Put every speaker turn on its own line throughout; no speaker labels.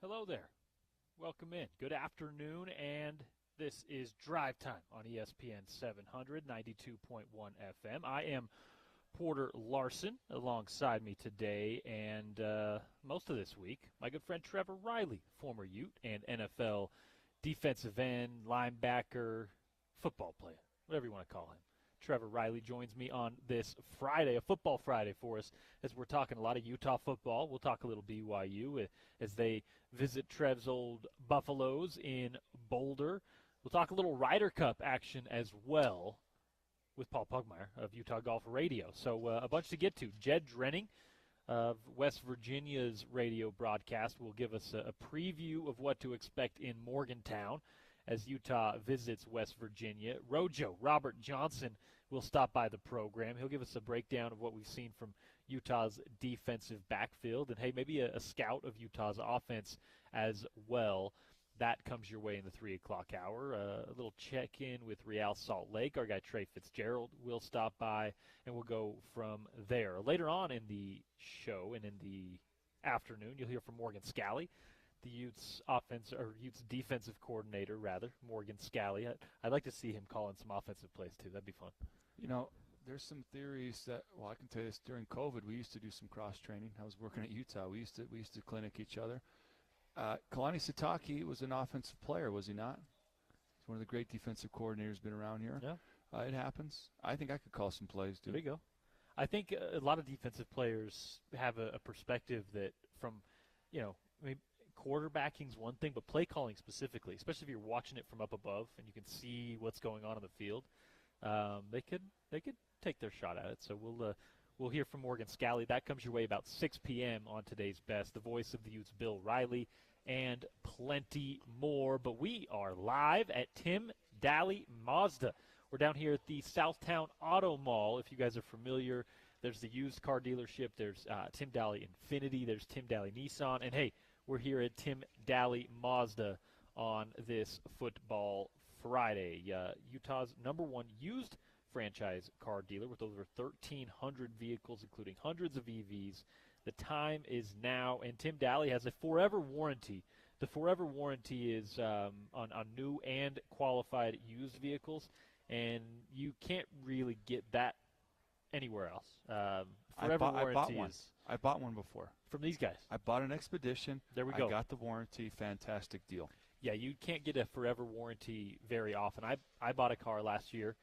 Hello there. Welcome in. Good afternoon, and this is Drive Time on ESPN 700, 92.1 FM. I am Porter Larson alongside me today, and most of this week, my good friend Trevor Riley, former Ute and NFL defensive end, linebacker, football player, whatever you want to call him. Trevor Riley joins me on this Friday, a football Friday for us, as we're talking a lot of Utah football. We'll talk a little BYU as they visit Trev's old Buffaloes in Boulder. We'll talk a little Ryder Cup action as well with Paul Pugmire of Utah Golf Radio. So a bunch to get to. Jed Drenning of West Virginia's radio broadcast will give us a preview of what to expect in Morgantown as Utah visits West Virginia. Rojo, Robert Johnson, will stop by the program. He'll give us a breakdown of what we've seen from Utah's defensive backfield and, hey, maybe a scout of Utah's offense as well. That comes your way in the 3 o'clock hour. A little check-in with Real Salt Lake. Our guy Trey Fitzgerald will stop by, and we'll go from there. Later on in the show and in the afternoon, you'll hear from Morgan Scalley, the Utes defensive coordinator, Morgan Scalley. I'd like to see him calling some offensive plays, too. That'd be fun.
You know, there's some theories that, well, I can tell you this, during COVID, we used to do some cross-training. I was working at Utah. We used to clinic each other. Kalani Sitake was an offensive player, was he not? He's one of the great defensive coordinators been around here.
Yeah.
It happens. I think I could call some plays, too.
There you go. I think a lot of defensive players have a perspective that from, quarterbacking's one thing, but play calling specifically, especially if you're watching it from up above and you can see what's going on the field, they could take their shot at it. So we'll hear from Morgan Scalley. That comes your way about 6 p.m. on today's Best. The voice of the Utes, Bill Riley, and plenty more. But we are live at Tim Daly Mazda. We're down here at the Southtown Auto Mall. If you guys are familiar, there's the used car dealership. There's Tim Daly Infinity. There's Tim Daly Nissan. And, hey, we're here at Tim Daly Mazda on this football Friday. Utah's #1 used franchise car dealer with over 1,300 vehicles, including hundreds of EVs. The time is now, and Tim Daly has a forever warranty. The forever warranty is on new and qualified used vehicles, and you can't really get that anywhere else. Forever warranty
I bought one before.
From these guys.
I bought an Expedition.
There we go.
I got the warranty. Fantastic deal.
Yeah, you can't get a forever warranty very often. I bought a car last year.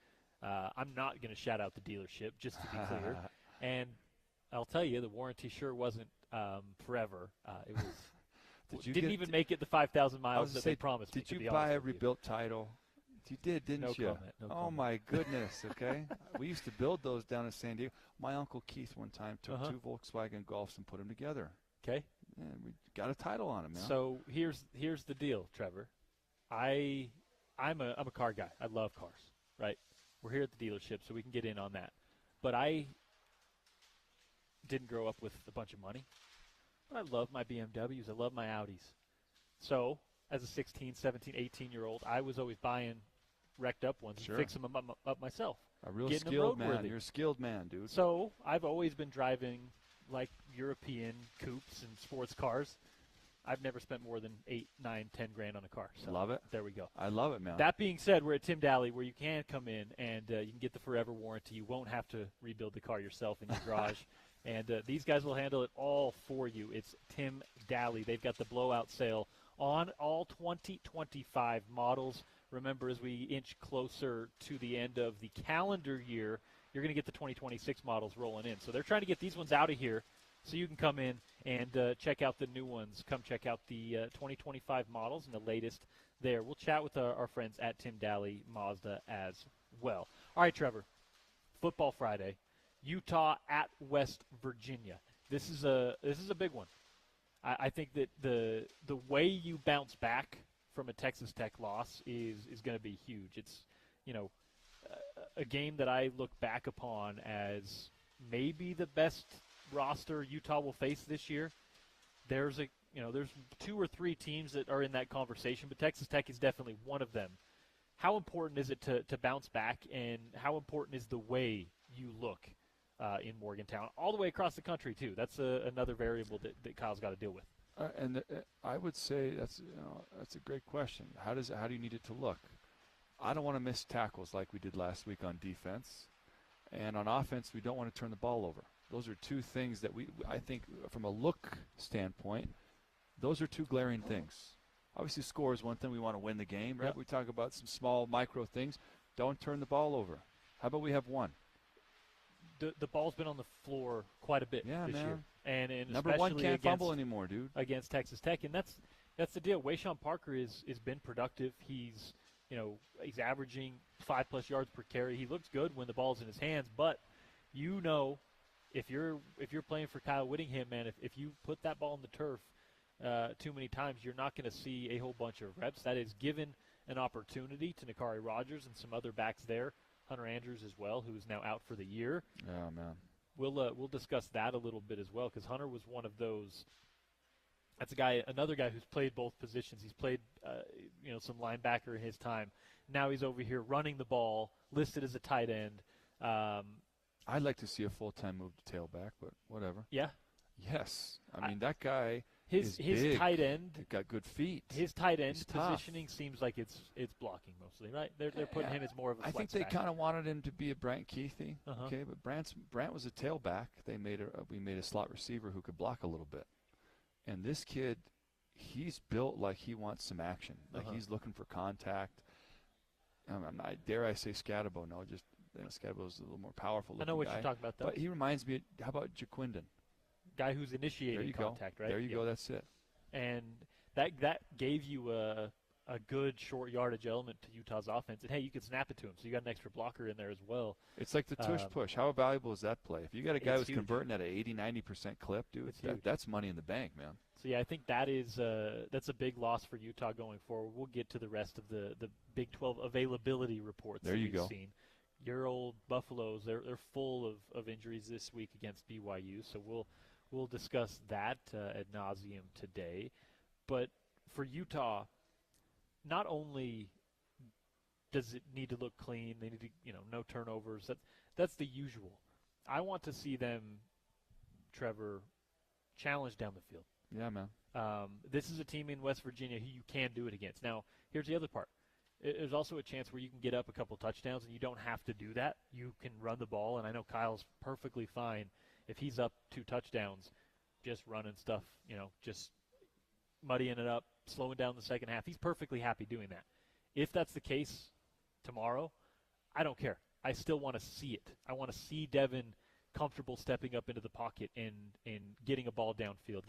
I'm not going to shout out the dealership, just to be clear. And I'll tell you, the warranty sure wasn't forever. It was didn't even make it the 5,000 miles that they promised me.
Did you buy a rebuilt title? You did, didn't you?
No comment.
My goodness, okay. We used to build those down in San Diego. My Uncle Keith one time took 2 Volkswagen Golfs and put them together.
Okay.
And we got a title on them, man.
So here's the deal, Trevor. I'm a car guy. I love cars, right? We're here at the dealership, so we can get in on that. But I didn't grow up with a bunch of money. But I love my BMWs. I love my Audis. So as a 16, 17, 18-year-old, I was always buying wrecked up ones and fixing them up myself.
A real skilled man. You're a skilled man, dude.
So I've always been driving like European coupes and sports cars. I've never spent more than 8, 9, 10 grand on a car. So
love it.
There we go.
I love it, man.
That being said, we're at Tim Daly where you can come in and you can get the forever warranty. You won't have to rebuild the car yourself in your garage. And these guys will handle it all for you. It's Tim Daly. They've got the blowout sale on all 2025 models. Remember, as we inch closer to the end of the calendar year, you're going to get the 2026 models rolling in. So they're trying to get these ones out of here so you can come in and check out the new ones. Come check out the 2025 models and the latest there. We'll chat with our friends at Tim Daly Mazda as well. All right, Trevor, Football Friday, Utah at West Virginia. This is a big one. I think that the way you bounce back from a Texas Tech loss is going to be huge. It's, a game that I look back upon as maybe the best roster Utah will face this year. There's 2 or 3 teams that are in that conversation, but Texas Tech is definitely one of them. How important is it to bounce back, and how important is the way you look in Morgantown, all the way across the country too? That's another variable that Kyle's got to deal with.
I would say that's a great question. How do you need it to look? I don't want to miss tackles like we did last week on defense, and on offense we don't want to turn the ball over. Those are two things that I think from a look standpoint, those are two glaring things. Obviously, score is one thing. We want to win the game, right?
Yep.
We talk about some small micro things. Don't turn the ball over. How about we have one?
The ball's been on the floor quite a bit this year. And
number one can't fumble anymore, dude.
Against Texas Tech, and that's the deal. Wayshawn Parker is been productive. He's averaging 5+ yards per carry. He looks good when the ball's in his hands, but if you're playing for Kyle Whittingham, man, if you put that ball on the turf too many times, you're not going to see a whole bunch of reps. That is given an opportunity to Nakari Rogers and some other backs there, Hunter Andrews as well, who is now out for the year.
Oh, man.
We'll discuss that a little bit as well, because Hunter was one of those. That's another guy who's played both positions. He's played some linebacker in his time. Now he's over here running the ball, listed as a tight end.
I'd like to see a full-time move to tailback, but whatever.
Yeah.
Yes. I mean, that guy
his
big.
Tight end.
He's got good feet.
His tight end
He's
positioning
tough.
Seems like it's blocking mostly, right? They're putting him as more of a flex
I think they
back.
kind of wanted him to be a Brant Keithy.
Uh-huh.
Okay, but Brant was a tailback. We made a slot receiver who could block a little bit. And this kid, he's built like he wants some action. Like he's looking for contact. Dare I say Scatabo? No, just Scatabo's a little more powerful looking
I know what
guy.
you're talking about, though.
But he reminds me, how about Jaquindon?
Guy who's initiating contact, right?
There you go, that's it.
And that gave you a good short yardage element to Utah's offense. And, hey, you could snap it to him, so you got an extra blocker in there as well.
It's like the tush push. How valuable is that play? If you got a guy who's converting at an 80-90% clip, dude, that's money in the bank, man.
So, yeah, I think that's a big loss for Utah going forward. We'll get to the rest of the Big 12 availability reports that we've seen. Your old Buffaloes, they're full of injuries this week against BYU, so we'll discuss that ad nauseum today. But for Utah, not only does it need to look clean, they need to, no turnovers. That's the usual. I want to see them, Trevor, challenge down the field.
Yeah, man.
This is a team in West Virginia who you can do it against. Now, here's the other part. There's also a chance where you can get up a couple touchdowns, and you don't have to do that. You can run the ball, and I know Kyle's perfectly fine if he's up 2 touchdowns, just running stuff, just muddying it up, slowing down the second half. He's perfectly happy doing that. If that's the case tomorrow, I don't care. I still want to see it. I want to see Devin comfortable stepping up into the pocket and getting a ball downfield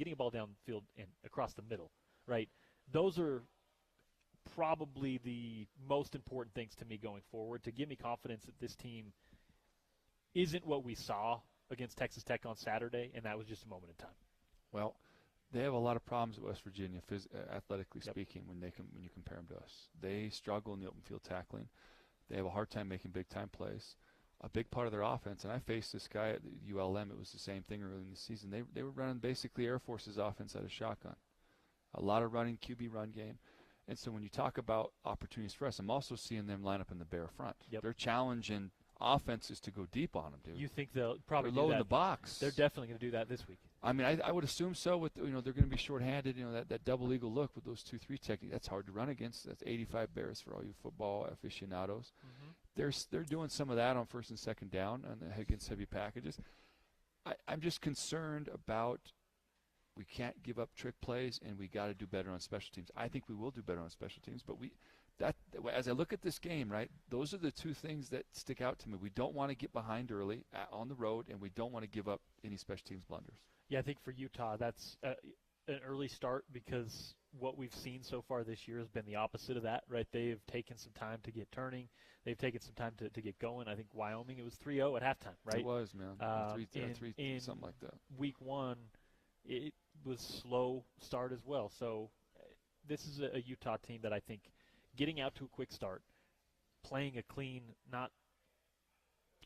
and across the middle, right? Those are probably the most important things to me going forward to give me confidence that this team isn't what we saw against Texas Tech on Saturday, and that was just a moment in time.
Well, they have a lot of problems at West Virginia, athletically speaking, when you compare them to us. They struggle in the open field tackling. They have a hard time making big-time plays. A big part of their offense, and I faced this guy at ULM, it was the same thing early in the season. They were running basically Air Force's offense out of shotgun. A lot of running, QB run game. And so when you talk about opportunities for us, I'm also seeing them line up in the bare front.
Yep.
They're challenging offenses to go deep on them, dude.
You think they'll probably
they're low in the box?
They're definitely going to do that this week.
I mean, I would assume so. With they're going to be shorthanded. That double eagle look with those 2-3 technique. That's hard to run against. That's 85 bears for all you football aficionados. Mm-hmm. They're doing some of that on first and second down against heavy packages. I'm just concerned about. We can't give up trick plays, and we got to do better on special teams. I think we will do better on special teams, but as I look at this game, right, those are the two things that stick out to me. We don't want to get behind early on the road, and we don't want to give up any special teams blunders.
Yeah, I think for Utah, that's an early start because what we've seen so far this year has been the opposite of that, right? They've taken some time to get turning. They've taken some time to get going. I think Wyoming, it was 3-0 at halftime, right?
It was, man. 3 something like that.
Week 1, it was slow start as well. So this is a Utah team that I think getting out to a quick start, playing a clean, not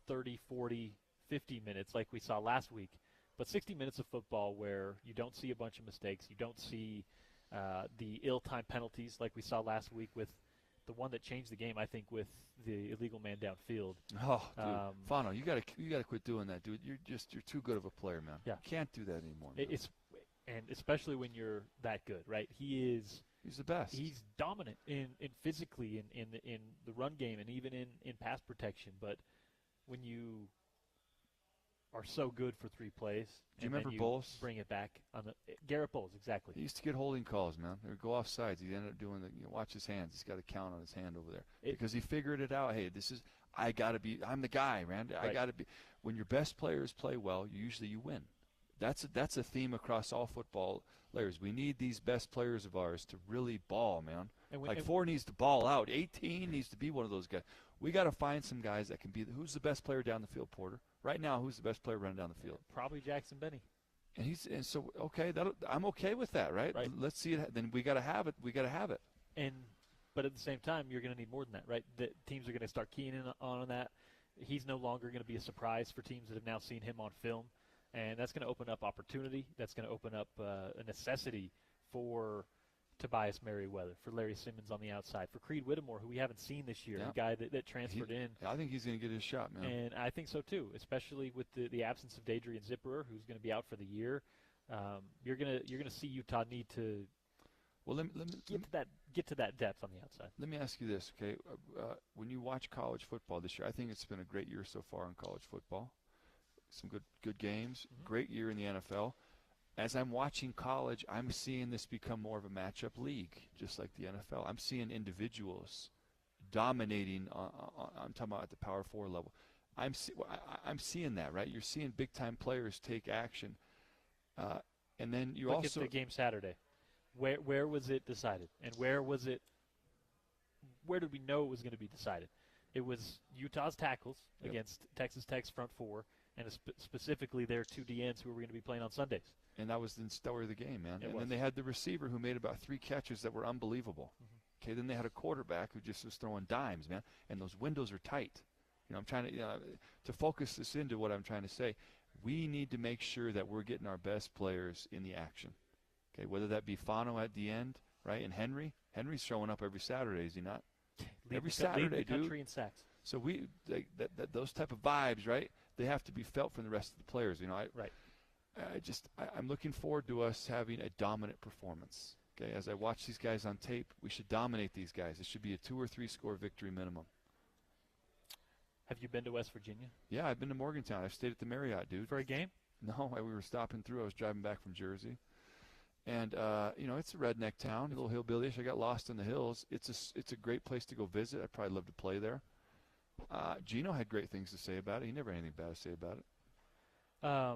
30, 40, 50 minutes like we saw last week, but 60 minutes of football where you don't see a bunch of mistakes. You don't see the ill-timed penalties like we saw last week with the one that changed the game, I think, with the illegal man downfield.
Oh, dude. Fano, you gotta quit doing that, dude. You're too good of a player, man.
Yeah.
You can't do that anymore, man.
and especially when you're that good, right? He's
the best.
He's dominant in physically in the run game and even in pass protection. But when you are so good for 3 plays,
do you remember Bowles?
Bring it back on Garrett Bowles, exactly.
He used to get holding calls, man. They would go off sides. He'd end up doing watch his hands. He's got a count on his hand over there because he figured it out. Hey, I'm the guy, man. I got to be. When your best players play well, you win. That's a theme across all football layers. We need these best players of ours to really ball, man. Four needs to ball out. 18 needs to be one of those guys. We got to find some guys that can be. Who's the best player down the field, Porter? Right now, who's the best player running down the field?
Probably Jackson Benny.
And so okay, I'm okay with that, right? Let's see it. Then we got to have it.
But at the same time, you're going to need more than that, right? The teams are going to start keying in on that. He's no longer going to be a surprise for teams that have now seen him on film, and that's going to open up opportunity. That's going to open up a necessity for Tobias Merriweather, for Larry Simmons on the outside, for Creed Whittemore, who we haven't seen this year, a guy that transferred in.
I think he's going to get his shot, man.
And I think so too, especially with the absence of Dadrian Zipperer, who's going to be out for the year. You're going to see Utah need to get to that depth on the outside.
Let me ask you this, okay? When you watch college football this year, I think it's been a great year so far in college football. Some good games, great year in the NFL. As I'm watching college, I'm seeing this become more of a matchup league, just like the NFL. I'm seeing individuals dominating. I'm talking about at the Power 4 level. I'm seeing that, right? You're seeing big-time players take action. And then you
Look at the game Saturday. Where was it decided? And where did we know it was going to be decided? It was Utah's tackles against Texas Tech's front 4, and specifically their 2 DNs who were going to be playing on Sundays.
And that was the story of the game, man. Then they had the receiver who made about 3 catches that were unbelievable. Okay, then they had a quarterback who just was throwing dimes, man. And those windows are tight. I'm trying to focus this into what I'm trying to say. We need to make sure that we're getting our best players in the action. Okay, whether that be Fano at the end, right, and Henry's showing up every Saturday, is he not? Every Saturday,
the country in sacks.
So those type of vibes, right? They have to be felt from the rest of the players. I'm looking forward to us having a dominant performance. Okay, as I watch these guys on tape, we should dominate these guys. It should be a 2 or 3 score victory minimum.
Have you been to West Virginia?
Yeah, I've been to Morgantown. I've stayed at the Marriott, dude.
For a game?
No, we were stopping through. I was driving back from Jersey. And, it's a redneck town, a little hillbilly-ish. I got lost in the hills. It's a great place to go visit. I'd probably love to play there. Gino had great things to say about it. He never had anything bad to say about it.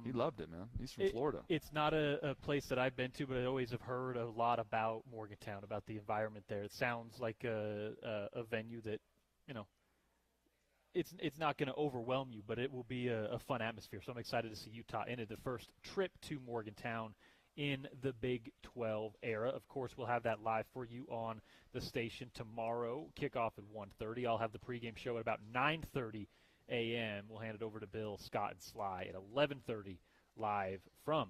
He loved it, man. He's from Florida.
It's not a place that I've been to, but I always have heard a lot about Morgantown, about the environment there. It sounds like a venue that, it's not going to overwhelm you, but it will be a fun atmosphere. So I'm excited to see Utah enter the first trip to Morgantown in the Big 12 era. Of course, we'll have that live for you on the station tomorrow. Kickoff at 1:30. I'll have the pregame show at about 9:30 a.m. We'll hand it over to Bill, Scott, and Sly at 11:30 live from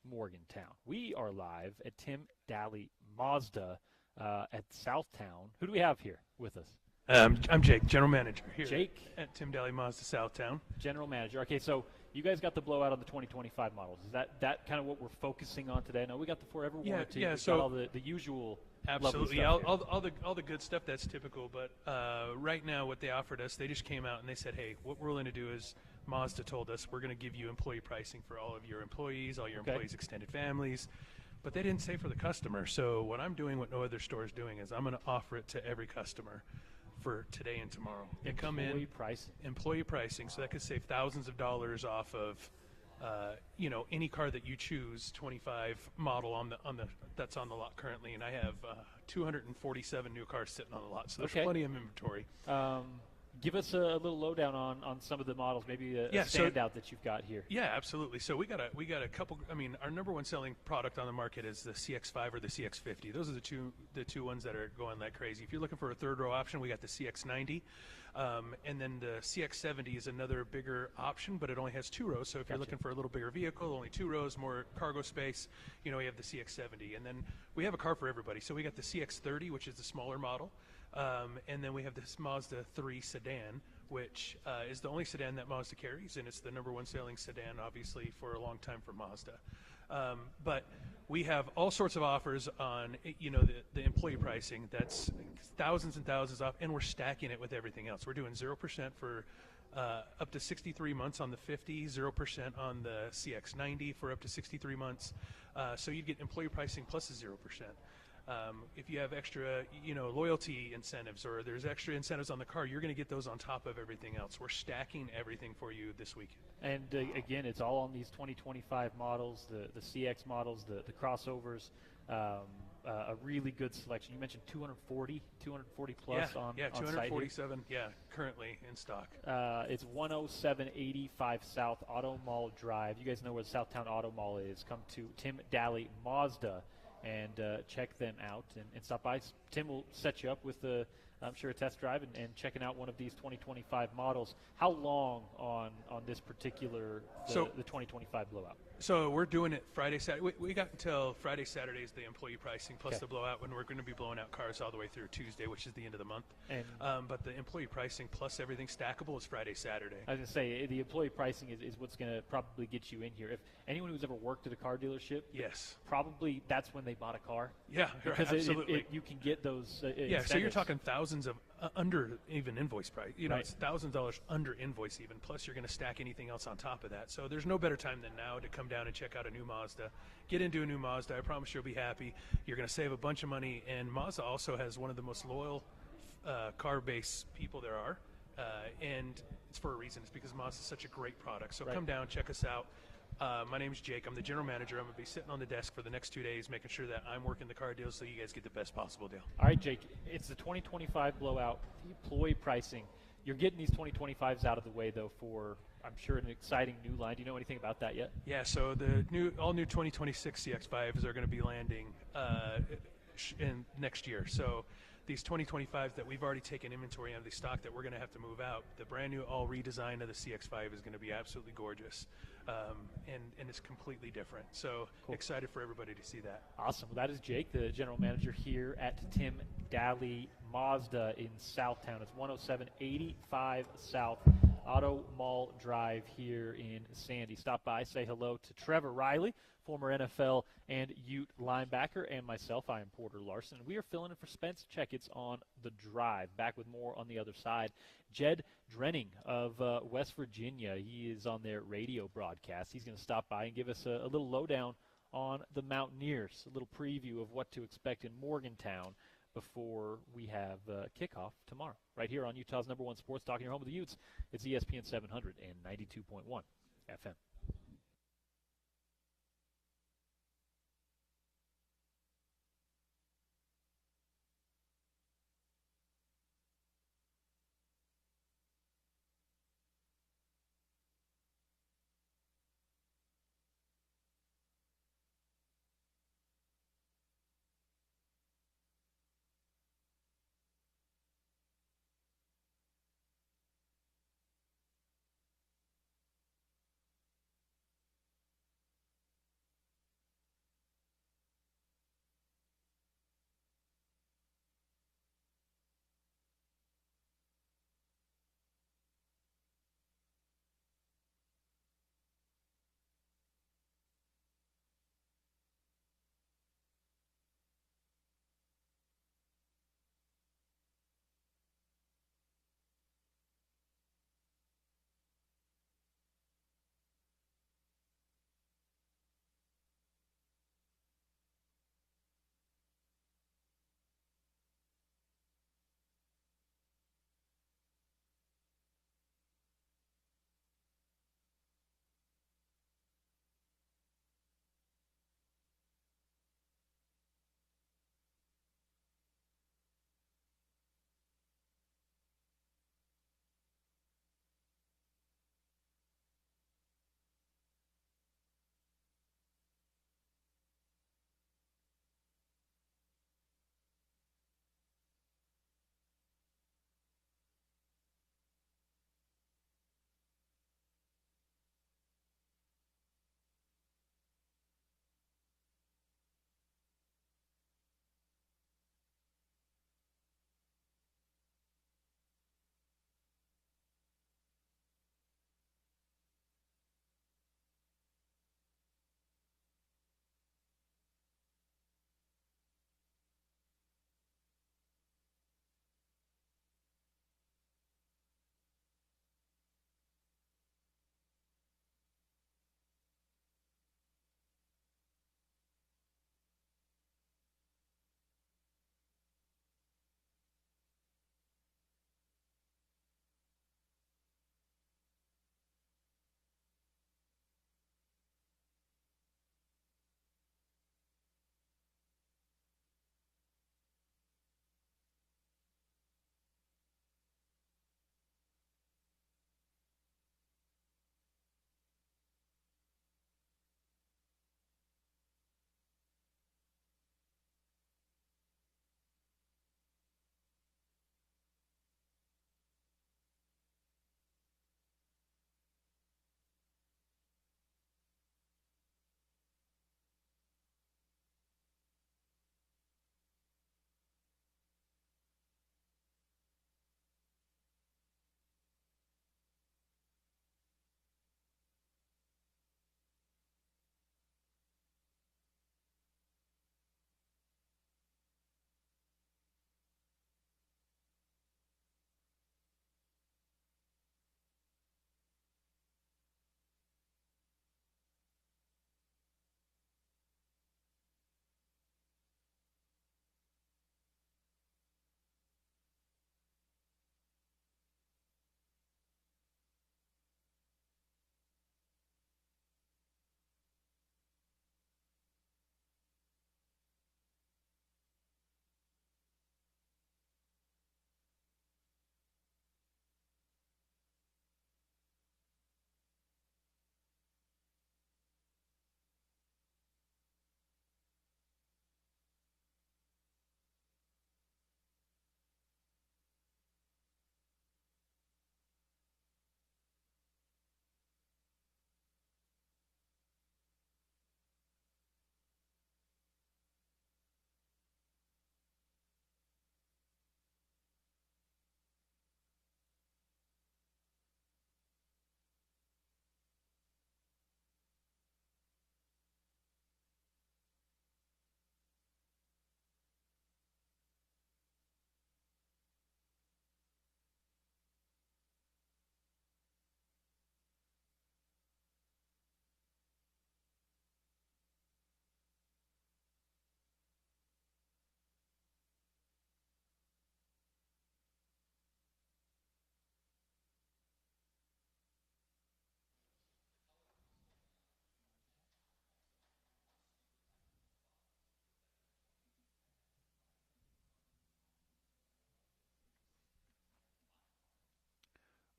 Morgantown. We are live at Tim Daly Mazda at Southtown. Who do we have here with us?
I'm Jake, general manager here at Tim Daly Mazda Southtown.
General manager. Okay, so you guys got the blowout on the 2025 models. Is that kind of what we're focusing on today? No, we got the Forever Warranty.
Yeah.
So got all the usual.
Absolutely, all the good stuff that's typical. But right now, what they offered us, they just came out and they said, hey, what we're willing to do is Mazda told us we're going to give you employee pricing for all of your employees, all your employees' extended families. But they didn't say for the customer. So what I'm doing, what no other store is doing, is I'm going to offer it to every customer for today and tomorrow. They come in employee pricing, so that could save thousands of dollars off of any car that you choose. 25 model on the that's on the lot currently, and I have 247 new cars sitting on the lot, so there's plenty of inventory.
Give us a little lowdown on some of the models, maybe a standout that you've got here.
Yeah, absolutely. So we got a couple. I mean, our number one selling product on the market is the CX-5 or the CX-50. Those are the two ones that are going like crazy. If you're looking for a third row option, we got the CX-90, and then the CX-70 is another bigger option, but it only has 2 rows. So if you're looking for a little bigger vehicle, only 2 rows, more cargo space, we have the CX-70, and then we have a car for everybody. So we got the CX-30, which is the smaller model. And then we have this Mazda 3 sedan, which is the only sedan that Mazda carries, and it's the number one selling sedan, obviously, for a long time for Mazda. But we have all sorts of offers on, the employee pricing. That's thousands and thousands off, and we're stacking it with everything else. We're doing 0% for up to 63 months on the 50, 0% on the CX90 for up to 63 months. So you get employee pricing plus a 0%. If you have extra, loyalty incentives, or there's extra incentives on the car, you're going to get those on top of everything else. We're stacking everything for you this weekend.
And again, it's all on these 2025 models, the CX models, the crossovers. A really good selection. You mentioned 240 plus on
247. Currently in stock.
It's 10785 South Auto Mall Drive. You guys know where the Southtown Auto Mall is. Come to Tim Daly Mazda and check them out and stop by. Tim will set you up with I'm sure a test drive and checking out one of these 2025 models. How long on this particular the 2025 blowout?
So we're doing it Friday, Saturday. We got until Friday, Saturday is the employee pricing plus the blowout, when we're going to be blowing out cars all the way through Tuesday, which is the end of the month. And but the employee pricing plus everything stackable is Friday, Saturday.
I was going to say, the employee pricing is what's going to probably get you in here. If anyone who's ever worked at a car dealership,
yes,
probably that's when they bought a car.
Yeah,
because
absolutely.
You can get those
so you're talking thousands of under even invoice price. It's $1,000 under invoice even, plus you're going to stack anything else on top of that. So there's no better time than now to come down and check out a new Mazda. Get into a new Mazda. I promise you'll be happy. You're going to save a bunch of money, and Mazda also has one of the most loyal car-based people there are, and it's for a reason. It's because Mazda is such a great product. So come down, check us out. My name's Jake. I'm the general manager. I'm going to be sitting on the desk for the next 2 days, making sure that I'm working the car deals so you guys get the best possible deal.
All right, Jake. It's the 2025 blowout, the employee pricing. You're getting these 2025s out of the way, though, for, I'm sure, an exciting new line. Do you know anything about that yet?
Yeah, so the all new 2026 CX-5s are going to be landing in next year. So these 2025s that we've already taken inventory of, the stock that we're going to have to move out, the brand new all redesign of the CX-5 is going to be absolutely gorgeous. And it's completely different. So excited for everybody to see that.
Awesome. Well, that is Jake, the general manager here at Tim Daly Mazda in Southtown. It's 10785 South Auto Mall Drive here in Sandy. Stop by, say hello to Trevor Riley, former NFL and Ute linebacker, and myself. I am Porter Larson. We are filling in for Spence Checketts on the drive. Back with more on the other side. Jed Drenning of West Virginia. He is on their radio broadcast. He's going to stop by and give us a little lowdown on the Mountaineers, a little preview of what to expect in Morgantown before we have kickoff tomorrow, right here on Utah's #1 sports talk in your home of the Utes. It's ESPN 700 and 92.1 FM.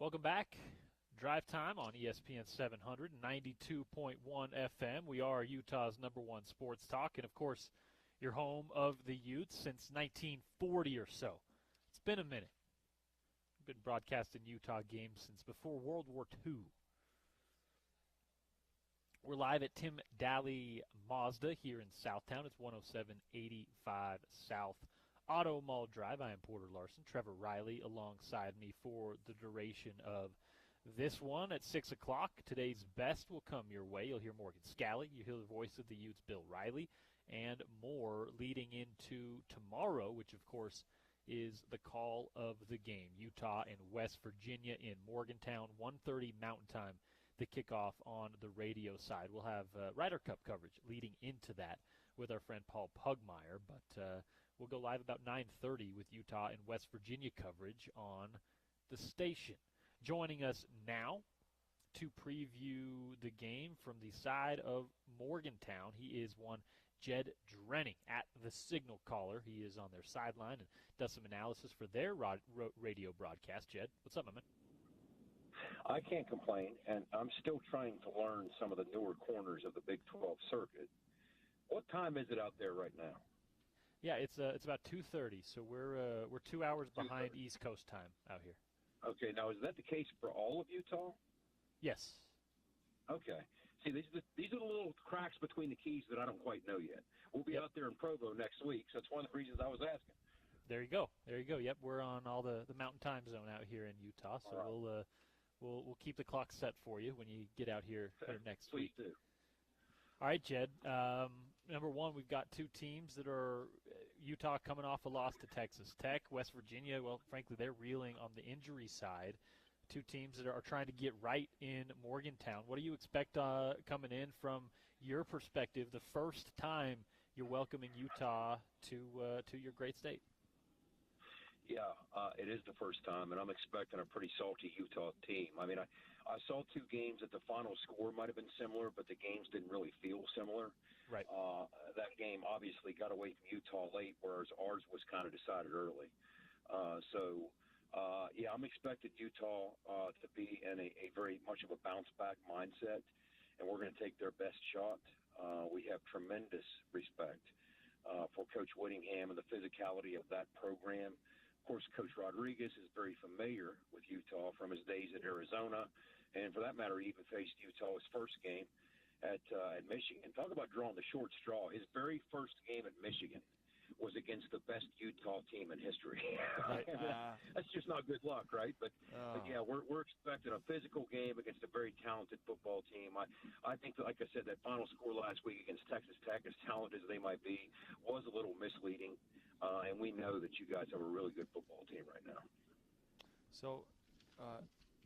Welcome back. Drive Time on ESPN 700, 92.1 FM. We are Utah's #1 sports talk, and, of course, your home of the Utes since 1940 or so. It's been a minute. We've been broadcasting Utah games since before World War II. We're live at Tim Daly Mazda here in Southtown. It's 10785 South Auto Mall Drive. I am Porter Larson. Trevor Riley alongside me for the duration of this one. At 6 o'clock, today's best will come your way. You'll hear Morgan Scalley. You'll hear the voice of the Utes, Bill Riley, and more leading into tomorrow, which, of course, is the call of the game. Utah and West Virginia in Morgantown, 1:30 Mountain Time, the kickoff on the radio side. We'll have Ryder Cup coverage leading into that with our friend Paul Pugmire, but we'll go live about 9:30 with Utah and West Virginia coverage on the station. Joining us now to preview the game from the side of Morgantown, he is one Jed Drenning at the Signal Caller. He is on their sideline and does some analysis for their radio broadcast. Jed, what's up, my man?
I can't complain, and I'm still trying to learn some of the newer corners of the Big 12 circuit. What time is it out there right now?
Yeah, it's about 2:30, so we're 2 hours behind East Coast time out here.
Okay, now is that the case for all of Utah?
Yes.
Okay. See, these are the little cracks between the keys that I don't quite know yet. We'll be out there in Provo next week, so that's one of the reasons I was asking.
There you go. Yep, we're on all the Mountain Time Zone out here in Utah, so right. We'll keep the clock set for you when you get out here next week.
Please do.
All right, Jed. Number one, we've got two teams that are Utah coming off a loss to Texas Tech. West Virginia, well, frankly, they're reeling on the injury side. Two teams that are trying to get right in Morgantown. What do you expect coming in from your perspective the first time you're welcoming Utah to your great state?
Yeah, it is the first time, and I'm expecting a pretty salty Utah team. I mean, I saw two games that the final score might have been similar, but the games didn't really feel similar.
Right.
That game obviously got away from Utah late, whereas ours was kind of decided early. Yeah, I'm expecting Utah to be in a very much of a bounce-back mindset, and we're going to take their best shot. We have tremendous respect for Coach Whittingham and the physicality of that program. Of course, Coach Rodriguez is very familiar with Utah from his days at Arizona, and for that matter, he even faced Utah his first game at Michigan. Talk about drawing the short straw. His very first game at Michigan was against the best Utah team in history. That's just not good luck, right? But yeah, we're expecting a physical game against a very talented football team. I think, like I said, that final score last week against Texas Tech, as talented as they might be, was a little misleading. And we know that you guys have a really good football team right now.
So,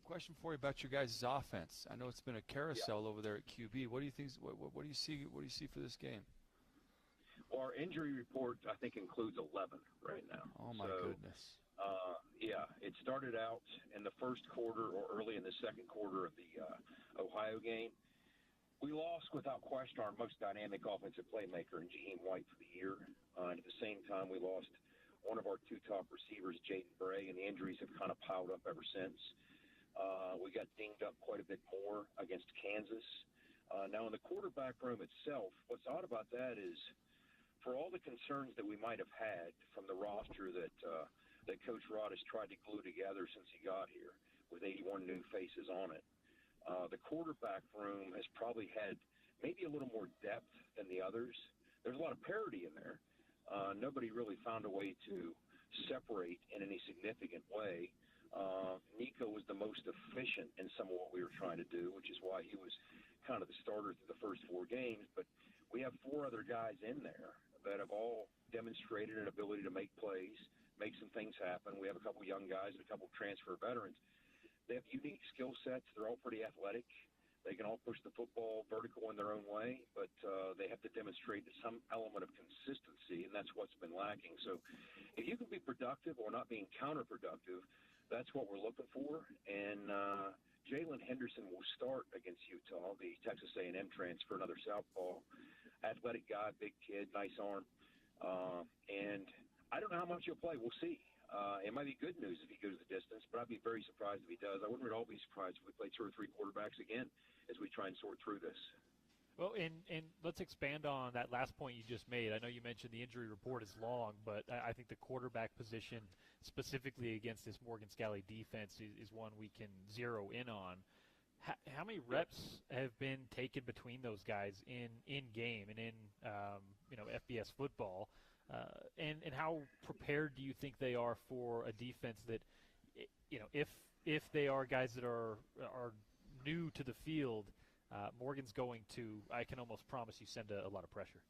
question for you about your guys' offense. I know it's been a carousel over there at QB. What do you think? What do you see? What do you see for this game?
Well, our injury report, I think, includes 11 right now.
Oh, my goodness.
Yeah, it started out in the first quarter or early in the second quarter of the Ohio game. We lost, without question, our most dynamic offensive playmaker in Jaheim White for the year. And at the same time, we lost one of our two top receivers, Jaden Bray, and the injuries have kind of piled up ever since. We got dinged up quite a bit more against Kansas. Now, in the quarterback room itself, what's odd about that is, for all the concerns that we might have had from the roster that Coach Rod has tried to glue together since he got here, with 81 new faces on it, the quarterback room has probably had maybe a little more depth than the others. There's a lot of parity in there. Nobody really found a way to separate in any significant way. Nico was the most efficient in some of what we were trying to do, which is why he was kind of the starter through the first four games. But we have four other guys in there that have all demonstrated an ability to make plays, make some things happen. We have a couple young guys and a couple transfer veterans. They have unique skill sets. They're all pretty athletic. They can all push the football vertical in their own way, but they have to demonstrate some element of consistency, and that's what's been lacking. So if you can be productive or not being counterproductive, that's what we're looking for. And Jalen Henderson will start against Utah, the Texas A&M transfer, another southpaw, athletic guy, big kid, nice arm. And I don't know how much he'll play. We'll see. It might be good news if he goes the distance, but I'd be very surprised if he does. I wouldn't at all be surprised if we play 2 or 3 quarterbacks again as we try and sort through this.
Well, and let's expand on that last point you just made. I know you mentioned the injury report is long, but I think the quarterback position, specifically against this Morgan Scalley defense, is one we can zero in on. How many reps have been taken between those guys in game and in FBS football, and how prepared do you think they are for a defense that, if they are guys that are new to the field, Morgan's going to, I can almost promise you, send a lot of pressure.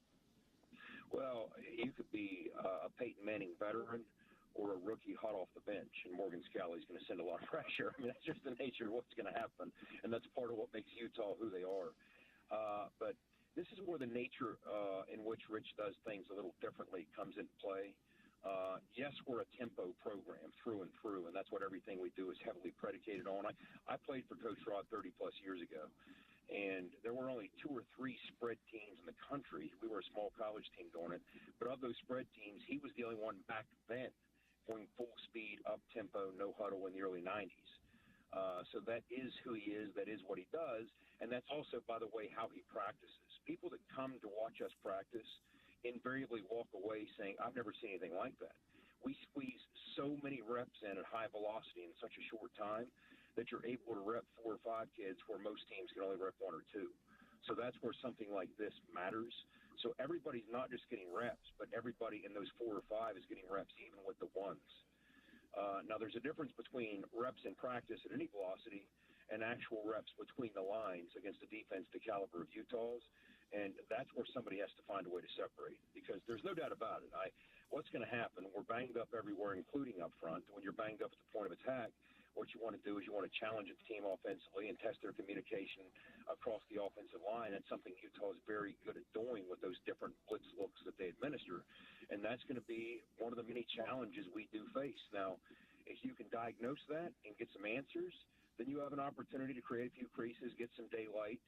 Well, you could be a Peyton Manning veteran or a rookie hot off the bench, and Morgan Scalley's going to send a lot of pressure. I mean, that's just the nature of what's going to happen, and that's part of what makes Utah who they are. But this is where the nature in which Rich does things a little differently comes into play. Yes, we're a tempo program through and through, and that's what everything we do is heavily predicated on. I played for Coach Rod 30-plus years ago, and there were only 2 or 3 spread teams in the country. We were a small college team doing it, but of those spread teams, he was the only one back then going full speed, up-tempo, no huddle in the early 90s. So that is who he is, that is what he does, and that's also, by the way, how he practices. People that come to watch us practice invariably walk away saying, I've never seen anything like that. We squeeze so many reps in at high velocity in such a short time that you're able to rep 4 or 5 kids where most teams can only rep 1 or 2. So that's where something like this matters. So everybody's not just getting reps, but everybody in those 4 or 5 is getting reps even with the ones. Now, there's a difference between reps in practice at any velocity and actual reps between the lines against a defense the caliber of Utah's, and that's where somebody has to find a way to separate, because there's no doubt about it. What's going to happen, we're banged up everywhere, including up front. When you're banged up at the point of attack, what you want to do is you want to challenge a team offensively and test their communication across the offensive line. That's something Utah is very good at doing with those different blitz looks that they administer, and that's going to be one of the many challenges we do face. Now, if you can diagnose that and get some answers, then you have an opportunity to create a few creases, get some daylight.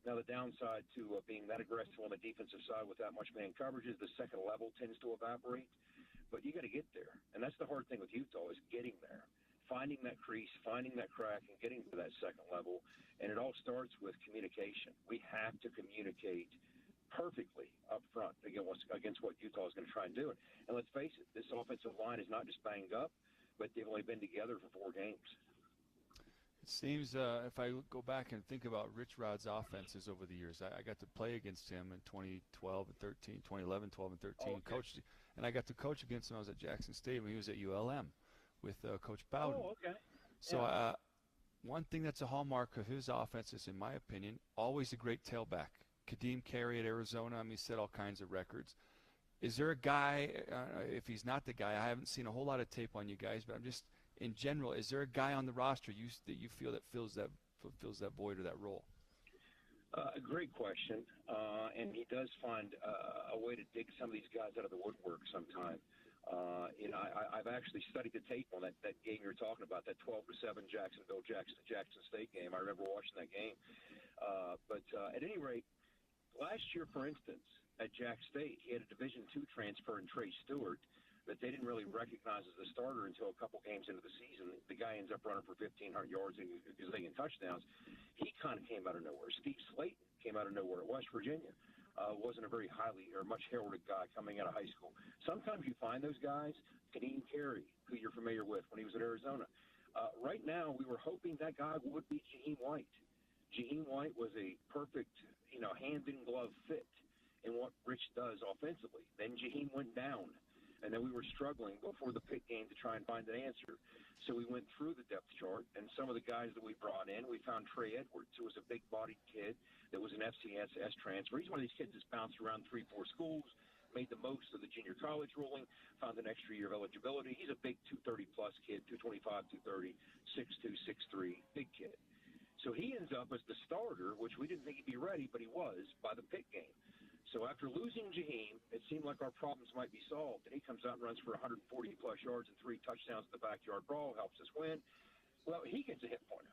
Now, the downside to being that aggressive on the defensive side with that much man coverage is the second level tends to evaporate, but you got to get there, and that's the hard thing with Utah is getting there. Finding that crease, finding that crack, and getting to that second level. And it all starts with communication. We have to communicate perfectly up front against what Utah is going to try and do. And let's face it, this offensive line is not just banged up, but they've only been together for 4 games.
It seems if I go back and think about Rich Rod's offenses over the years, I got to play against him in 2012 and 13, 2011, 12 and 13.
Oh, okay.
Coached, and I got to coach against him. I was at Jackson State when he was at ULM with Coach Bowden.
Oh, okay.
So one thing that's a hallmark of his offense is, in my opinion, always a great tailback. Kadeem Carey at Arizona, he set all kinds of records. Is there a guy, if he's not the guy, I haven't seen a whole lot of tape on you guys, but I'm just, in general, is there a guy on the roster that you feel that fills that void or that role?
A great question, and he does find a way to dig some of these guys out of the woodwork sometime. I've actually studied the tape on that game you're talking about, that 12-7 Jackson State game. I remember watching that game. But at any rate, last year, for instance, at Jack State, he had a Division II transfer in Trey Stewart that they didn't really recognize as the starter until a couple games into the season. The guy ends up running for 1,500 yards and gazillion touchdowns. He kind of came out of nowhere. Steve Slayton came out of nowhere at West Virginia. Wasn't a very highly or much heralded guy coming out of high school. Sometimes you find those guys. Kadeem Carey, who you're familiar with when he was at Arizona. Right now, we were hoping that guy would be Jaheim White. Jaheim White was a perfect, hand-in-glove fit in what Rich does offensively. Then Jaheim went down, and then we were struggling before the pick game to try and find an answer. So we went through the depth chart, and some of the guys that we brought in, we found Trey Edwards, who was a big-bodied kid that was an FCS transfer. He's one of these kids that's bounced around 3-4 schools, made the most of the junior college ruling, found an extra year of eligibility. He's a big 230-plus kid, 225, 230, 6'2", 6'3", big kid. So he ends up as the starter, which we didn't think he'd be ready, but he was by the pick game. So after losing Jaheim, it seemed like our problems might be solved. And he comes out and runs for 140-plus yards and 3 touchdowns in the backyard brawl, helps us win. Well, he gets a hit pointer.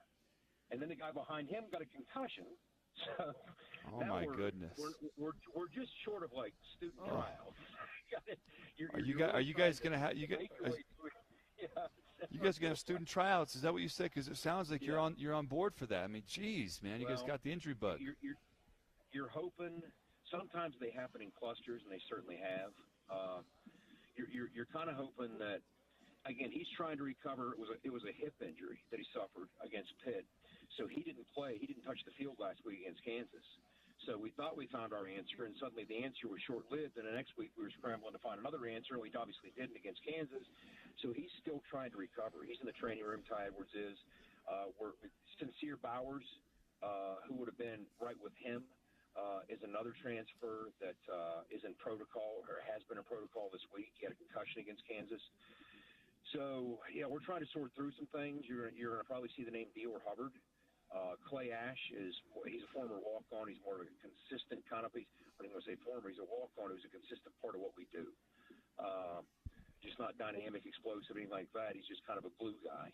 And then the guy behind him got a concussion. So
oh, my goodness.
We're just short of, like, student trials.
Are you guys going to have – You guys are gonna have student tryouts. Is that what you said? Because it sounds like
Yeah.
you're on board for that. I mean, geez, man, you guys got the injury bug.
You're hoping. Sometimes they happen in clusters, and they certainly have. You're kind of hoping that. Again, he's trying to recover. It was a hip injury that he suffered against Pitt, so he didn't play. He didn't touch the field last week against Kansas. So we thought we found our answer, and suddenly the answer was short-lived. And the next week we were scrambling to find another answer, and we obviously didn't against Kansas. So he's still trying to recover. He's in the training room. Ty Edwards is. Sincere Bowers, who would have been right with him, is another transfer that is in protocol or has been in protocol this week. He had a concussion against Kansas. So, yeah, we're trying to sort through some things. You're going to probably see the name Dior Hubbard. Clay Ash he's a former walk-on. He's more of a consistent kind of – I don't want to say former. He's a walk-on who's a consistent part of what we do. Just not dynamic, explosive, anything like that. He's just kind of a glue guy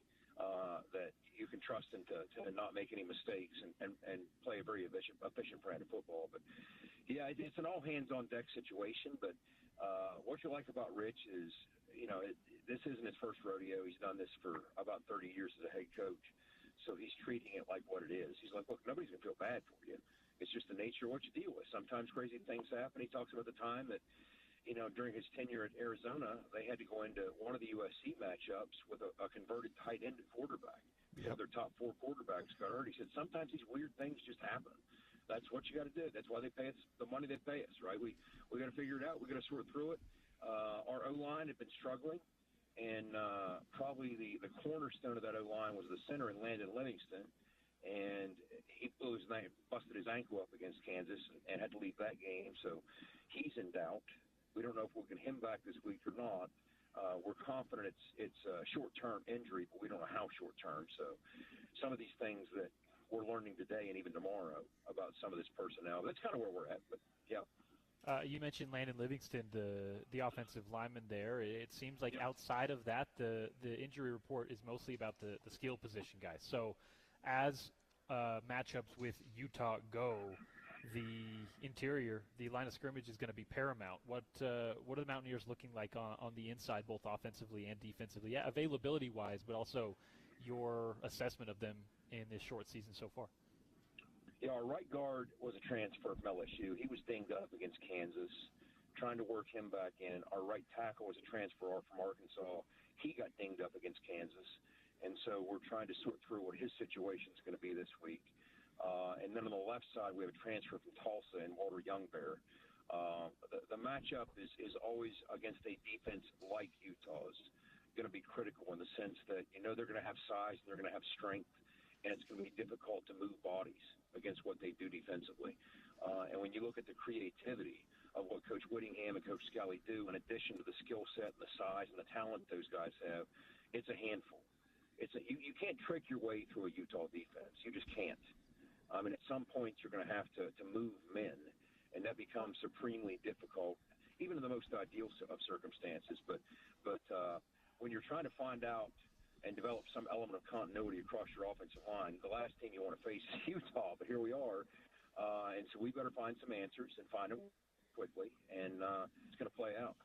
that you can trust him to not make any mistakes and play a very efficient brand of football. But, yeah, it's an all-hands-on-deck situation. But what you like about Rich is, this isn't his first rodeo. He's done this for about 30 years as a head coach. So he's treating it like what it is. He's like, look, nobody's going to feel bad for you. It's just the nature of what you deal with. Sometimes crazy things happen. He talks about the time that, during his tenure at Arizona, they had to go into one of the USC matchups with a converted tight end quarterback. One of their top 4 quarterbacks got hurt. He said, sometimes these weird things just happen. That's what you got to do. That's why they pay us the money they pay us, right? We got to figure it out. We got to sort through it. Our O-line had been struggling. And probably the cornerstone of that O-line was the center in Landon Livingston, and he busted his ankle up against Kansas and had to leave that game. So he's in doubt. We don't know if we'll get him back this week or not. We're confident it's a short-term injury, but we don't know how short-term. So some of these things that we're learning today and even tomorrow about some of this personnel, that's kind of where we're at. But, yeah.
You mentioned Landon Livingston, the offensive lineman there. It seems like outside of that, the injury report is mostly about the skill position guys. So as matchups with Utah go, the interior, the line of scrimmage is going to be paramount. What are the Mountaineers looking like on the inside, both offensively and defensively? Yeah, availability-wise, but also your assessment of them in this short season so far.
Yeah, our right guard was a transfer from LSU. He was dinged up against Kansas, trying to work him back in. Our right tackle was a transfer from Arkansas. He got dinged up against Kansas. And so we're trying to sort through what his situation is going to be this week. And then on the left side, we have a transfer from Tulsa and Walter Youngbear. The matchup is always against a defense like Utah's going to be critical in the sense that, they're going to have size and they're going to have strength. And it's going to be difficult to move bodies against what they do defensively. And when you look at the creativity of what Coach Whittingham and Coach Scally do, in addition to the skill set and the size and the talent those guys have, it's a handful. You can't trick your way through a Utah defense. You just can't. I mean, at some point you're going to have to move men, and that becomes supremely difficult, even in the most ideal of circumstances. But when you're trying to find out and develop some element of continuity across your offensive line, the last team you want to face is Utah, but here we are. And so we've got to find some answers and find them quickly, and it's going to play out.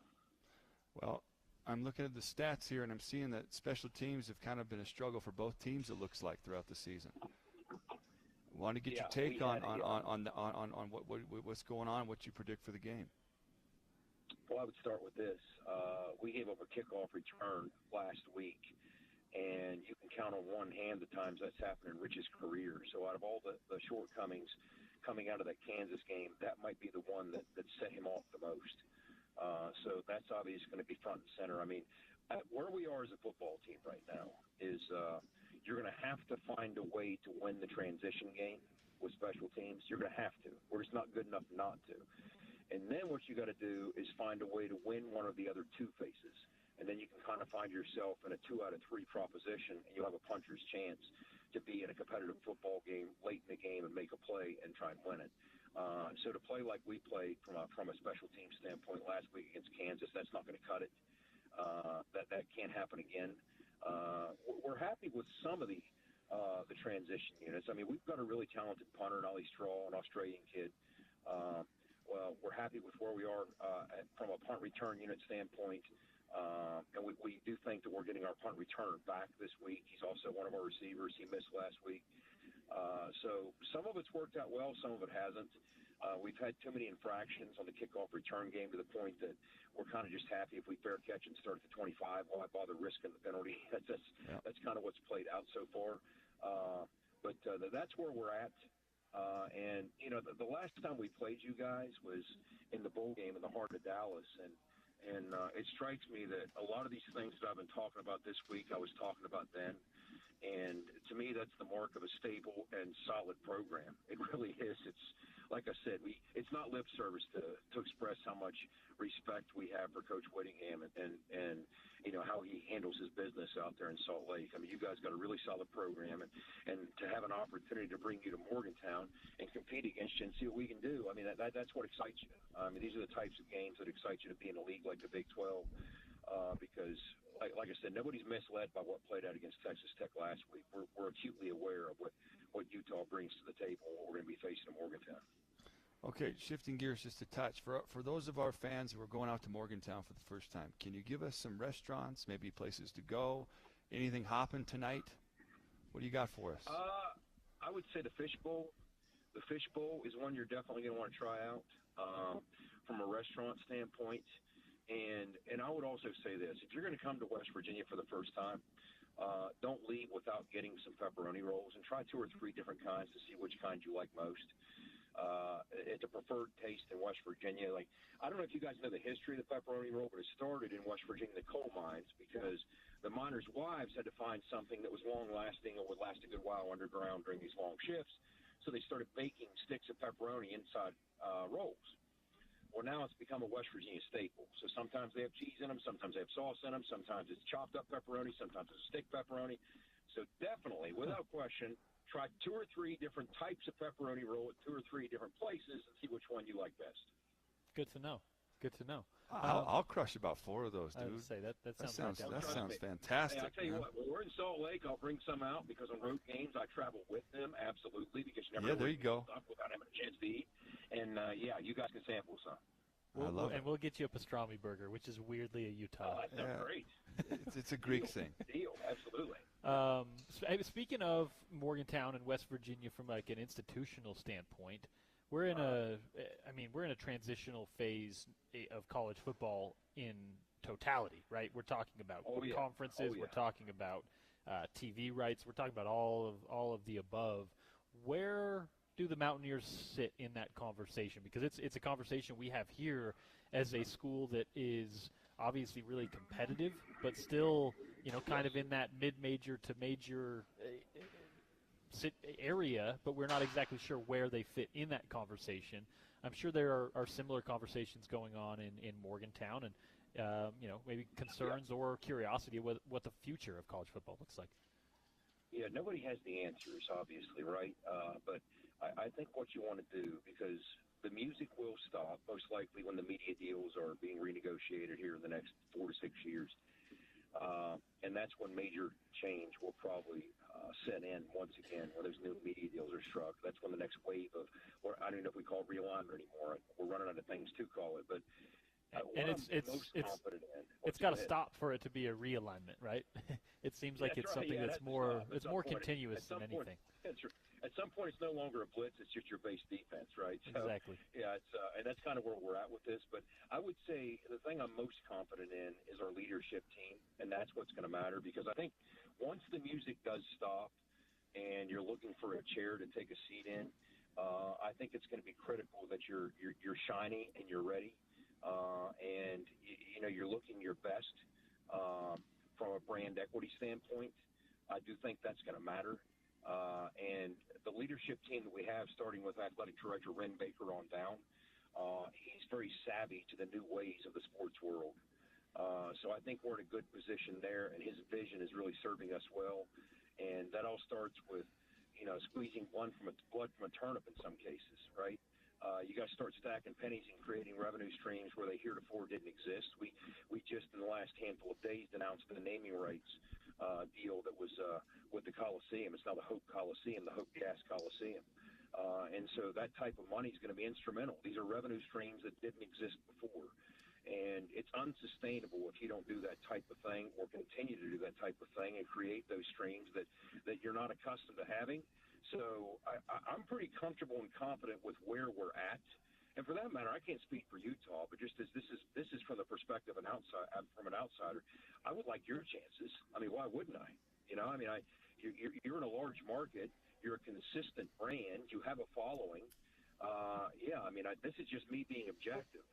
Well, I'm looking at the stats here, and I'm seeing that special teams have kind of been a struggle for both teams, it looks like, throughout the season. Want to get your take on what's going on, what you predict for the game.
Well, I would start with this. We gave up a kickoff return last week, and you can count on one hand the times that's happened in Rich's career. So out of all the shortcomings coming out of that Kansas game, that might be the one that set him off the most. So that's obviously going to be front and center. I mean, where we are as a football team right now is you're going to have to find a way to win the transition game with special teams. You're going to have to. We're just not good enough not to. And then what you got to do is find a way to win one of the other two faces. And then you can kind of find yourself in a 2 out of 3 proposition, and you'll have a puncher's chance to be in a competitive football game late in the game and make a play and try and win it. So to play like we played from a special team standpoint last week against Kansas, that's not going to cut it. That can't happen again. We're happy with some of the transition units. I mean, we've got a really talented punter, Ollie Straw, an Australian kid. Well, we're happy with where we are from a punt return unit standpoint. And we do think that we're getting our punt return back this week. He's also one of our receivers. He missed last week. So some of it's worked out well, some of it hasn't. We've had too many infractions on the kickoff return game to the point that we're kind of just happy if we fair catch and start at the 25. Why bother risking the penalty? That's kind of what's played out so far. But that's where we're at. And, you know, the last time we played you guys was in the bowl game in the heart of Dallas. And it strikes me that a lot of these things that I've been talking about this week, I was talking about then. And to me, that's the mark of a stable and solid program. It really is. It's like I said, it's not lip service to express how much respect we have for Coach Whittingham and you know how he handles his business out there in Salt Lake. I mean, you guys got a really solid program, and to have an opportunity to bring you to Morgantown and compete against you and see what we can do. I mean, that's what excites you. I mean, these are the types of games that excite you to be in a league like the Big 12 because. Like I said, nobody's misled by what played out against Texas Tech last week. We're acutely aware of what Utah brings to the table and what we're going to be facing in Morgantown.
Okay, shifting gears just a touch. For those of our fans who are going out to Morgantown for the first time, can you give us some restaurants, maybe places to go, anything hopping tonight? What do you got for us?
I would say the Fish Bowl. The Fish Bowl is one you're definitely going to want to try out from a restaurant standpoint. And I would also say this. If you're going to come to West Virginia for the first time, don't leave without getting some pepperoni rolls and try 2 or 3 different kinds to see which kind you like most. It's a preferred taste in West Virginia. Like, I don't know if you guys know the history of the pepperoni roll, but it started in West Virginia, the coal mines, because the miners' wives had to find something that was long-lasting or would last a good while underground during these long shifts. So they started baking sticks of pepperoni inside rolls. Well, now it's become a West Virginia staple. So sometimes they have cheese in them, sometimes they have sauce in them, sometimes it's chopped up pepperoni, sometimes it's stick pepperoni. So definitely, without question, try 2 or 3 different types of pepperoni roll at 2 or 3 different places and see which one you like best.
Good to know. Good to know.
I'll crush about 4 of those, dude.
I would say that
sounds
fantastic.
fantastic.
Hey, I'll tell you what, when we're in Salt Lake, I'll bring some out because on road games I travel with them, absolutely, because you never
there you go.
Without having a chance to eat. And, you guys can sample some.
We'll get you a pastrami burger, which is weirdly a Utah.
Oh, that sounds great.
It's a Greek thing.
Deal, absolutely.
Speaking of Morgantown and West Virginia from like an institutional standpoint, we're in a transitional phase of college football in totality, right? We're talking about conferences, we're talking about TV rights, we're talking about all of the above. Where do the Mountaineers sit in that conversation? Because it's a conversation we have here as a school that is obviously really competitive, but still, kind of in that mid-major to major area, but we're not exactly sure where they fit in that conversation. I'm sure there are similar conversations going on in Morgantown and, maybe concerns or curiosity of what the future of college football looks like.
Yeah, nobody has the answers, obviously, right? But I think what you want to do, because the music will stop, most likely when the media deals are being renegotiated here in the next 4 to 6 years. And that's when major change will probably set in once again, when those new media deals are struck. That's when the next wave of, or I don't even know if we call it realignment anymore. We're running out of things to call it. But
it's got to stop for it to be a realignment, right? It seems like it's something that's more continuous than anything.
At some point, it's no longer a blitz; it's just your base defense, right? So,
exactly.
Yeah, and that's kind of where we're at with this. But I would say the thing I'm most confident in is our leadership team, and that's what's going to matter. Because I think once the music does stop, and you're looking for a chair to take a seat in, I think it's going to be critical that you're shiny and you're ready. And you're looking your best from a brand equity standpoint. I do think that's going to matter. And the leadership team that we have, starting with athletic director Ren Baker on down, he's very savvy to the new ways of the sports world. So I think we're in a good position there, and his vision is really serving us well. And that all starts with, squeezing blood from a turnip in some cases, right? You got to start stacking pennies and creating revenue streams where they heretofore didn't exist. We just in the last handful of days announced the naming rights deal that was with the Coliseum. It's now the Hope Coliseum, the Hope Gas Coliseum. And so that type of money is going to be instrumental. These are revenue streams that didn't exist before. And it's unsustainable if you don't do that type of thing or continue to do that type of thing and create those streams that you're not accustomed to having. So I'm pretty comfortable and confident with where we're at. And for that matter, I can't speak for Utah, but just as this is from the perspective of from an outsider, I would like your chances. I mean, why wouldn't I? You know, I mean, you're in a large market. You're a consistent brand. You have a following. Yeah, I mean, this is just me being objective.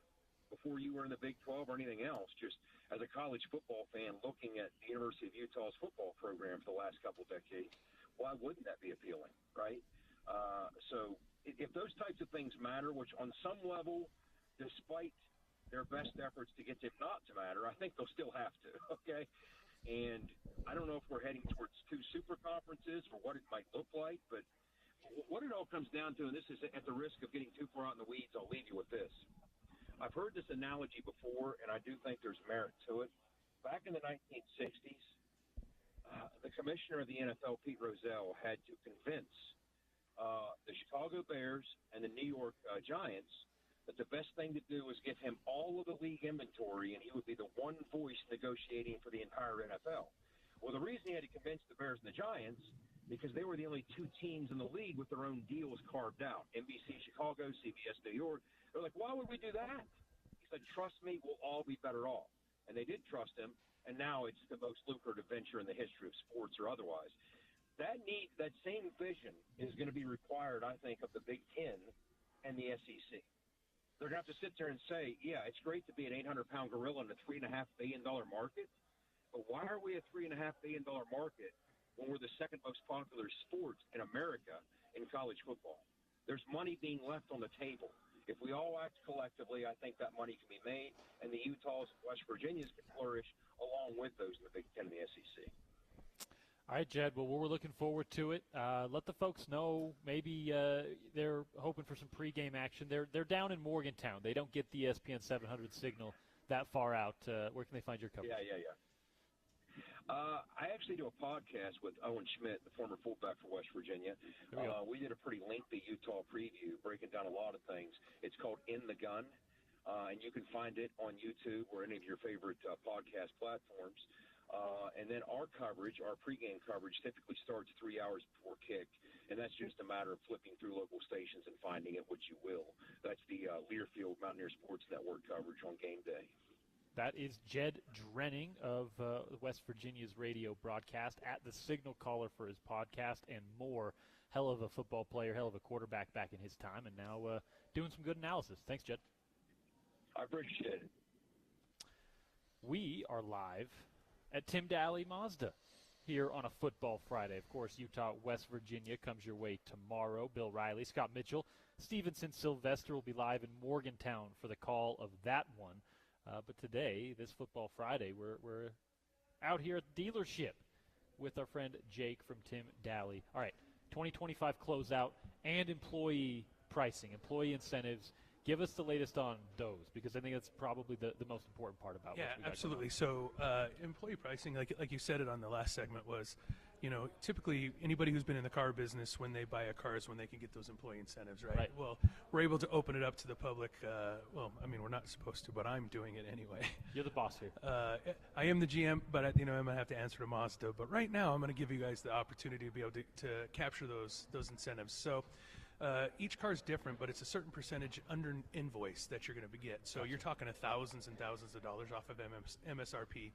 Before you were in the Big 12 or anything else, just as a college football fan looking at the University of Utah's football program for the last couple decades, why wouldn't that be appealing, right? So if those types of things matter, which on some level, despite their best efforts to get them not to matter, I think they'll still have to, okay? And I don't know if we're heading towards 2 super conferences or what it might look like, but what it all comes down to, and this is at the risk of getting too far out in the weeds, I'll leave you with this. I've heard this analogy before, and I do think there's merit to it. Back in the 1960s, the commissioner of the NFL, Pete Rozelle, had to convince the Chicago Bears and the New York Giants that the best thing to do was get him all of the league inventory, and he would be the one voice negotiating for the entire NFL. Well, the reason he had to convince the Bears and the Giants, because they were the only 2 teams in the league with their own deals carved out. NBC Chicago, CBS New York. They're like, why would we do that? He said, trust me, we'll all be better off. And they did trust him, and now it's the most lucrative venture in the history of sports or otherwise. That same vision is going to be required, I think, of the Big Ten and the SEC. They're going to have to sit there and say, yeah, it's great to be an 800-pound gorilla in a $3.5 billion market, but why are we a $3.5 billion market when we're the second most popular sport in America in college football? There's money being left on the table. If we all act collectively, I think that money can be made, and the Utahs and West Virginias can flourish along with those in the Big Ten and the SEC.
All right, Jed. Well, we're looking forward to it. Let the folks know maybe they're hoping for some pregame action. They're down in Morgantown. They don't get the ESPN 700 signal that far out. Where can they find your coverage?
Yeah. I actually do a podcast with Owen Schmidt, the former fullback for West Virginia. We did a pretty lengthy Utah preview breaking down a lot of things. It's called In the Gun, and you can find it on YouTube or any of your favorite podcast platforms. And then our coverage, our pregame coverage, typically starts 3 hours before kick, and that's just a matter of flipping through local stations and finding it, which you will. That's the Learfield Mountaineer Sports Network coverage on game day.
That is Jed Drenning of West Virginia's radio broadcast, at the Signal Caller for his podcast and more. Hell of a football player, hell of a quarterback back in his time, and now doing some good analysis. Thanks, Jed.
I appreciate it.
We are live at Tim Daly Mazda here on a Football Friday. Of course, Utah, West Virginia comes your way tomorrow. Bill Riley, Scott Mitchell, Stevenson Sylvester will be live in Morgantown for the call of that one. But today, this Football Friday, we're out here at the dealership with our friend Jake from Tim Daly. All right, 2025 closeout and employee pricing, employee incentives. Give us the latest on those, because I think that's probably the most important part about what we got.
Absolutely. So employee pricing, like you said it on the last segment, was, typically anybody who's been in the car business, when they buy a car is when they can get those employee incentives, right? Well, we're able to open it up to the public. We're not supposed to, but I'm doing it anyway.
You're the boss here.
I am the GM, but I'm going to have to answer to Mazda. But right now, I'm going to give you guys the opportunity to be able to capture those incentives. So each car is different, but it's a certain percentage under invoice that you're going to get. So you're talking thousands and thousands of dollars off of MSRP.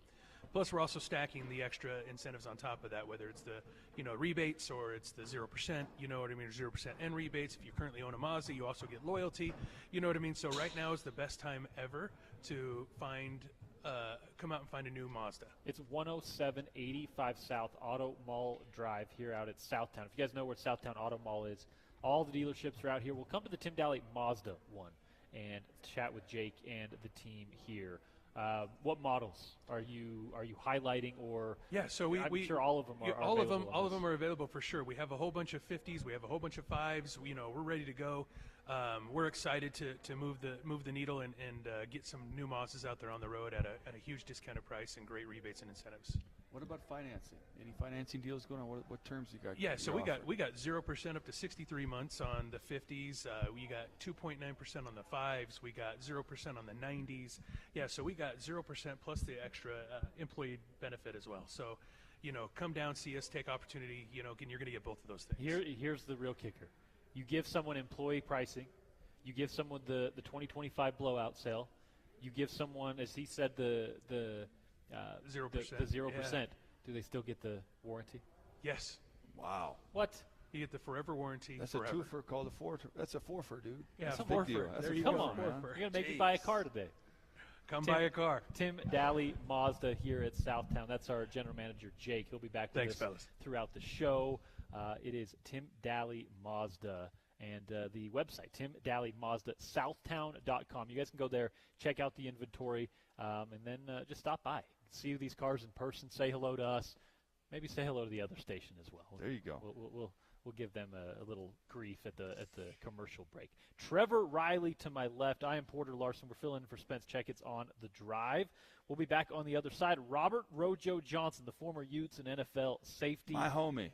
Plus, we're also stacking the extra incentives on top of that, whether it's the rebates or it's the 0%, 0% and rebates. If you currently own a Mazda, you also get loyalty, you know what I mean? So right now is the best time ever to come out and find a new Mazda.
It's 10785 South Auto Mall Drive here out at Southtown. If you guys know where Southtown Auto Mall is, all the dealerships are out here. We'll come to the Tim Daly Mazda one and chat with Jake and the team here. What models are you highlighting, or?
Yeah, so I'm
sure all of them are.
All of them are available for sure. We have a whole bunch of 50s. We have a whole bunch of 5s. We're ready to go. we're excited to move the needle and get some new Mosses out there on the road at a huge discounted price and great rebates and incentives.
What about financing? Any financing deals going on? What terms you got?
Yeah, so we got 0% up to 63 months on the 50s. We got 2.9% on the 5s. We got 0% on the 90s. Yeah, so we got 0% plus the extra employee benefit as well. So, come down, see us, take opportunity. You're going to get both of those things.
Here's the real kicker. You give someone employee pricing. You give someone the 2025 blowout sale. You give someone, as he said, the
0%.
The 0%.
Yeah.
Do they still get the warranty?
Yes.
Wow.
What?
You get the forever warranty.
That's
forever.
a twofer called a four. That's a four-fer, dude.
Yeah,
that's a
four-fer.
big deal. That's
There
a
you
Come
go.
on, man.
Four-fer.
We're going to make you buy a car today.
Come buy a car.
Tim Daly Mazda here at Southtown. That's our general manager, Jake. He'll be back with us
fellas.
throughout the show. It is Tim Daly Mazda. And the website, timdalymazda.southtown.com. You guys can go there, check out the inventory, and then just stop by. See these cars in person, say hello to us. Maybe say hello to the other station as well.
There you go.
We'll give them a little grief at the commercial break. Trevor Riley to my left. I am Porter Larson. We're filling in for Spence Checketts on the drive. We'll be back on the other side. Robert Rojo Johnson, the former Utes and NFL safety.
My homie.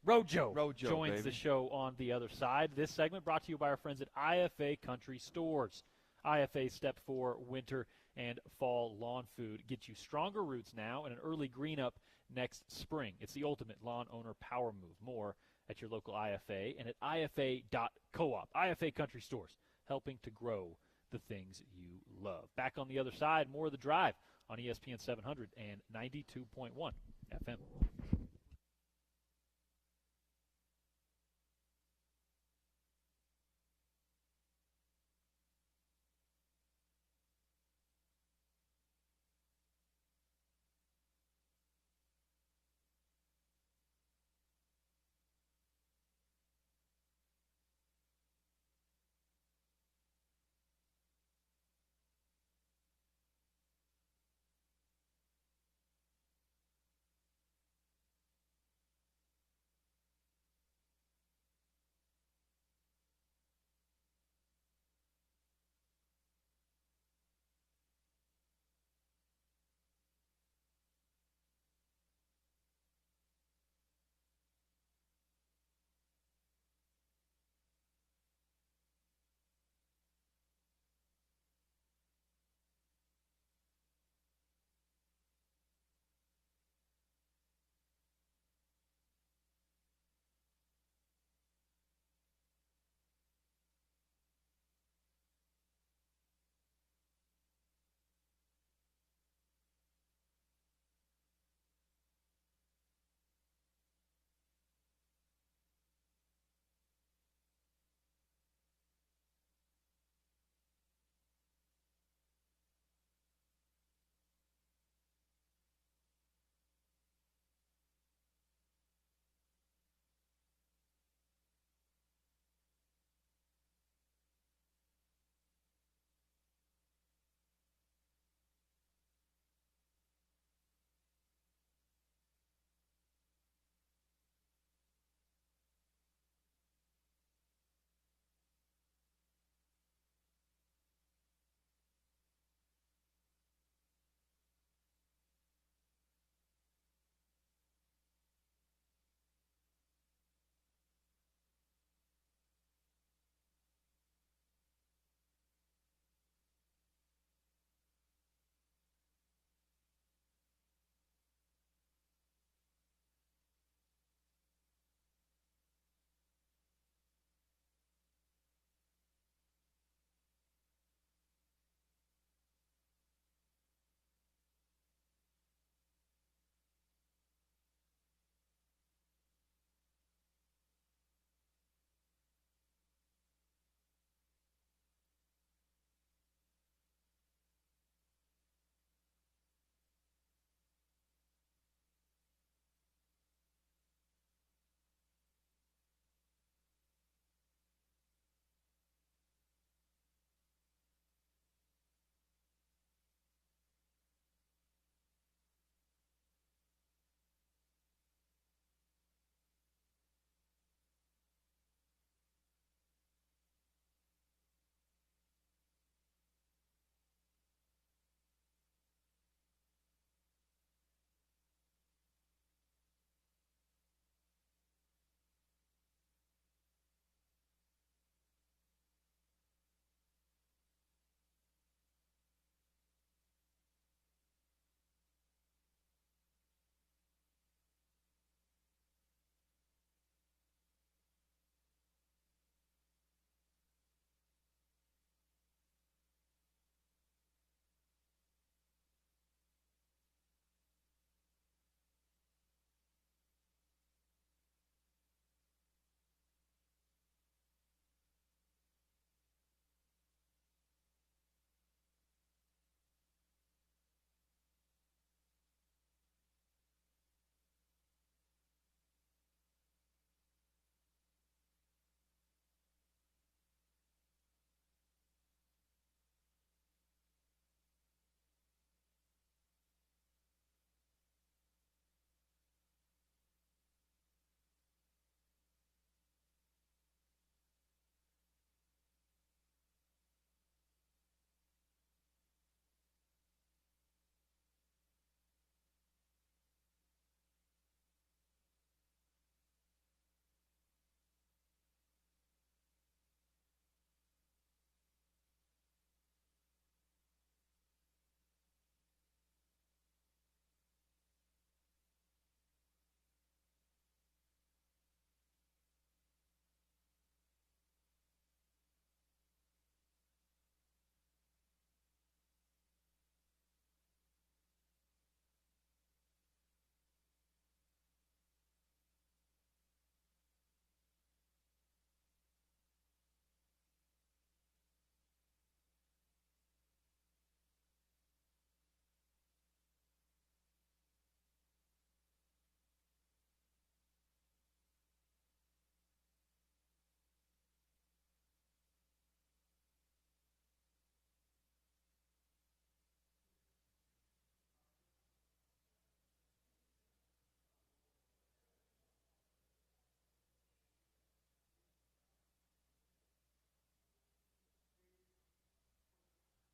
Rojo joins
baby.
the show on the other side. This segment brought to you by our friends at IFA Country Stores. IFA Step 4 Winter and Fall Lawn Food. Get you stronger roots now and an early green up next spring. It's the ultimate lawn owner power move. More at your local IFA and at IFA.coop. IFA Country Stores, helping to grow the things you love. Back on the other side, more of the drive on ESPN 700 and 92.1 FM.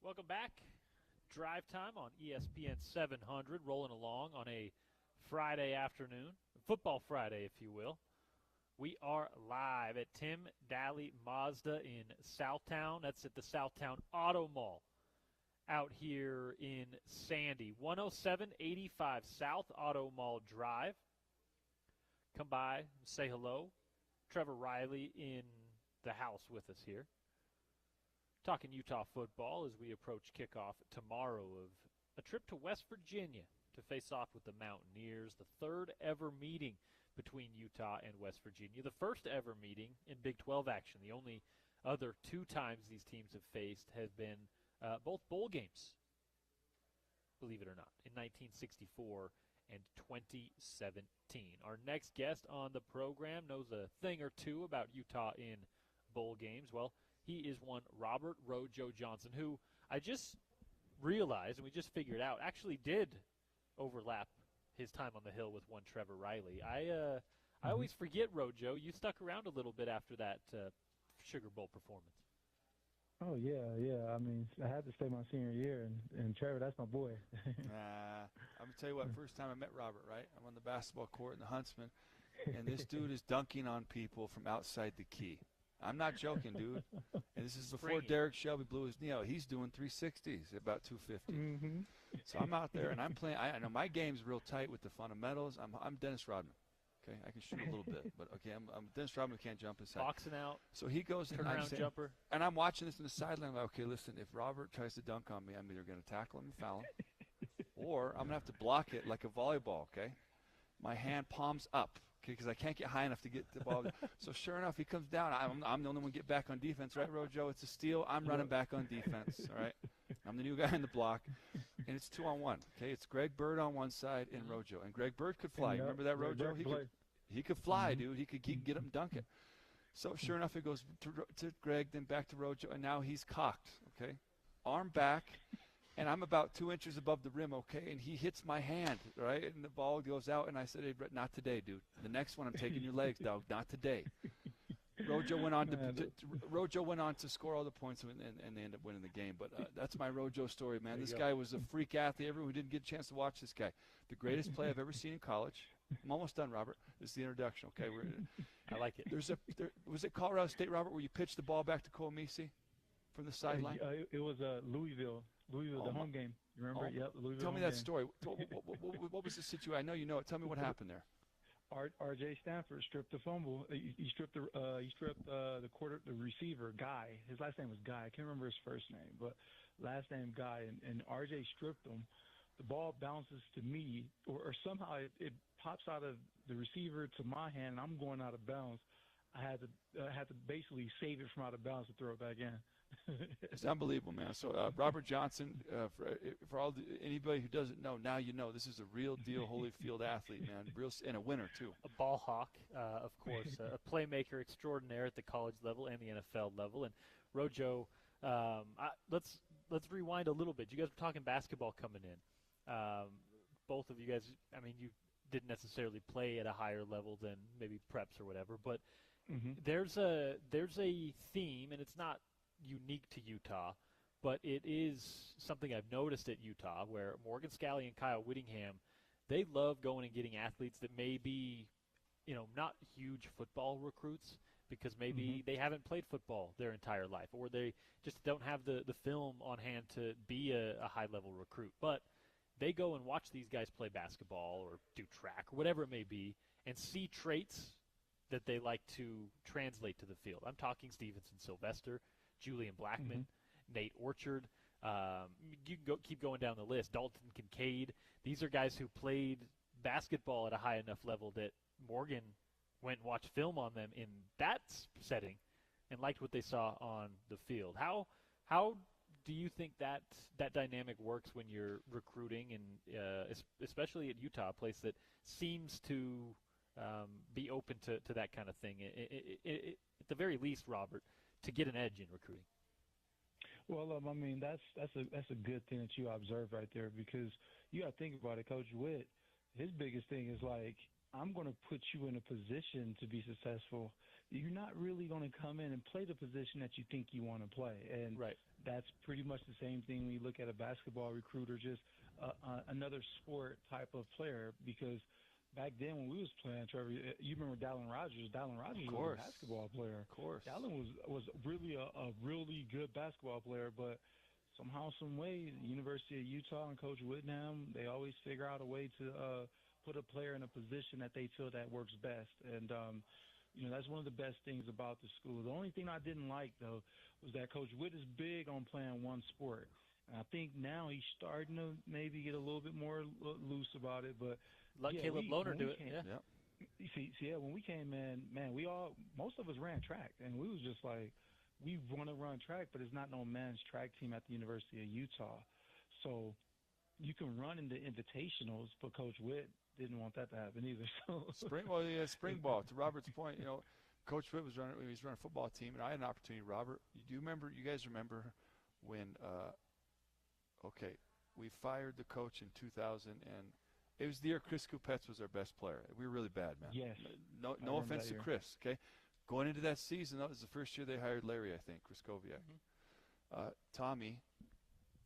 Welcome back. Drive Time on ESPN 700, rolling along on a Friday afternoon, Football Friday, if you will. We are live at Tim Daly Mazda in Southtown. That's at the Southtown Auto Mall out here in Sandy. 10785 South Auto Mall Drive. Come by, say hello. Trevor Riley in the house with us here. Talking Utah football as we approach kickoff tomorrow of a trip to West Virginia to face off with the Mountaineers, the third ever meeting between Utah and West Virginia, the first ever meeting in Big 12 action. The only other two times these teams have faced have been both bowl games, believe it or not, in 1964 and 2017. Our next guest on the program knows a thing or two about Utah in bowl games. Well, he is one Robert Rojo Johnson, who I just realized, and we just figured out, actually did overlap his time on the Hill with one Trevor Riley. I always forget, Rojo, you stuck around a little bit after that Sugar Bowl performance.
Oh, yeah. I mean, I had to stay my senior year, and Trevor, that's my boy.
I'm going to tell you what, first time I met Robert, right? I'm on the basketball court in the Huntsman, and this dude is dunking on people from outside the key. I'm not joking, dude. And this is before Derek Shelby blew his knee out. He's doing 360s, about 250.
Mm-hmm.
So I'm out there, and I'm playing. I know my game's real tight with the fundamentals. I'm Dennis Rodman. Okay, I can shoot a little bit, but okay, I'm Dennis Rodman who can't jump inside.
Boxing out.
So he goes
turnaround jumper.
And I'm watching this in the sideline. I'm like, okay, listen, if Robert tries to dunk on me, I'm either going to tackle him and foul him, or I'm going to have to block it like a volleyball. Okay, my hand palms up. Okay, because I can't get high enough to get the ball. So sure enough, he comes down. I'm the only one to get back on defense, right, Rojo? It's a steal. I'm running back on defense, all right? I'm the new guy in the block, and it's 2-on-1. Okay, it's Greg Bird on one side and Rojo. And Greg Bird could fly. You remember that, Rojo? He could fly, dude. He could get him dunking. So sure enough, it goes to Greg, then back to Rojo, and now he's cocked, okay? Arm back. And I'm about 2 inches above the rim, okay, and he hits my hand, right, and the ball goes out, and I said, hey, Brett, not today, dude. The next one, I'm taking your legs, dog, not today. Rojo went on to score all the points, and they ended up winning the game. But that's my Rojo story, man. This guy was a freak athlete. Everyone who didn't get a chance to watch this guy. The greatest play I've ever seen in college. I'm almost done, Robert. This is the introduction, okay?
I like it.
Was it Colorado State, Robert, where you pitched the ball back to Cole Messi from the sideline?
It was Louisville, the home game. You remember? Yep, Louisville.
Tell me that story. What was the situation? I know you know it. Tell me what happened there.
R.J. Stanford stripped the fumble. He stripped the receiver, Guy. His last name was Guy. I can't remember his first name, but last name Guy. And R.J. stripped him. The ball bounces to me, or somehow it pops out of the receiver to my hand, and I'm going out of bounds. I had to basically save it from out of bounds to throw it back in.
It's unbelievable, man. So Robert Johnson, for anybody who doesn't know, now you know this is a real deal Holyfield athlete, man, and a winner too.
A ball hawk, of course, a playmaker extraordinaire at the college level and the NFL level. And Rojo, let's rewind a little bit. You guys were talking basketball coming in. Both of you guys, I mean, you didn't necessarily play at a higher level than maybe preps or whatever, but there's a theme, and it's not unique to Utah, but it is something I've noticed at Utah where Morgan Scalley and Kyle Whittingham, they love going and getting athletes that may be, not huge football recruits because maybe they haven't played football their entire life, or they just don't have the film on hand to be a high-level recruit. But they go and watch these guys play basketball or do track or whatever it may be and see traits that they like to translate to the field. I'm talking Stevenson Sylvester, Julian Blackman, Nate Orchard. You can keep going down the list. Dalton Kincaid. These are guys who played basketball at a high enough level that Morgan went and watched film on them in that setting and liked what they saw on the field. How do you think that dynamic works when you're recruiting, and especially at Utah, a place that seems to be open to that kind of thing? At the very least, Robert, to get an edge in recruiting.
Well, I mean, that's a good thing that you observe right there, because you got to think about it. Coach Witt, his biggest thing is like, I'm going to put you in a position to be successful you're not really going to come in and play the position that you think you want to play. And
Right.
that's pretty much the same thing when you look at a basketball recruiter, just another sport type of player. Because back then when we was playing, Trevor, you remember Dallin Rogers? Dallin Rogers was a basketball player.
Of course.
Dallin was really a really good basketball player, but somehow, some way, the University of Utah and Coach Whittingham, they always figure out a way to put a player in a position that they feel that works best. And, that's one of the best things about the school. The only thing I didn't like, though, was that Coach Witt is big on playing one sport. And I think now he's starting to maybe get a little bit more loose about it. But
let Caleb Lohner do it.
Yeah. When we came in, man, most of us ran track, and we was just like, we want to run track, but it's not no men's track team at the University of Utah. So you can run into invitationals, but Coach Witt didn't want that to happen either. So
spring ball. To Robert's point, Coach Witt was running a football team, and I had an opportunity. Robert, you guys remember when? We fired the coach in 2000, and it was the year Chris Kupets was our best player. We were really bad, man.
Yes.
No offense to Chris. Okay. Going into that season, that was the first year they hired Larry, I think, Kriskoviak. Mm-hmm. Tommy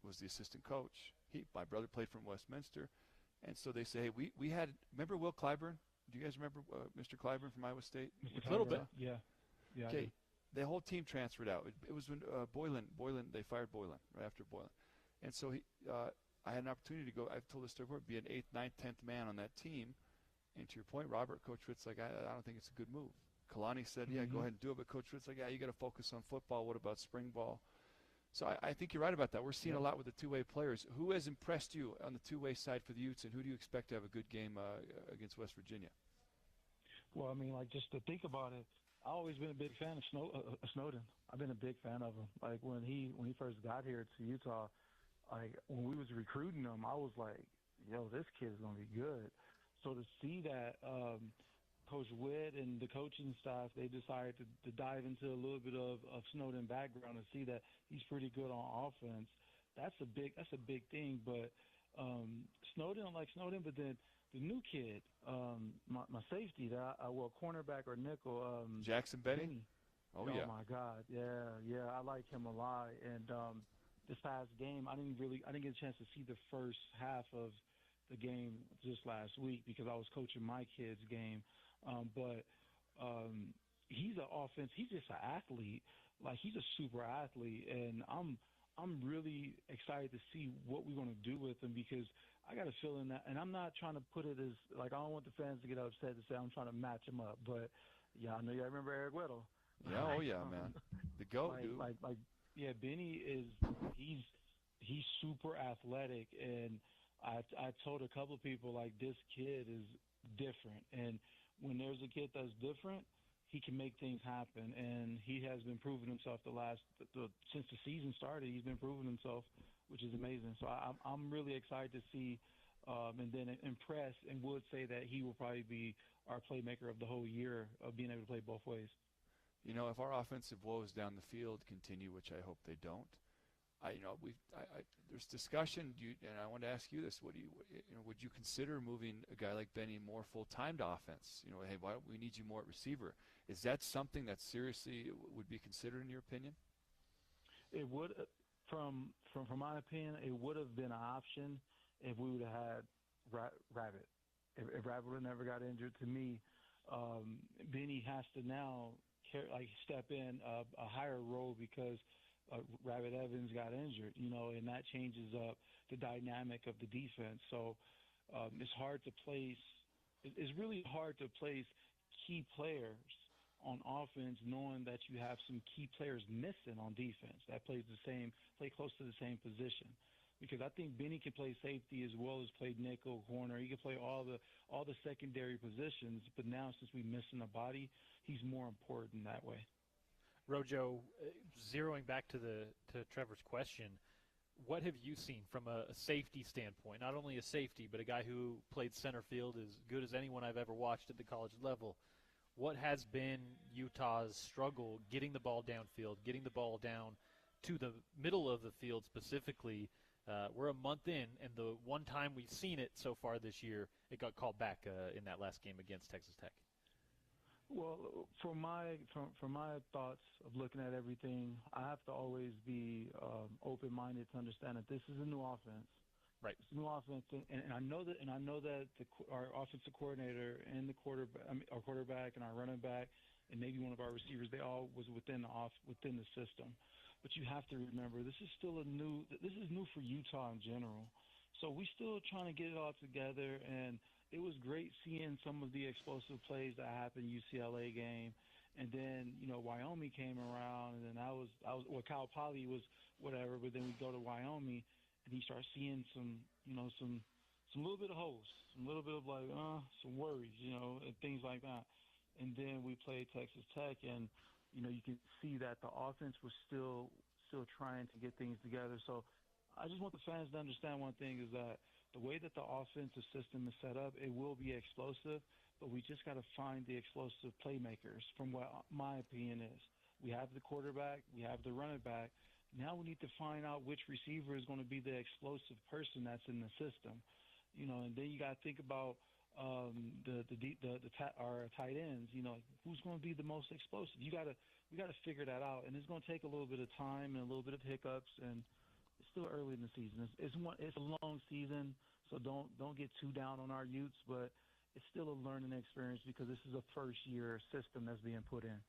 was the assistant coach. My brother played from Westminster. And so they say, hey, we had – remember Will Clyburn? Do you guys remember Mr. Clyburn from Iowa State?
A little bit. Yeah.
Okay. The whole team transferred out. It was when Boylan, they fired Boylan, right after Boylan. And so I had an opportunity to go – I've told this story before – be an 8th, 9th, 10th man on that team. And to your point, Robert, Coach Witt's like, I don't think it's a good move. Kalani said, yeah, go ahead and do it. But Coach Witt's like, yeah, you got to focus on football. What about spring ball? So I think you're right about that. We're seeing a lot with the two-way players. Who has impressed you on the two-way side for the Utes, and who do you expect to have a good game against West Virginia?
Well, I mean, like, just to think about it, I've always been a big fan of Snowden. I've been a big fan of him. Like, when he first got here to Utah, like, when we was recruiting him, I was like, yo, this kid is going to be good. So to see that Coach Witt and the coaching staff, they decided to dive into a little bit of Snowden background and see that he's pretty good on offense. That's a big thing. But Snowden, but then the new kid, my safety, cornerback or nickel,
Jackson Benny.
Oh
yeah.
My God, yeah, I like him a lot. And this past game, I didn't get a chance to see the first half of the game just last week because I was coaching my kids' game. But he's an offense. He's just an athlete. Like, he's a super athlete, and I'm really excited to see what we're going to do with him because I got a feeling that, and I'm not trying to put it as like I don't want the fans to get upset to say I'm trying to match him up, but yeah, I know you remember Eric Weddle.
Yeah, oh yeah, man, the GOAT, dude.
Yeah, Benny he's super athletic, and I told a couple of people like this kid is different, and when there's a kid that's different, he can make things happen, and he has been proving himself since the season started. He's been proving himself, which is amazing. So I'm really excited to see, and then impressed, and would say that he will probably be our playmaker of the whole year of being able to play both ways.
If our offensive woes down the field continue, which I hope they don't, there's discussion. And I want to ask you this: would you consider moving a guy like Benny more full time to offense? Hey, why don't we need you more at receiver? Is that something that seriously would be considered in your opinion?
It would, from my opinion, it would have been an option if we would have had Rabbit. If Rabbit would have never got injured, to me, Benny has to now step in a higher role because Rabbit Evans got injured, and that changes up the dynamic of the defense. So it's hard to place. It's really hard to place key players on offense, knowing that you have some key players missing on defense that play close to the same position. Because I think Benny can play safety as well as play nickel, corner. He can play all the secondary positions. But now, since we're missing a body, he's more important that way.
Rojo, zeroing back to Trevor's question, what have you seen from a safety standpoint? Not only a safety, but a guy who played center field as good as anyone I've ever watched at the college level. What has been Utah's struggle getting the ball downfield, getting the ball down to the middle of the field specifically? We're a month in, and the one time we've seen it so far this year, it got called back in that last game against Texas Tech.
Well, for my thoughts of looking at everything, I have to always be open-minded to understand that this is a new offense.
Right.
It's a new offense, and I know that our offensive coordinator and the our quarterback and our running back and maybe one of our receivers, they all was within the system. But you have to remember, this is new for Utah in general. So we still trying to get it all together, and it was great seeing some of the explosive plays that happened UCLA game. And then, Wyoming came around, and then Cal Poly was whatever, but then we go to Wyoming, and you start seeing some little bit of holes, some little bit of some worries, and things like that. And then we played Texas Tech, and, you can see that the offense was still trying to get things together. So I just want the fans to understand one thing is that the way that the offensive system is set up, it will be explosive, but we just got to find the explosive playmakers from what my opinion is. We have the quarterback, we have the running back. Now we need to find out which receiver is going to be the explosive person that's in the system. And then you got to think about our tight ends. Who's going to be the most explosive? We got to figure that out, and it's going to take a little bit of time and a little bit of hiccups, and it's still early in the season. It's a long season, so don't get too down on our Utes, but it's still a learning experience because this is a first-year system that's being put in.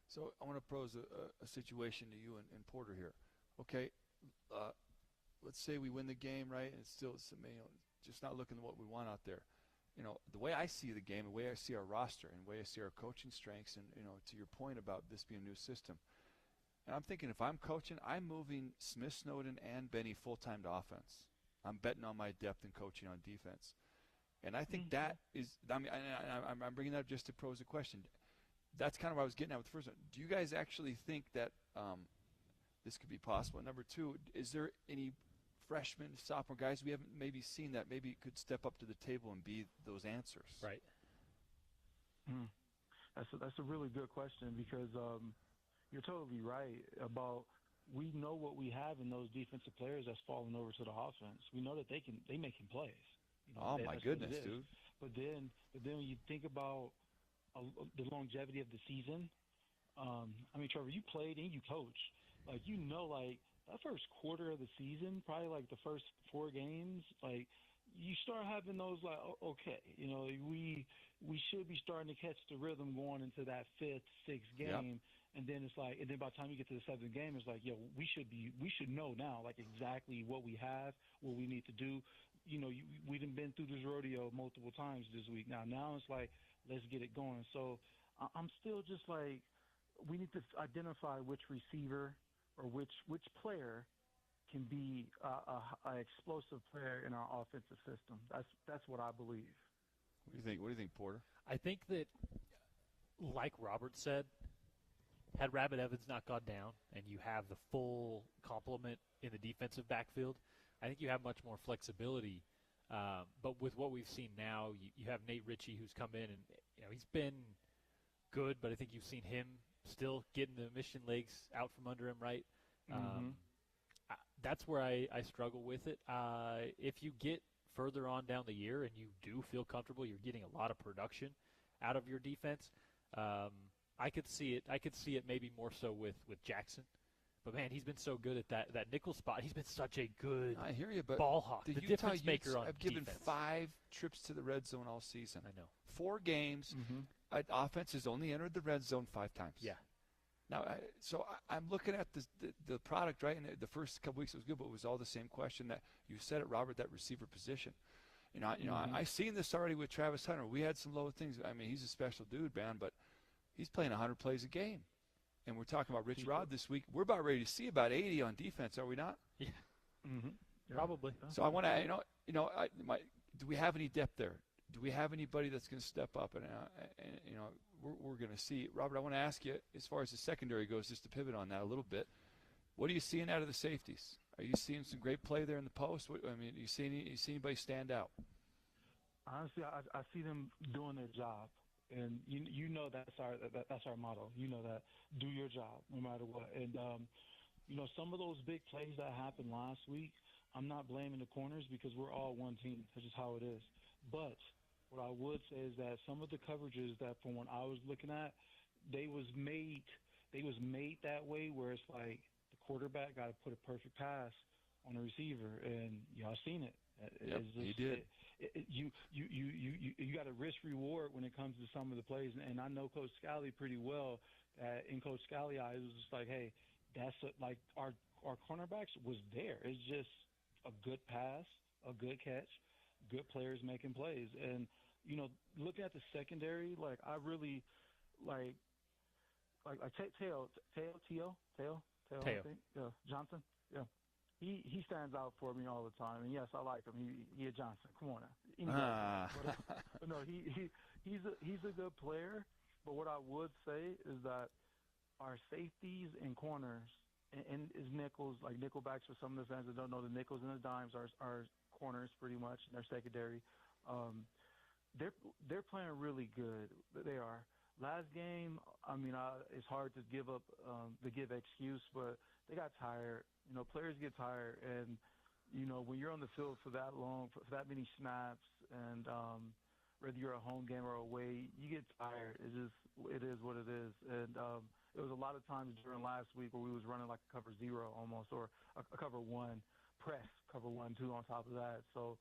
So I want to pose a situation to you and Porter here. Okay, let's say we win the game, right, and it's still just not looking at what we want out there. The way I see the game, the way I see our roster, and the way I see our coaching strengths, and, to your point about this being a new system, and I'm thinking if I'm coaching, I'm moving Smith, Snowden, and Benny full-time to offense. I'm betting on my depth and coaching on defense. And I think that is – I'm bringing that up just to pose a question. That's kind of what I was getting at with the first one. Do you guys actually think that this could be possible? And number two, is there any freshmen, sophomore guys we haven't maybe seen that maybe could step up to the table and be those answers?
Right.
That's a really good question because you're totally right about we know what we have in those defensive players that's falling over to the offense. We know that they making plays.
My goodness, dude.
But then when you think about the longevity of the season, Trevor, you played and you coached. That first quarter of the season, probably the first 4 games, you start having those okay, we should be starting to catch the rhythm going into that 5th, 6th game. Yep. And then it's and then by the time you get to the 7th game, it's we should know now exactly what we have, what we need to do. We done been through this rodeo multiple times this week. Now it's let's get it going. So I'm still just we need to identify which receiver or which player can be a explosive player in our offensive system. That's what I believe.
What do you think, Porter?
I think that, like Robert said, had Rabbit Evans not gone down and you have the full complement in the defensive backfield, I think you have much more flexibility. But with what we've seen now, you have Nate Ritchie who's come in and he's been good, but I think you've seen him still getting the mission legs out from under him, right? That's where I struggle with it. If you get further on down the year and you do feel comfortable, you're getting a lot of production out of your defense. I could see it maybe more so with Jackson. But, man, he's been so good at that nickel spot. He's been such a good
I hear you, but
ball hawk.
The
Utah
difference
Utes maker on
have given
defense.
5 trips to the red zone all season.
I know.
4 games. Offense has only entered the red zone 5 times.
Yeah.
Now, I'm looking at the product, right? And the first couple weeks it was good, but it was all the same question that you said it, Robert, that receiver position. I've seen this already with Travis Hunter. We had some low things. He's a special dude, man, but he's playing 100 plays a game. And we're talking about Rich Rod this week. We're about ready to see about 80 on defense, are we not?
Yeah. Probably.
So I want to, do we have any depth there? Do we have anybody that's going to step up? And we're going to see. Robert, I want to ask you, as far as the secondary goes, just to pivot on that a little bit, what are you seeing out of the safeties? Are you seeing some great play there in the post? Do you see anybody stand out?
Honestly, I see them doing their job. And that's our motto. That do your job no matter what. And some of those big plays that happened last week, I'm not blaming the corners because we're all one team. That's just how it is. But What I would say is that some of the coverages that from when I was looking at, they was made that way where it's like the quarterback got to put a perfect pass on the receiver, and y'all seen it.
Yep, he did.
You got a risk reward when it comes to some of the plays, and I know Coach Scally pretty well. In Coach Scally eyes, it was just like, hey, that's like our cornerbacks was there. It's just a good pass, a good catch, good players making plays, and looking at the secondary, like I really like Teo, I think. Yeah, Johnson. Yeah. He stands out for me all the time, and yes, I like him. He a Johnson. Come on now. But no, he's a good player. But what I would say is that our safeties and corners and is nickels, like nickelbacks for some of the fans that don't know, the nickels and the dimes are corners pretty much, and they're secondary. They're playing really good. They are. Last game, I mean, it's hard to give excuse, but they got tired. Players get tired, and when you're on the field for that long, for that many snaps, and whether you're a home game or away, you get tired. It is what it is. And it was a lot of times during last week where we was running like a cover zero almost, or a cover one press, cover 1-2 on top of that. So,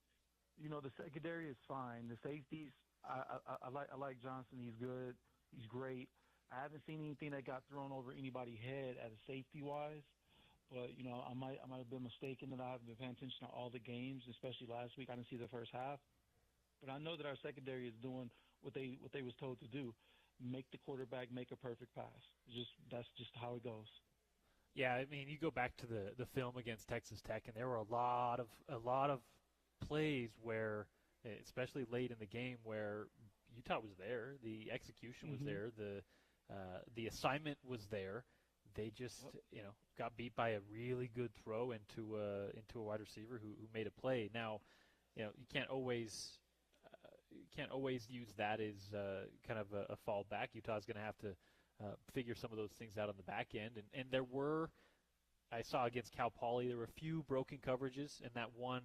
the secondary is fine. The safeties, I like Johnson. He's good. He's great. I haven't seen anything that got thrown over anybody's head as a safety-wise. But, I might have been mistaken that I haven't been paying attention to all the games, especially last week. I didn't see the first half. But I know that our secondary is doing what they was told to do, make the quarterback make a perfect pass. That's just how it goes.
Yeah, I mean, you go back to the film against Texas Tech, and there were a lot of plays where, especially late in the game, where Utah was there, the execution was there, the assignment was there. They just got beat by a really good throw into a wide receiver who made a play. Now, you can't always use that as kind of a fallback. Utah's going to have to figure some of those things out on the back end. And there were, I saw against Cal Poly, there were a few broken coverages, and that one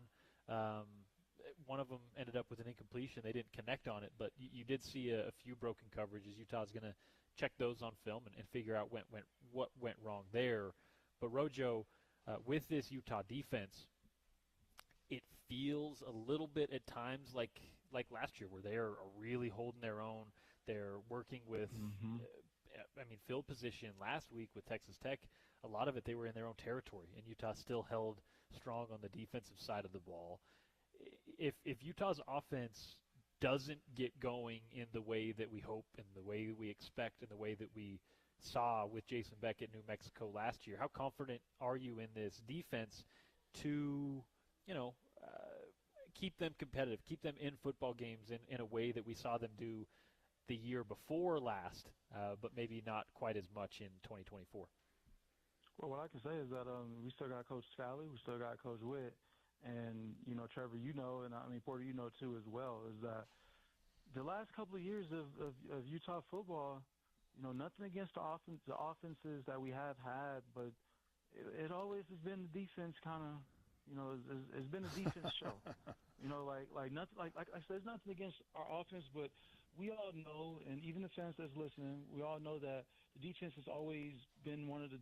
of them ended up with an incompletion. They didn't connect on it, but you did see a few broken coverages. Utah's going to check those on film and figure out what went wrong there. But Rojo, with this Utah defense, it feels a little bit at times like last year, where they are really holding their own. They're working with, field position last week with Texas Tech. A lot of it, they were in their own territory, and Utah still held strong on the defensive side of the ball. If Utah's offense doesn't get going in the way that we hope, and the way we expect, and the way that we saw with Jason Beck at New Mexico last year, how confident are you in this defense to, keep them competitive, keep them in football games in a way that we saw them do the year before last, but maybe not quite as much in 2024?
Well, what I can say is that we still got Coach Scally, we still got Coach Witt, and, Trevor, and Porter, too as well, is that the last couple of years of Utah football, nothing against the offenses that we have had, but it always has been the defense kind of, it's been a defense show. Like nothing, like I said, it's nothing against our offense, but we all know, and even the fans that's listening, we all know that the defense has always been one of the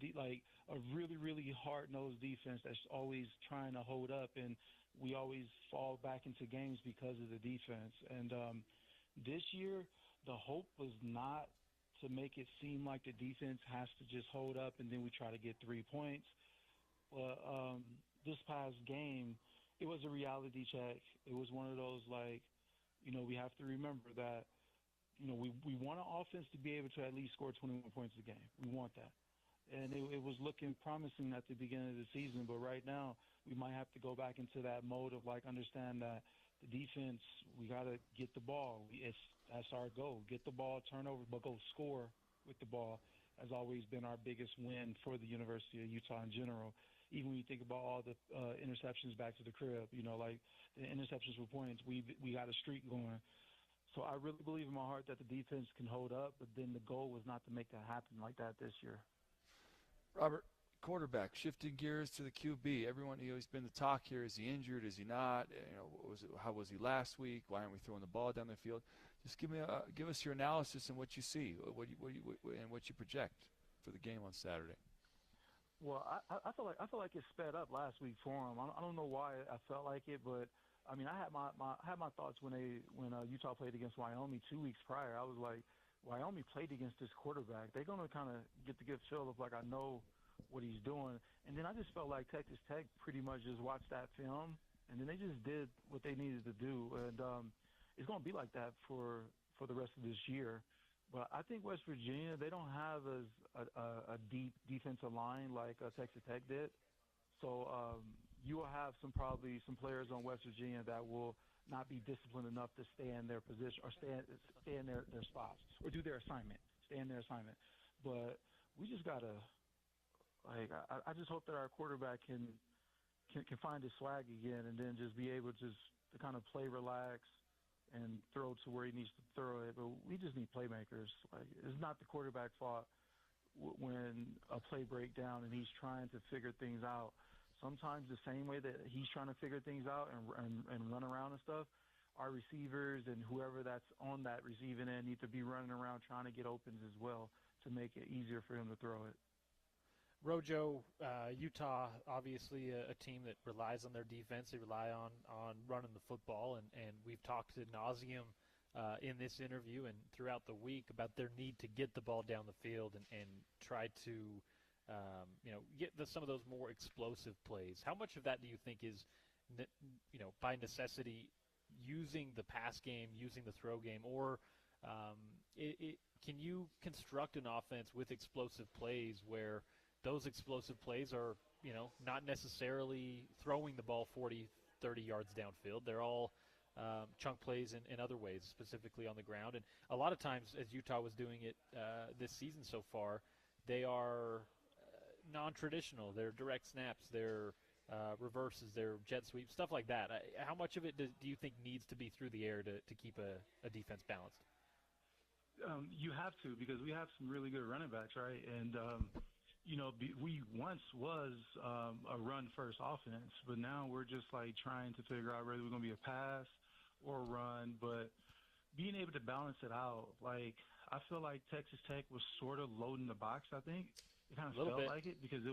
a really, really hard-nosed defense that's always trying to hold up, and we always fall back into games because of the defense. And this year, the hope was not to make it seem like the defense has to just hold up and then we try to get 3 points. But this past game, it was a reality check. It was one of those, we have to remember that, we want an offense to be able to at least score 21 points a game. We want that. And it was looking promising at the beginning of the season, but right now we might have to go back into that mode of understand that the defense, we got to get the ball. That's our goal. Get the ball, turnover, but go score with the ball has always been our biggest win for the University of Utah in general. Even when you think about all the interceptions back to the crib, the interceptions for points, we got a streak going. So I really believe in my heart that the defense can hold up, but then the goal was not to make that happen like that this year.
Robert, quarterback, shifting gears to the QB. Everyone, he's been the talk here. Is he injured? Is he not? How was he last week? Why aren't we throwing the ball down the field? Just give us your analysis and what you see, and what you project for the game on Saturday.
Well, I feel like it sped up last week for him. I don't know why I felt like it, but I mean, I had my thoughts when Utah played against Wyoming 2 weeks prior. I was like, Wyoming played against this quarterback. They're gonna kind of get the good feel of like I know what he's doing. And then I just felt like Texas Tech pretty much just watched that film, and then they just did what they needed to do. And it's going to be like that for the rest of this year. But I think West Virginia, they don't have a deep defensive line like Texas Tech did. So you will have probably some players on West Virginia that will not be disciplined enough to stay in their position or stay in their spots or do their assignment, stay in their assignment. But we just got to – I just hope that our quarterback can find his swag again and then just be able to kind of play relax and throw to where he needs to throw it. But we just need playmakers. Like, it's not the quarterback's fault when a play breakdown and he's trying to figure things out. Sometimes the same way that he's trying to figure things out and run around and stuff, our receivers and whoever that's on that receiving end need to be running around trying to get opens as well to make it easier for him to throw it.
Rojo, Utah, obviously a team that relies on their defense. They rely on running the football, and we've talked ad nauseum in this interview and throughout the week about their need to get the ball down the field and try to get some of those more explosive plays. How much of that do you think is, by necessity, using the pass game, using the throw game, or can you construct an offense with explosive plays where those explosive plays are, not necessarily throwing the ball 40, 30 yards downfield. They're all chunk plays in other ways, specifically on the ground. And a lot of times, as Utah was doing it this season so far, they are non-traditional. They're direct snaps, they're reverses, they're jet sweeps, stuff like that. How much of it do you think needs to be through the air to keep a defense balanced?
You have to, because we have some really good running backs, right? And we once was a run-first offense, but now we're just like trying to figure out whether we're going to be a pass or a run. But being able to balance it out, like I feel like Texas Tech was sort of loading the box. I think it kind of felt like it because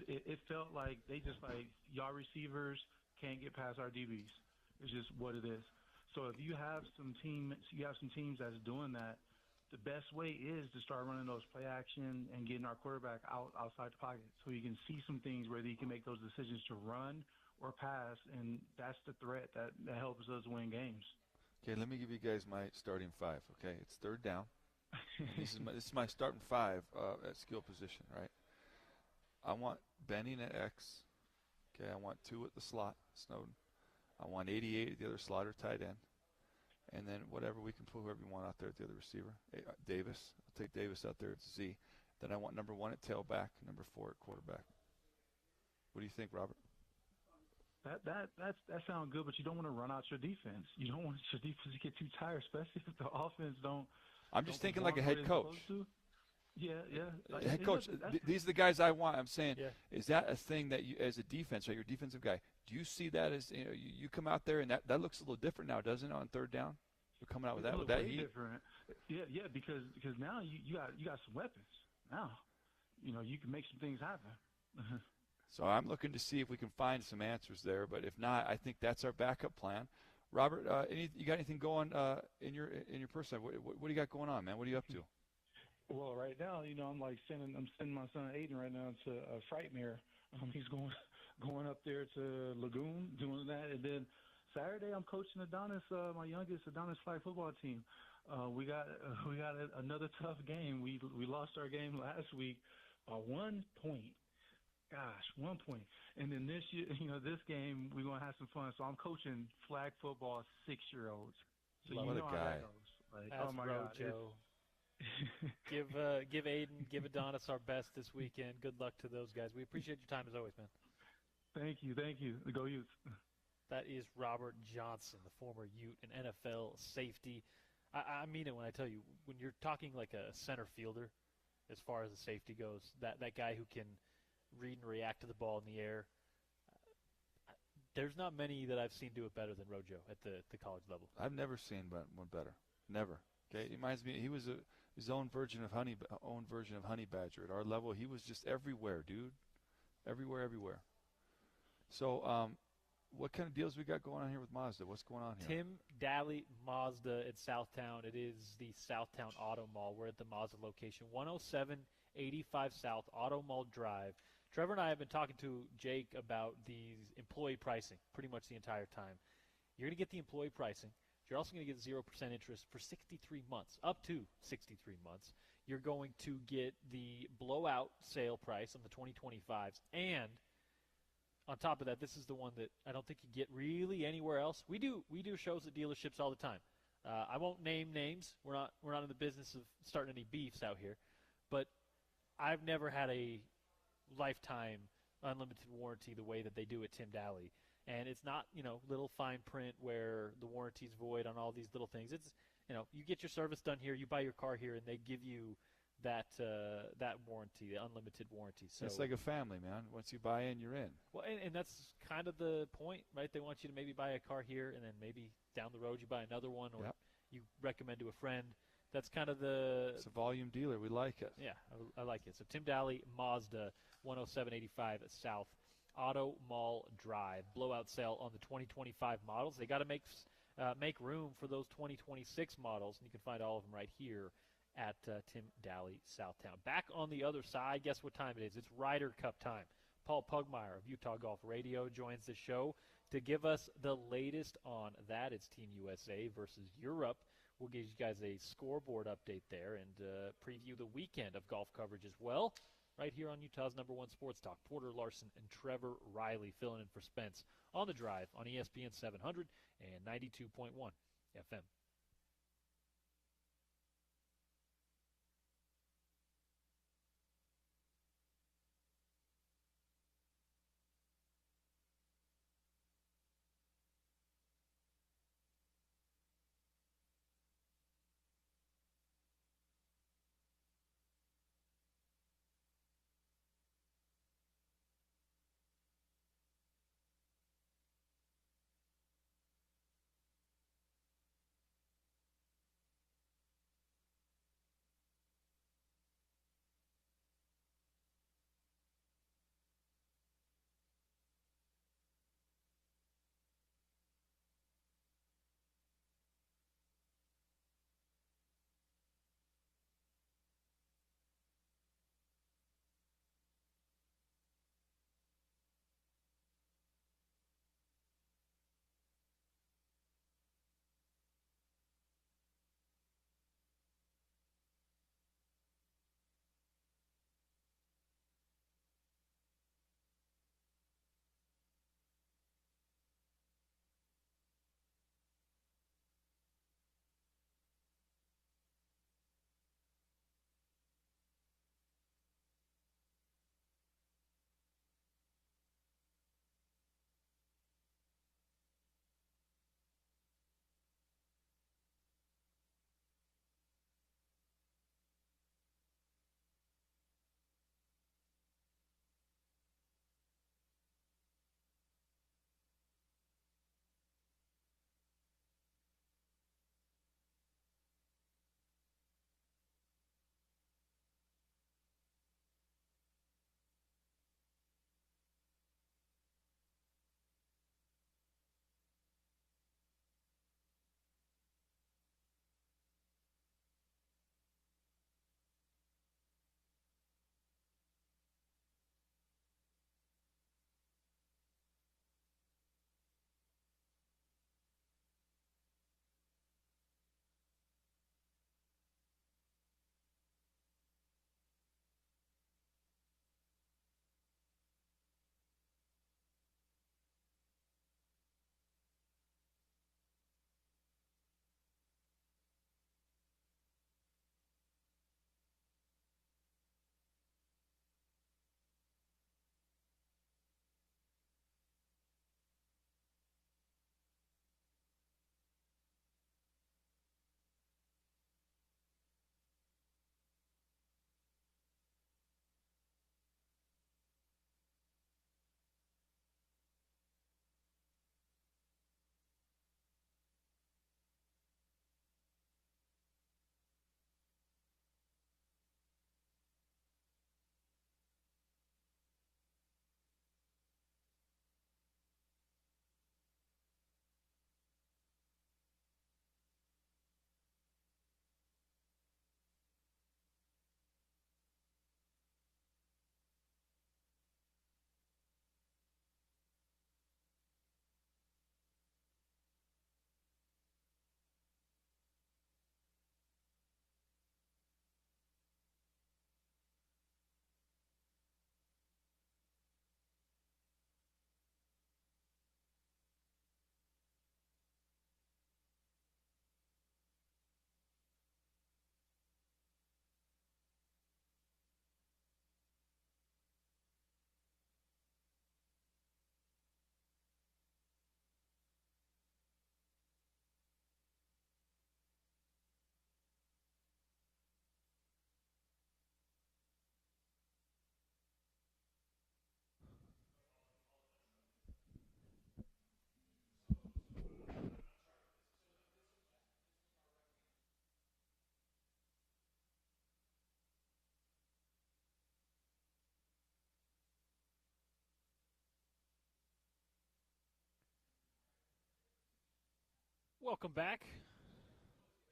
it felt like they just like y'all receivers can't get past our DBs. It's just what it is. So if you have some teams that's doing that, the best way is to start running those play action and getting our quarterback outside the pocket so you can see some things where he can make those decisions to run or pass, and that's the threat that helps us win games.
Okay, let me give you guys my starting five, okay? It's third down. This is my starting five at skill position, right? I want Benning at X. Okay, I want 2 at the slot, Snowden. I want 88 at the other slot or tight end. And then whatever, we can put whoever you want out there at the other receiver. Davis, I'll take Davis out there at Z. Then I want number 1 at tailback, number 4 at quarterback. What do you think, Robert? That
sounds good, but you don't want to run out your defense. You don't want your defense to get too tired, especially if the offense don't. I'm just thinking like a head coach. Yeah.
Like, head coach, these are the guys I want. I'm saying, is that a thing that you, as a defense, right, you're a defensive guy, do you see that as, you come out there and that looks a little different now, doesn't it, on third down? You're coming out with that heat?
Different. Yeah, because now you got some weapons. Now, you can make some things happen.
So I'm looking to see if we can find some answers there, but if not, I think that's our backup plan. Robert, you got anything going in your personal life? What do you got going on, man? What are you up to?
Well, right now, I'm sending my son Aiden right now to Frightmare. He's going up there to Lagoon, doing that, and then Saturday I'm coaching Adonis, my youngest Adonis flag football team. We got another tough game. We lost our game last week by 1 point. Gosh, 1 point. And then this year, this game we're gonna have some fun. So I'm coaching flag football 6-year-olds. So
what a guy.
That's oh my God. Give Aiden, give Adonis our best this weekend. Good luck to those guys. We appreciate your time as always, man.
Thank you. Go Utes.
That is Robert Johnson, the former Ute and NFL safety. I mean it when I tell you, when you're talking like a center fielder, as far as the safety goes, that guy who can read and react to the ball in the air. There's not many that I've seen do it better than Rojo at the college level.
I've never seen one better. Never. Okay, it reminds me. He was his own version of Honey Badger. At our level, he was just everywhere, dude. Everywhere. So, what kind of deals we got going on here with Mazda? What's going on here?
Tim Daly Mazda at Southtown. It is the Southtown Auto Mall. We're at the Mazda location, 10785 South Auto Mall Drive. Trevor and I have been talking to Jake about the employee pricing pretty much the entire time. You're going to get the employee pricing. You're also going to get 0% interest for 63 months, up to 63 months. You're going to get the blowout sale price on the 2025s. And on top of that, this is the one that I don't think you get really anywhere else. We do shows at dealerships all the time. I won't name names. We're not in the business of starting any beefs out here. But I've never had a lifetime unlimited warranty the way that they do at Tim Daly. And it's not, little fine print where the warranty's void on all these little things. It's, you get your service done here, you buy your car here, and they give you that warranty, the unlimited warranty. So
it's like a family, man. Once you buy in, you're in.
Well, and that's kind of the point, right? They want you to maybe buy a car here, and then maybe down the road you buy another one, or you recommend to a friend. That's kind of
It's a volume dealer. We like it.
Yeah, I like it. So Tim Daly, Mazda, 10785 South Auto Mall Drive. Blowout sale on the 2025 models. They got to make room for those 2026 models, and you can find all of them right here at Tim Daly Southtown. Back on the other side, guess what time it is? It's Ryder Cup time. Paul Pugmire of Utah Golf Radio joins the show to give us the latest on that. It's Team USA versus Europe. We'll give you guys a scoreboard update there and preview the weekend of golf coverage as well, right here on Utah's #1 Sports Talk. Porter Larson and Trevor Riley filling in for Spence on the drive on ESPN 700 and 92.1 FM. Welcome back.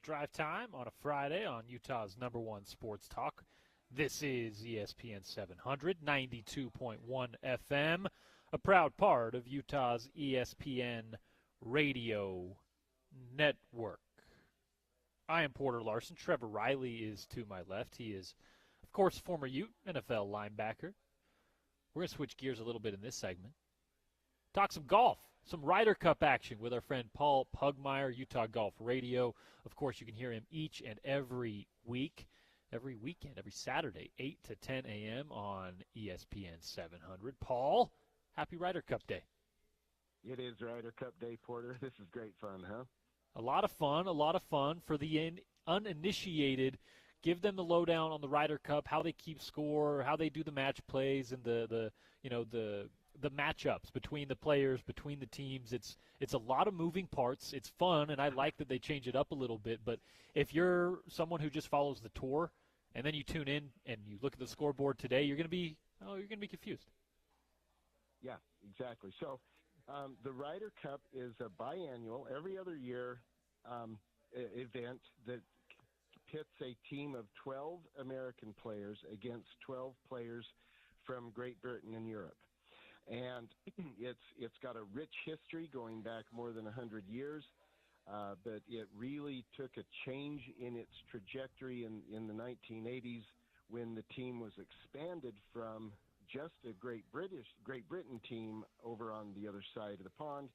Drive time on a Friday on Utah's #1 sports talk. This is ESPN 700, 92.1 FM, a proud part of Utah's ESPN radio network. I am Porter Larson. Trevor Riley is to my left. He is, of course, former Ute NFL linebacker. We're going to switch gears a little bit in this segment. Talk some golf, some Ryder Cup action with our friend Paul Pugmire, Utah Golf Radio. Of course, you can hear him each and every week, every weekend, every Saturday, 8 to 10 a.m. on ESPN 700. Paul, happy Ryder Cup Day.
It is Ryder Cup Day, Porter. This is great fun, huh?
A lot of fun for the uninitiated. Give them the lowdown on the Ryder Cup, how they keep score, how they do the match plays, and the matchups between the players, between the teams. It's a lot of moving parts. It's fun, and I like that they change it up a little bit. But if you're someone who just follows the tour, and then you tune in and you look at the scoreboard today, you're going to be confused.
Yeah, exactly. So the Ryder Cup is a biannual, every other year event that pits a team of 12 American players against 12 players from Great Britain and Europe. And it's got a rich history going back more than 100 years, but it really took a change in its trajectory in the 1980s when the team was expanded from just a Great Britain team over on the other side of the pond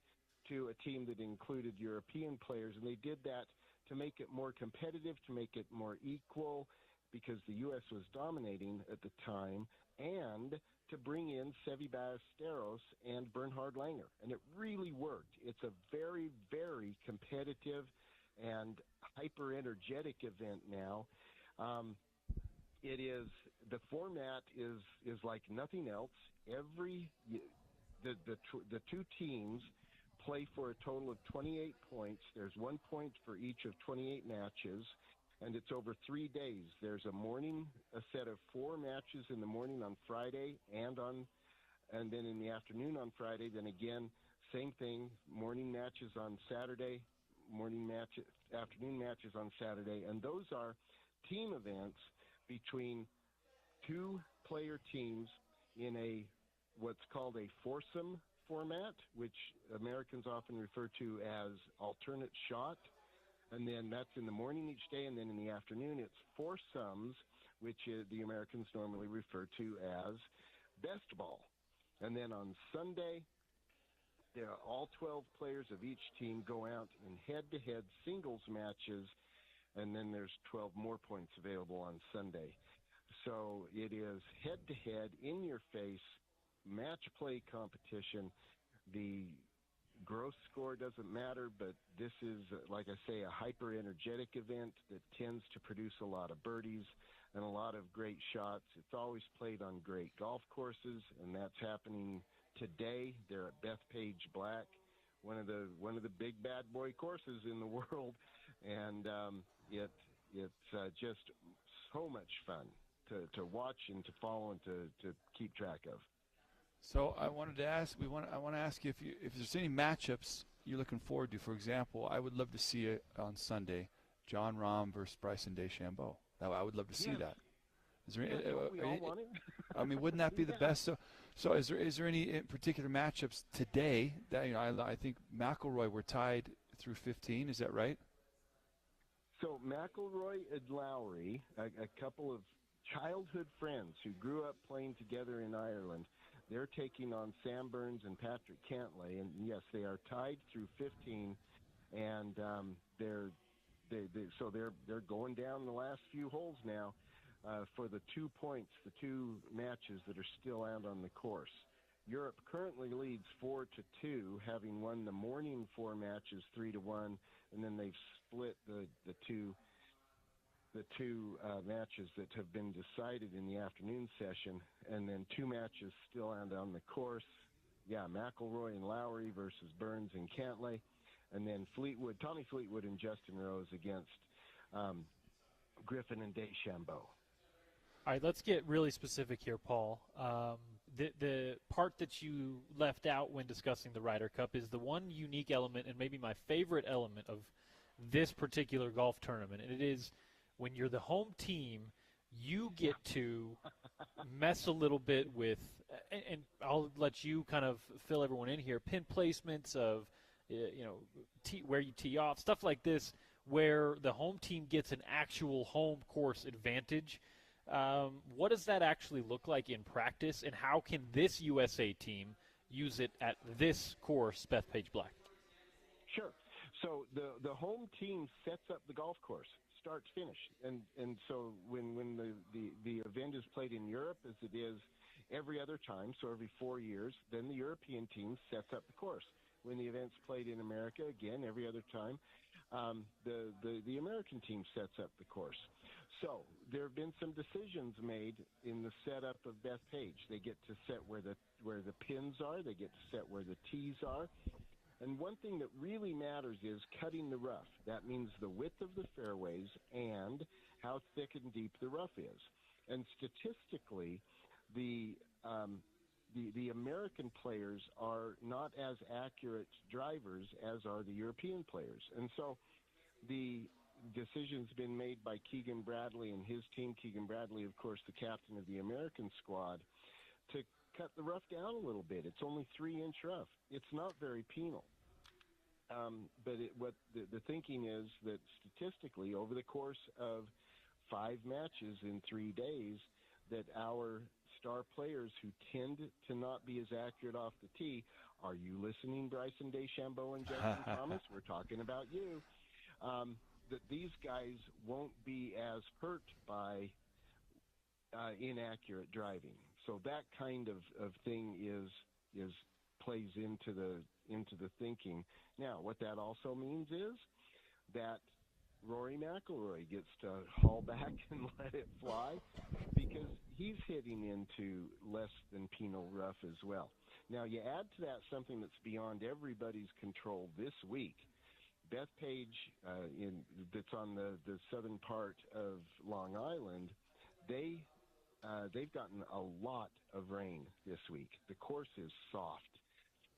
to a team that included European players. And they did that to make it more competitive, to make it more equal, because the U.S. was dominating at the time, and to bring in Seve Ballesteros and Bernhard Langer. And it really worked. It's a very, very competitive and hyper-energetic event now. The format is like nothing else. The two teams play for a total of 28 points. There's 1 point for each of 28 matches, and it's over 3 days. There's a set of 4 matches in the morning on Friday, and then in the afternoon on Friday. Then again, same thing, morning matches on Saturday, afternoon matches on Saturday, and those are team events between 2-player teams in what's called a foursome format, which Americans often refer to as alternate shot. And then that's in the morning each day, and then in the afternoon it's foursomes, which the Americans normally refer to as best ball. And then on Sunday, all 12 players of each team go out in head-to-head singles matches, and then there's 12 more points available on Sunday. So it is head-to-head, in-your-face, match play competition. The gross score doesn't matter, but this is, like I say, a hyper-energetic event that tends to produce a lot of birdies and a lot of great shots. It's always played on great golf courses, and that's happening today. They're at Bethpage Black, one of the big bad boy courses in the world, and it's just so much fun to watch and to follow and to keep track of.
So I want to ask you if there's any matchups you're looking forward to. For example, I would love to see it on Sunday, John Rahm versus Bryson DeChambeau. I would love to see that. Is there?
We all want it.
I mean, wouldn't that be the best? So is there any particular matchups today that I think McIlroy were tied through 15? Is that right?
So McIlroy and Lowry, a couple of childhood friends who grew up playing together in Ireland, they're taking on Sam Burns and Patrick Cantlay, and yes, they are tied through 15, and they're going down the last few holes now for the 2 points, the 2 matches that are still out on the course. Europe currently leads 4-2, having won the morning 4 matches 3-1, and then they've split the two matches that have been decided in the afternoon session, and then 2 matches still out on the course. Yeah, McIlroy and Lowry versus Burns and Cantlay, and then Tommy Fleetwood and Justin Rose against Griffin and DeChambeau.
All right, let's get really specific here, Paul. the part that you left out when discussing the Ryder Cup is the one unique element, and maybe my favorite element of this particular golf tournament, and it is when you're the home team, you get to mess a little bit with, and I'll let you kind of fill everyone in here, pin placements of, where you tee off, stuff like this, where the home team gets an actual home course advantage. What does that actually look like in practice, and how can this USA team use it at this course, Bethpage Black?
Sure. So the home team sets up the golf course, start to finish, and so when the event is played in Europe, as it is every other time, so every 4 years, then the European team sets up the course. When the event's played in America, again, every other time, the American team sets up the course. So there have been some decisions made in the setup of Bethpage. They get to set where the pins are. They get to set where the tees are. And one thing that really matters is cutting the rough. That means the width of the fairways and how thick and deep the rough is. And statistically, the American players are not as accurate drivers as are the European players. And so the decision's been made by Keegan Bradley and his team. Keegan Bradley, of course, the captain of the American squad, to cut the rough down a little bit. It's only 3-inch rough. It's not very penal. But what the thinking is that statistically, over the course of 5 matches in 3 days, that our star players who tend to not be as accurate off the tee, are you listening, Bryson DeChambeau and Justin Thomas? We're talking about you. That these guys won't be as hurt by inaccurate driving. So that kind of thing is plays into the thinking. Now, what that also means is that Rory McIlroy gets to haul back and let it fly because he's hitting into less than penal rough as well. Now, you add to that something that's beyond everybody's control this week. Bethpage, that's on the southern part of Long Island, they've gotten a lot of rain this week. The course is soft.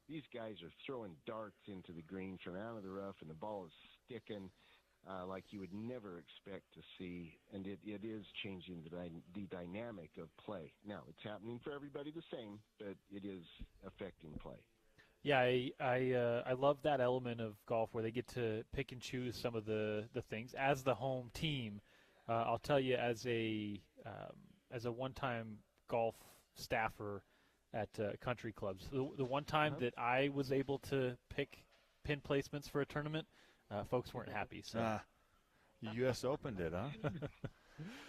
These guys are throwing darts into the green from out of the rough, and the ball is sticking like you would never expect to see, and it is changing the dynamic of play. Now, it's happening for everybody the same, but it is affecting play.
Yeah, I love that element of golf where they get to pick and choose some of the things. As the home team, I'll tell you, as a one-time golf staffer at country clubs, the one time that I was able to pick pin placements for a tournament, folks weren't happy. So
the U.S. Open did, huh?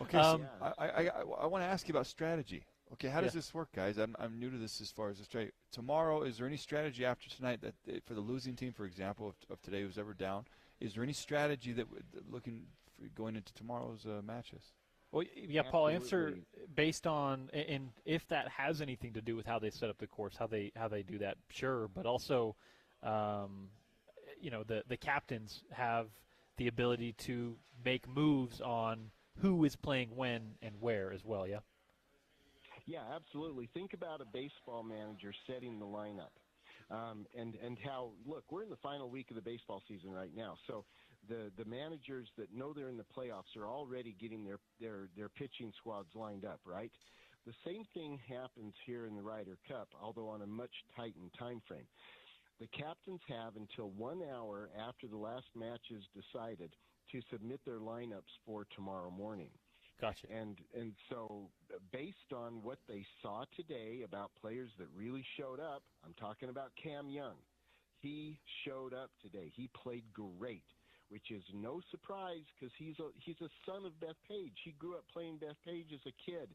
Okay, so I want to ask you about strategy. Okay, how does this work, guys? I'm new to this as far as the strategy. Tomorrow, is there any strategy after tonight that for the losing team, for example, of today who's ever down, is there any strategy that looking for going into tomorrow's matches?
Well, yeah, Paul, answer based on, and if that has anything to do with how they set up the course, how they do that, sure. But also, the captains have the ability to make moves on who is playing when and where as well, yeah?
Yeah, absolutely. Think about a baseball manager setting the lineup. And how, look, we're in the final week of the baseball season right now, so the managers that know they're in the playoffs are already getting their pitching squads lined up, right? The same thing happens here in the Ryder Cup, although on a much tightened time frame. The captains have until 1 hour after the last match is decided to submit their lineups for tomorrow morning.
Gotcha.
And so based on what they saw today about players that really showed up, I'm talking about Cam Young. He showed up today. He played great, which is no surprise because he's a son of Bethpage. He grew up playing Bethpage as a kid,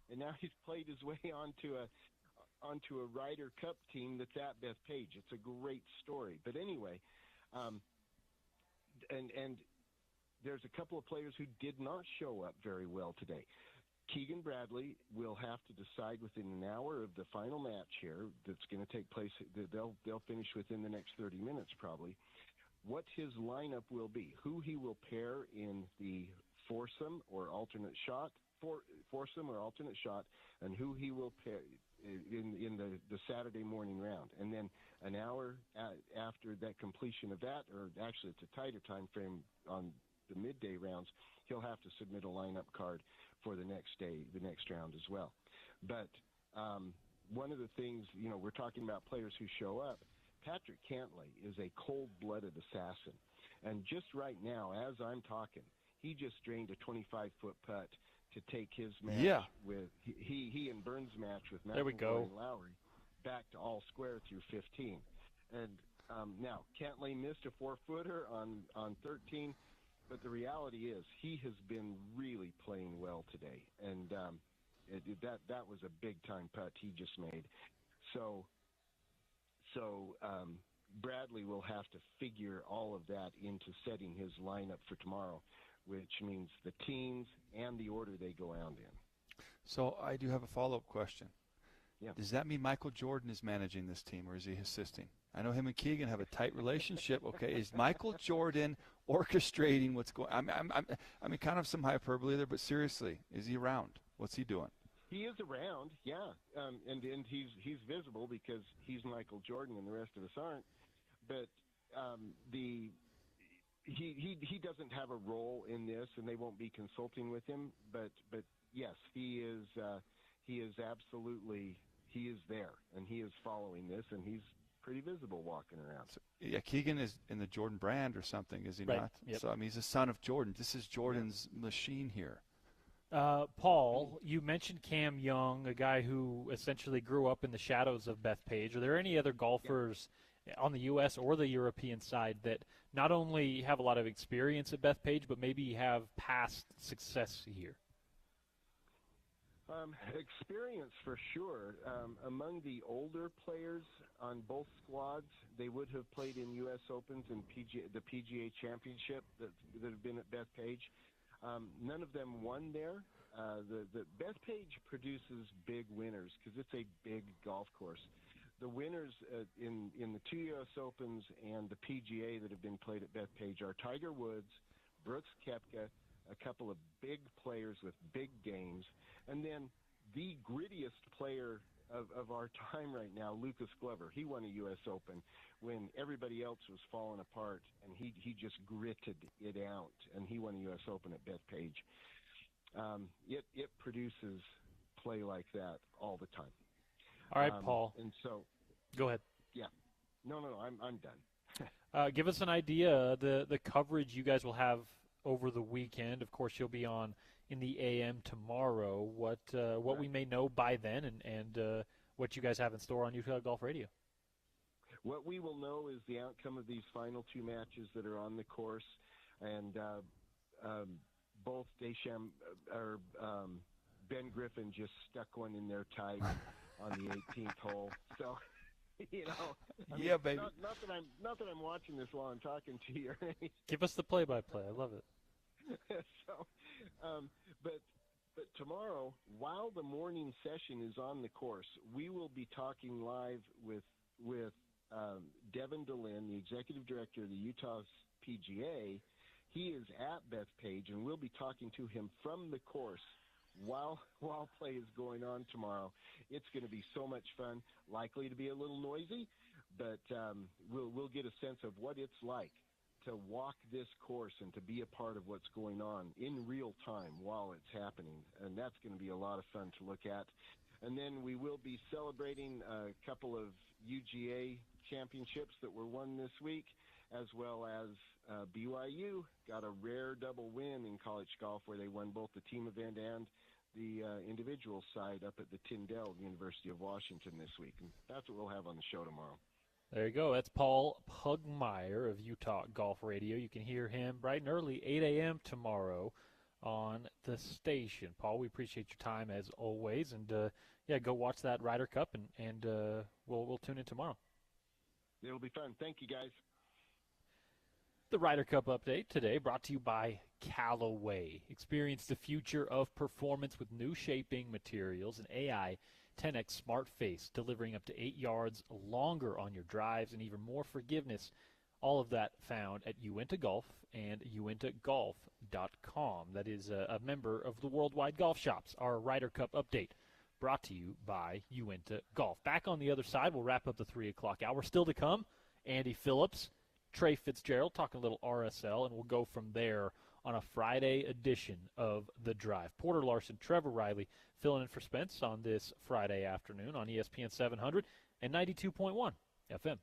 and now he's played his way onto a Ryder Cup team that's at Bethpage. It's a great story. But anyway, and there's a couple of players who did not show up very well today. Keegan Bradley will have to decide within an hour of the final match here that's going to take place. They'll finish within the next 30 minutes probably. What his lineup will be, who he will pair in the foursome or alternate shot, and who he will in the Saturday morning round. And then an hour after that completion of that, or actually it's a tighter time frame on the midday rounds, he'll have to submit a lineup card for the next day, the next round as well. But one of the things, we're talking about players who show up. Patrick Cantlay is a cold-blooded assassin. And just right now, as I'm talking, he just drained a 25-foot putt to take his match with he and Burns' match with McIlroy and Lowry back to all square through 15. And now, Cantlay missed a 4-footer on 13, but the reality is he has been really playing well today. And that was a big-time putt he just made. So Bradley will have to figure all of that into setting his lineup for tomorrow, which means the teams and the order they go out in.
So I do have a follow-up question.
Yeah.
Does that mean Michael Jordan is managing this team, or is he assisting? I know him and Keegan have a tight relationship. Okay, is Michael Jordan orchestrating what's going on? I mean, kind of some hyperbole there, but seriously, is he around? What's he doing?
He is around, yeah, and he's visible because he's Michael Jordan and the rest of us aren't. But he doesn't have a role in this, and they won't be consulting with him. But yes, he is absolutely there, and he is following this, and he's pretty visible walking around.
So, yeah, Keegan is in the Jordan brand or something, is he not?
Yep.
So I mean, he's a son of Jordan. This is Jordan's machine here.
Paul, you mentioned Cam Young, a guy who essentially grew up in the shadows of Bethpage. Are there any other golfers on the U.S. or the European side that not only have a lot of experience at Bethpage, but maybe have past success here?
Experience for sure. Among the older players on both squads, they would have played in U.S. Opens and the PGA Championship that have been at Bethpage. None of them won there. The Bethpage produces big winners because it's a big golf course. The winners in the two U.S. Opens and the PGA that have been played at Bethpage are Tiger Woods, Brooks Koepka, a couple of big players with big games, and then the grittiest player of our time right now, Lucas Glover. He won a U.S. Open when everybody else was falling apart, and he just gritted it out, and he won a U.S. Open at Bethpage. It produces play like that all the time.
All right, Paul.
And so,
go ahead.
Yeah. No, I'm done.
Give us an idea the coverage you guys will have over the weekend. Of course, you'll be on in the AM tomorrow. What we may know by then, and what you guys have in store on Utah Golf Radio.
What we will know is the outcome of these final two matches that are on the course, and both Deschamps or Ben Griffin just stuck one in there tight on the 18th hole. So,
yeah, baby.
Not that I'm watching this while I'm talking to you.
Give us the play-by-play. I love it.
But tomorrow, while the morning session is on the course, we will be talking live with Devin DeLynn, the executive director of the Utah PGA. He is at Bethpage, and we'll be talking to him from the course while play is going on tomorrow. It's going to be so much fun. Likely to be a little noisy, but we'll get a sense of what it's like to walk this course and to be a part of what's going on in real time while it's happening. And that's going to be a lot of fun to look at. And then we will be celebrating a couple of UGA championships that were won this week, as well as BYU got a rare double win in college golf where they won both the team event and the individual side up at the Tyndall University of Washington this week. And that's what we'll have on the show tomorrow.
There you go. That's Paul Pugmire of Utah Golf Radio. You can hear him bright and early, 8 a.m. tomorrow on the station. Paul, we appreciate your time as always. And, go watch that Ryder Cup, and we'll tune in tomorrow.
It'll be fun. Thank you, guys.
The Ryder Cup update today brought to you by Callaway. Experience the future of performance with new shaping materials and AI 10X Smart Face, delivering up to 8 yards longer on your drives and even more forgiveness. All of that found at Uinta Golf and uintagolf.com. That is a member of the Worldwide Golf Shops. Our Ryder Cup update brought to you by Uinta Golf. Back on the other side, we'll wrap up the 3 o'clock hour. Still to come, Andy Phillips, Trey Fitzgerald, talking a little RSL, and we'll go from there on a Friday edition of The Drive. Porter Larson, Trevor Riley filling in for Spence on this Friday afternoon on ESPN 700 and 92.1 FM.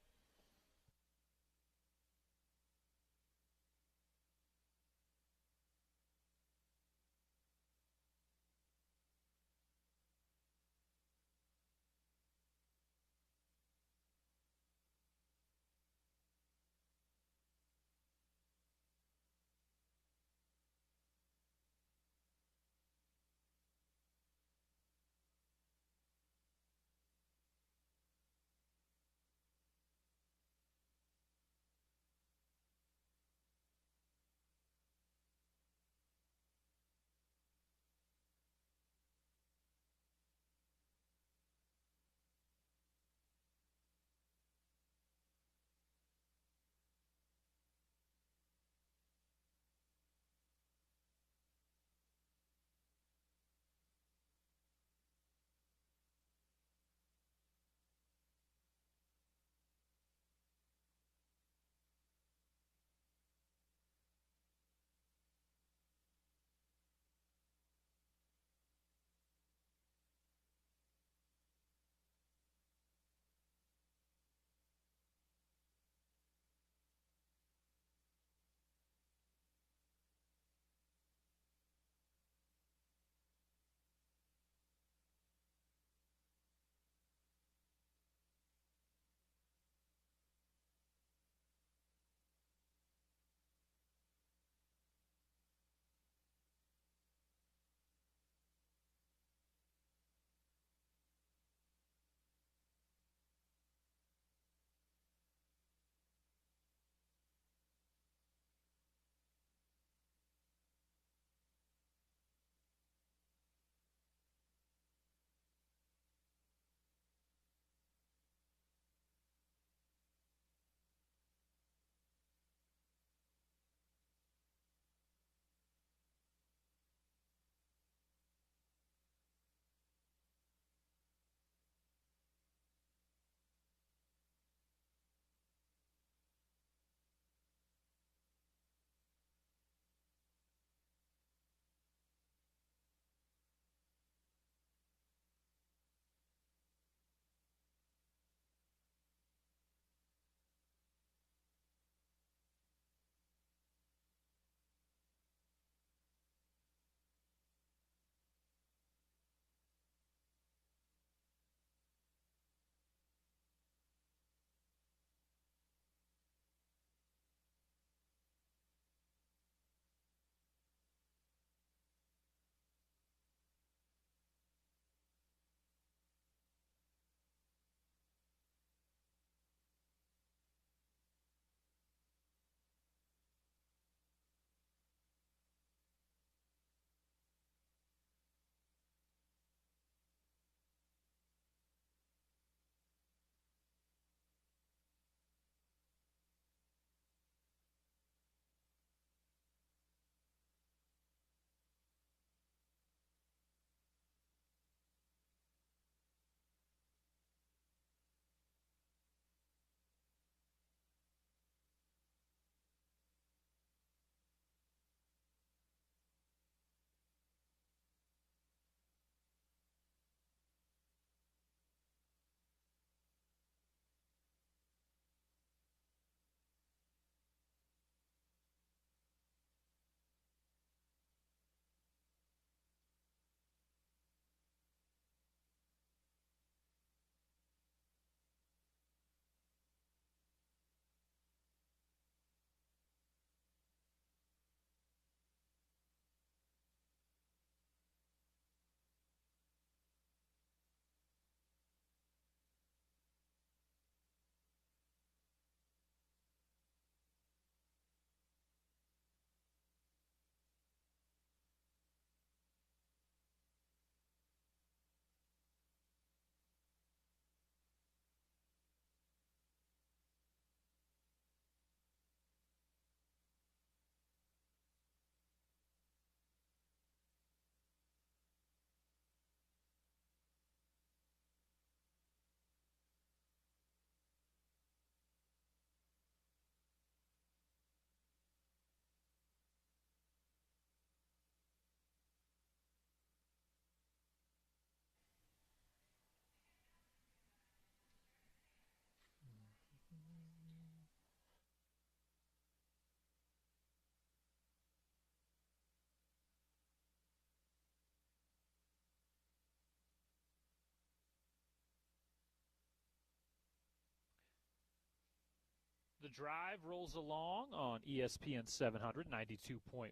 Drive rolls along on ESPN 700, 92.1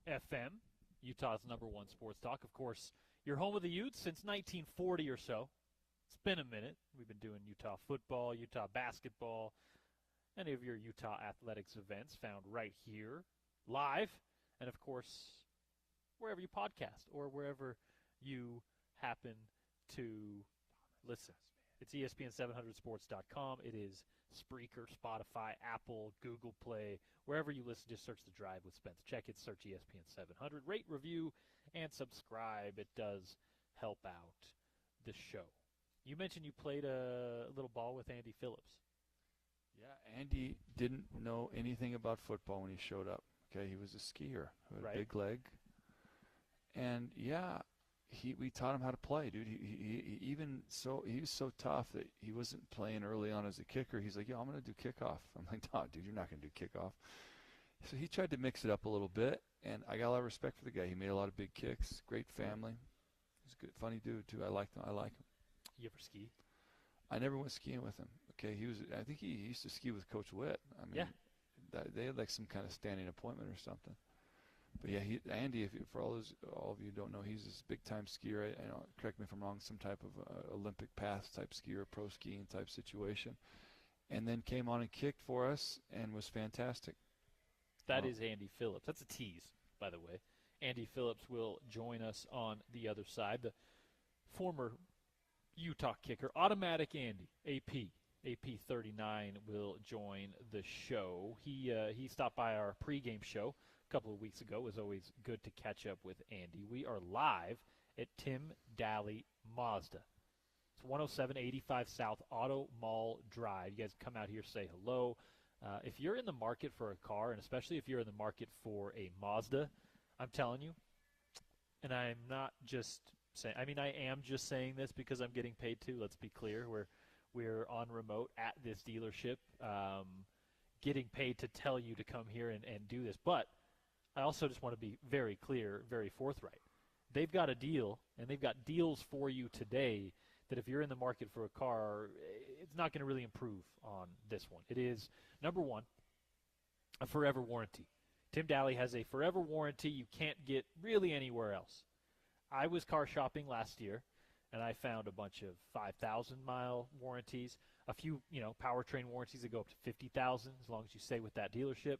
FM, Utah's #1 sports talk. Of course, your home of the Utes since 1940 or so. It's been a minute. We've been doing Utah football, Utah basketball, any of your Utah athletics events found right here, live, and, of course, wherever you podcast or wherever you happen to listen. It's ESPN700sports.com. It is Spreaker, Spotify, Apple, Google Play. Wherever you listen, just search The Drive with Spence Checketts. Search ESPN 700. Rate, review, and subscribe. It does help out the show. You mentioned you played a little ball with Andy Phillips.
Yeah, Andy didn't know anything about football when he showed up. Okay, he was a skier who had a big leg. And, yeah, we taught him how to play, dude. He was so tough that he wasn't playing early on as a kicker. He's like, I'm going to do kickoff. I'm like, no, dude, you're not going to do kickoff. So he tried to mix it up a little bit, and I got a lot of respect for the guy. He made a lot of big kicks, great family. He's a good, funny dude, too. I like him.
You ever ski?
I never went skiing with him. Okay, I think he used to ski with Coach Witt. I mean, they had like some kind of standing appointment or something. But yeah, Andy, for all of you who don't know, he's this big-time skier. Correct me if I'm wrong, some type of Olympic path type skier, pro skiing type situation, and then came on and kicked for us and was fantastic.
That is Andy Phillips. That's a tease, by the way. Andy Phillips will join us on the other side. The former Utah kicker, Automatic Andy, AP 39 will join the show. He stopped by our pregame show couple of weeks ago. It was always good to catch up with Andy. We are live at Tim Daly Mazda. It's 10785 South Auto Mall Drive. You guys come out here, say hello. If you're in the market for a car, and especially if you're in the market for a Mazda, I'm telling you, and I'm not just saying, I am just saying this because I'm getting paid to. Let's be clear. We're on remote at this dealership, getting paid to tell you to come here and do this. But I also just want to be very clear, very forthright. They've got a deal, and they've got deals for you today that if you're in the market for a car, it's not going to really improve on this one. It is, number one, a forever warranty. Tim Daly has a forever warranty you can't get really anywhere else. I was car shopping last year, and I found a bunch of 5,000-mile warranties, a few, powertrain warranties that go up to 50,000 as long as you stay with that dealership.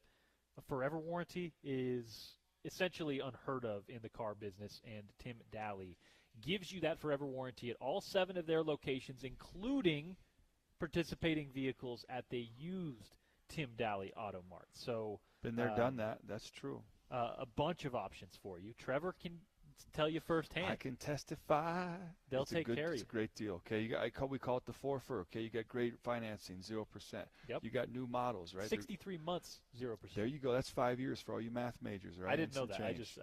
A forever warranty is essentially unheard of in the car business, and Tim Daly gives you that forever warranty at all 7 of their locations, including participating vehicles at the used Tim Daly Auto Mart. So,
been there, done that. That's true.
A bunch of options for you. Trevor can tell you firsthand.
I can testify.
They'll take care of you.
It's a great deal. Okay, we call it the 4-for. Okay, you got great financing, 0%.
Yep.
You got new models, right?
63 months, 0%.
There you go. That's 5 years for all you math majors, right?
I didn't know that.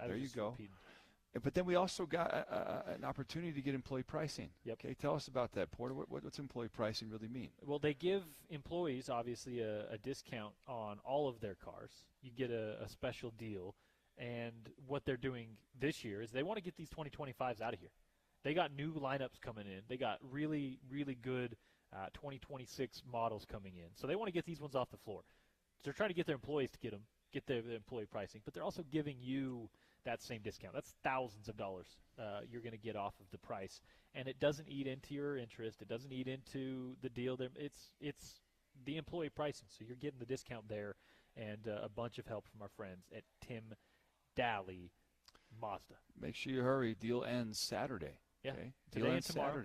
There you go.
Repeating.
But then we also got an opportunity to get employee pricing.
Yep.
Okay, tell us about that, Porter. What's employee pricing really mean?
Well, they give employees, obviously, a discount on all of their cars. You get a special deal. And what they're doing this year is they want to get these 2025s out of here. They got new lineups coming in. They got really, really good 2026 models coming in. So they want to get these ones off the floor. So they're trying to get their employees to get their employee pricing. But they're also giving you that same discount. That's thousands of dollars you're going to get off of the price. And it doesn't eat into your interest. It doesn't eat into the deal. It's the employee pricing. So you're getting the discount there and a bunch of help from our friends at Tim Daly Mazda.
Make sure you hurry. Deal ends Saturday.
Yeah.
Okay?
Today and tomorrow.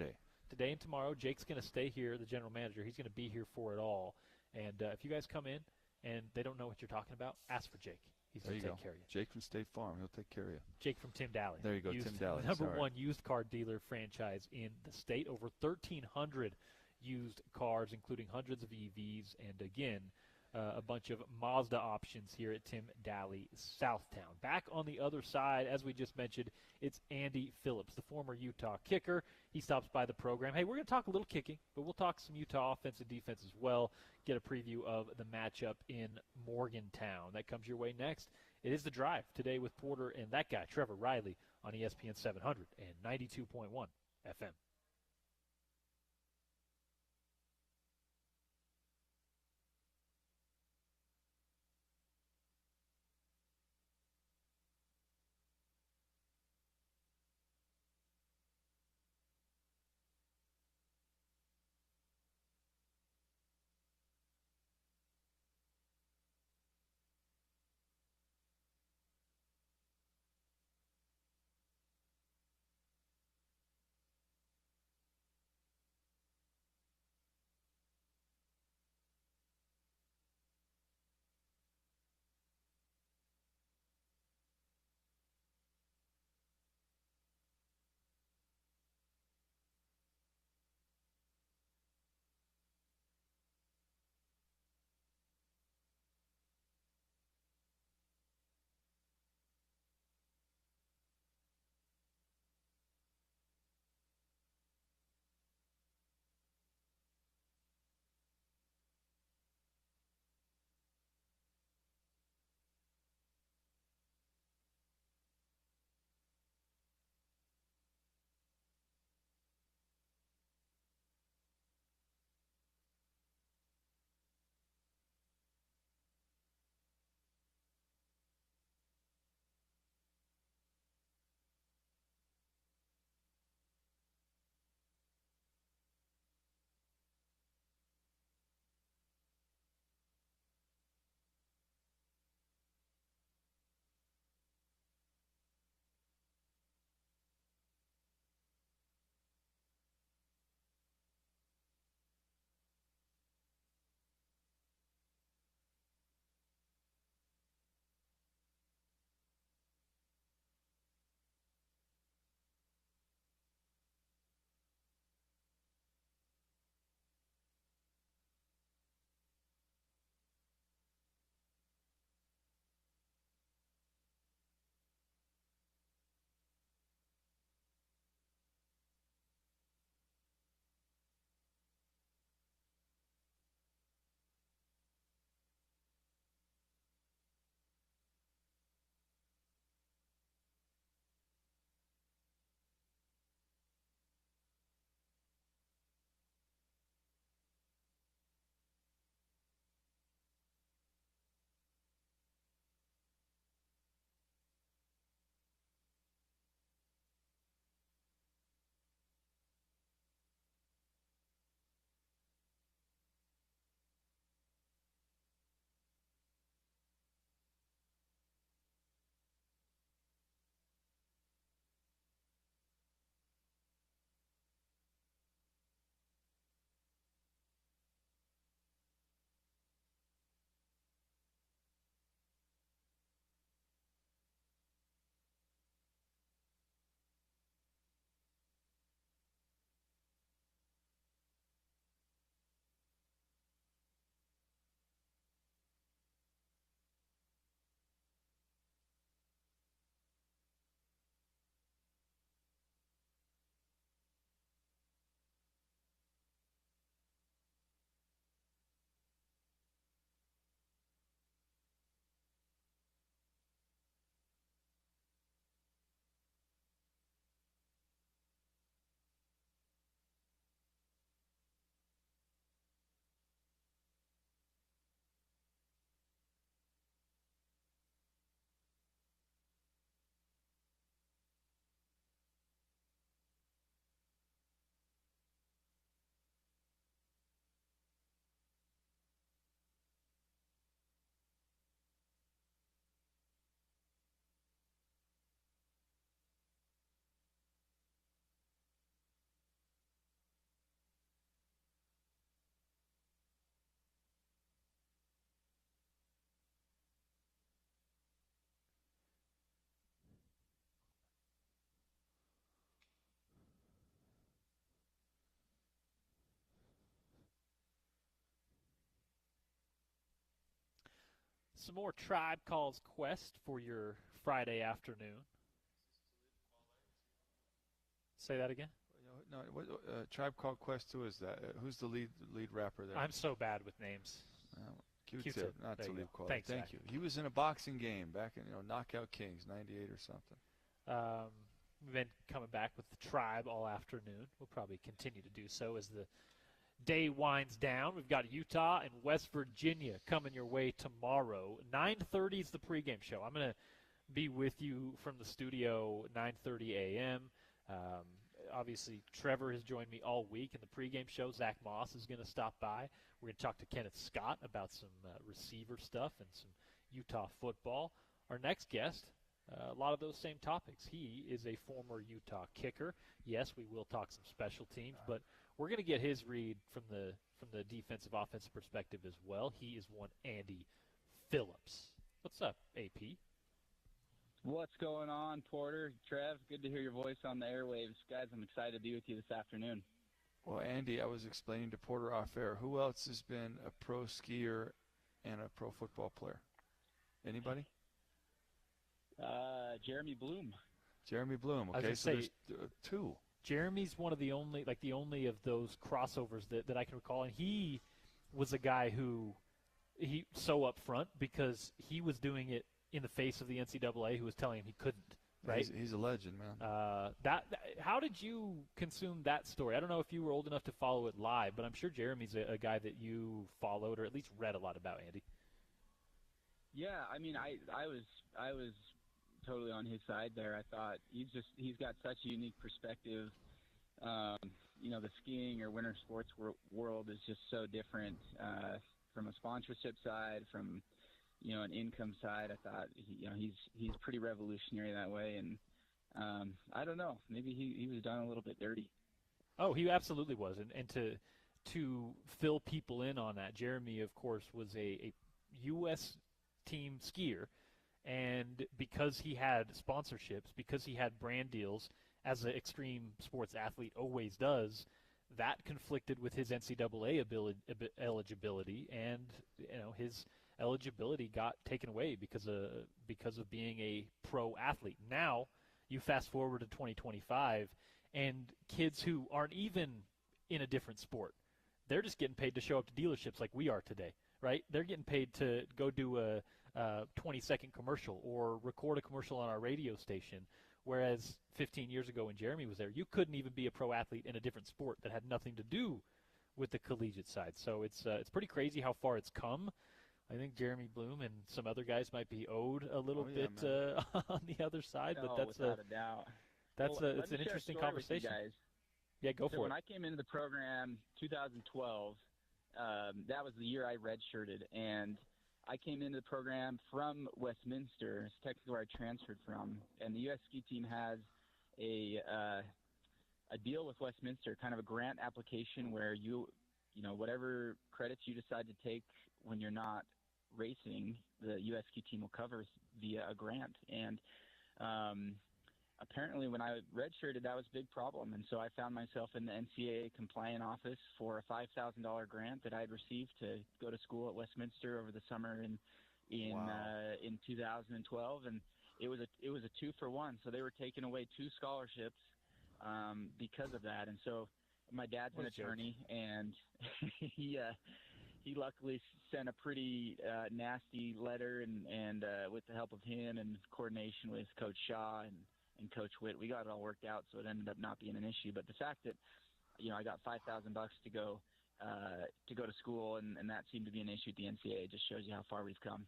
Today and tomorrow. Jake's going to stay here, the general manager. He's going to be here for it all. And if you guys come in and they don't know what you're talking about, ask for Jake. He's going to take care of you.
Jake from State Farm. He'll take care of you.
Jake from Tim Daly.
There you go, Tim Daly.
Number one used car dealer franchise in the state. Over 1,300 used cars, including hundreds of EVs. And, again, a bunch of Mazda options here at Tim Daly Southtown. Back on the other side, as we just mentioned, it's Andy Phillips, the former Utah kicker. He stops by the program. Hey, we're going to talk a little kicking, but we'll talk some Utah offense and defense as well, get a preview of the matchup in Morgantown. That comes your way next. It is The Drive today with Porter and that guy, Trevor Riley, on ESPN 700 and 92.1 FM. some more Tribe Calls Quest for your Friday afternoon. Say that again?
No, Tribe Called Quest, who is that? Who's the lead rapper there?
I'm so bad with names.
Q-Tip, not to leave call.
Thanks,
Thank
Zach.
you. He was in a boxing game back in Knockout Kings, 98 or something.
We've been coming back with the Tribe all afternoon. We'll probably continue to do so as the day winds down. We've got Utah and West Virginia coming your way tomorrow. 9:30 is the pregame show. I'm going to be with you from the studio 9:30 a.m. Obviously, Trevor has joined me all week in the pregame show. Zach Moss is going to stop by. We're going to talk to Kenneth Scott about some receiver stuff and some Utah football. Our next guest, a lot of those same topics. He is a former Utah kicker. Yes, we will talk some special teams, but we're going to get his read from the defensive offensive perspective as well. He is one Andy Phillips. What's up, AP?
What's going on, Porter? Trev, good to hear your voice on the airwaves. Guys, I'm excited to be with you this afternoon.
Well, Andy, I was explaining to Porter off air, who else has been a pro skier and a pro football player? Anybody?
Jeremy Bloom.
Jeremy Bloom. Okay, so there's two.
Jeremy's one of the only of those crossovers that I can recall, and he was a guy who he so up front because he was doing it in the face of the NCAA, who was telling him he couldn't. Right?
He's a legend, man.
How did you consume that story? I don't know if you were old enough to follow it live, but I'm sure Jeremy's a guy that you followed or at least read a lot about, Andy.
Yeah, I mean, I was totally on his side there. I thought he's got such a unique perspective. The skiing or winter sports world is just so different from a sponsorship side, from an income side. I thought he's pretty revolutionary that way, and I don't know, maybe he was done a little bit dirty.
Oh, he absolutely was, and to fill people in on that, Jeremy, of course, was a U.S. team skier, and because he had sponsorships, because he had brand deals, as an extreme sports athlete always does, that conflicted with his NCAA eligibility, and his eligibility got taken away because of being a pro athlete. Now you fast forward to 2025, and kids who aren't even in a different sport, they're just getting paid to show up to dealerships like we are today, right? They're getting paid to go do a 20-second commercial or record a commercial on our radio station, whereas 15 years ago when Jeremy was there, you couldn't even be a pro athlete in a different sport that had nothing to do with the collegiate side. So it's pretty crazy how far it's come. I think Jeremy Bloom and some other guys might be owed a little bit on the other side, but that's
without a doubt.
It's an interesting conversation. Yeah, go for it.
When I came into the program 2012, that was the year I redshirted, and I came into the program from Westminster. It's technically where I transferred from, and the U.S. ski team has a deal with Westminster, kind of a grant application where whatever credits you decide to take when you're not racing, the U.S. ski team will cover via a grant. And apparently when I redshirted, that was a big problem. And so I found myself in the NCAA compliant office for a $5,000 grant that I had received to go to school at Westminster over the summer in 2012. And it was a 2-for-1. So they were taking away 2 scholarships because of that. And so my dad's an attorney, and he luckily sent a pretty nasty letter, and with the help of him and coordination with Coach Shaw and Coach Witt, we got it all worked out, so it ended up not being an issue. But the fact that I got $5,000 to go to school, and that seemed to be an issue at the NCAA, just shows you how far we've come.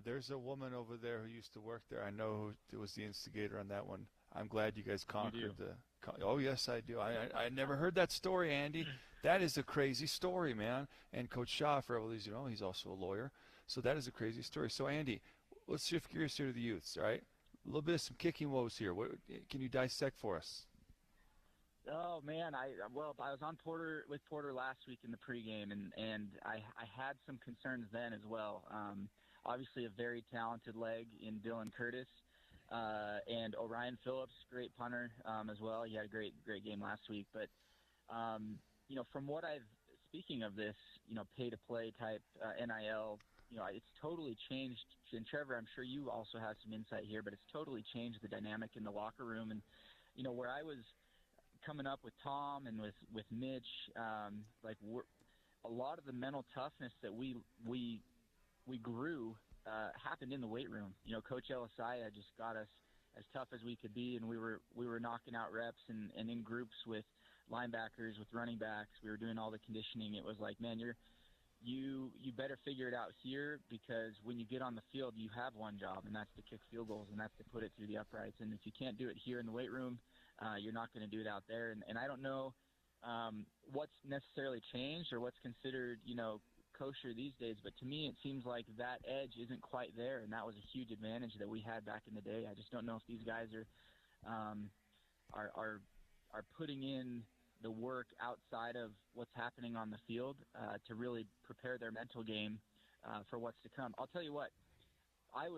There's a woman over there who used to work there. I know who was the instigator on that one. I'm glad you guys conquered the. Oh yes, I do. I never heard that story, Andy. That is a crazy story, man. And Coach Shaw, for everybody you know, he's also a lawyer. So that is a crazy story. So Andy, let's shift gears here to the youths. All right, a little bit of some kicking woes here. What can you dissect for us?
Oh man, I was on with Porter last week in the pregame, and I had some concerns then as well. Obviously, a very talented leg in Dylan Curtis. And Orion Phillips, great punter as well. He had a great game last week. But, from what speaking of this, pay-to-play type NIL it's totally changed. And Trevor, I'm sure you also have some insight here, but it's totally changed the dynamic in the locker room. And, where I was coming up with Tom and with Mitch, a lot of the mental toughness that we grew happened in the weight room. Coach Elisaya just got us as tough as we could be, and we were knocking out reps and in groups with linebackers, with running backs. We were doing all the conditioning. It was like, man, you better figure it out here, because when you get on the field, you have one job, and that's to kick field goals, and that's to put it through the uprights. And if you can't do it here in the weight room, you're not going to do it out there. And I don't know what's necessarily changed or what's considered, kosher these days, but to me it seems like that edge isn't quite there, and that was a huge advantage that we had back in the day. I just don't know if these guys are putting in the work outside of what's happening on the field to really prepare their mental game for what's to come. I'll tell you what, I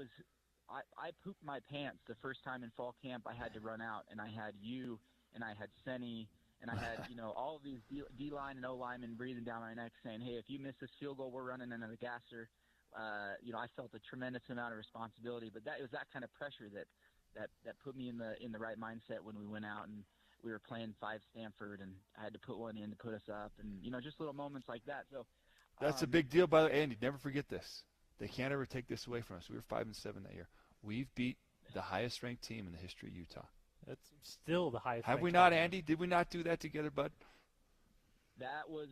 pooped my pants the first time in fall camp. I had to run out, and I had you, and I had Senny, and I had, all of these D-line and O-linemen breathing down my neck saying, hey, if you miss this field goal, we're running into the gasser. I felt a tremendous amount of responsibility, but it was that kind of pressure that put me in the right mindset when we went out and we were playing 5 Stanford, and I had to put one in to put us up, and, just little moments like that. So
that's a big deal, by the way, Andy. Never forget this. They can't ever take this away from us. We were 5-7 that year. We've beat the highest-ranked team in the history of Utah.
That's still the highest.
Have we not, Andy? Did we not do that together, bud?
That was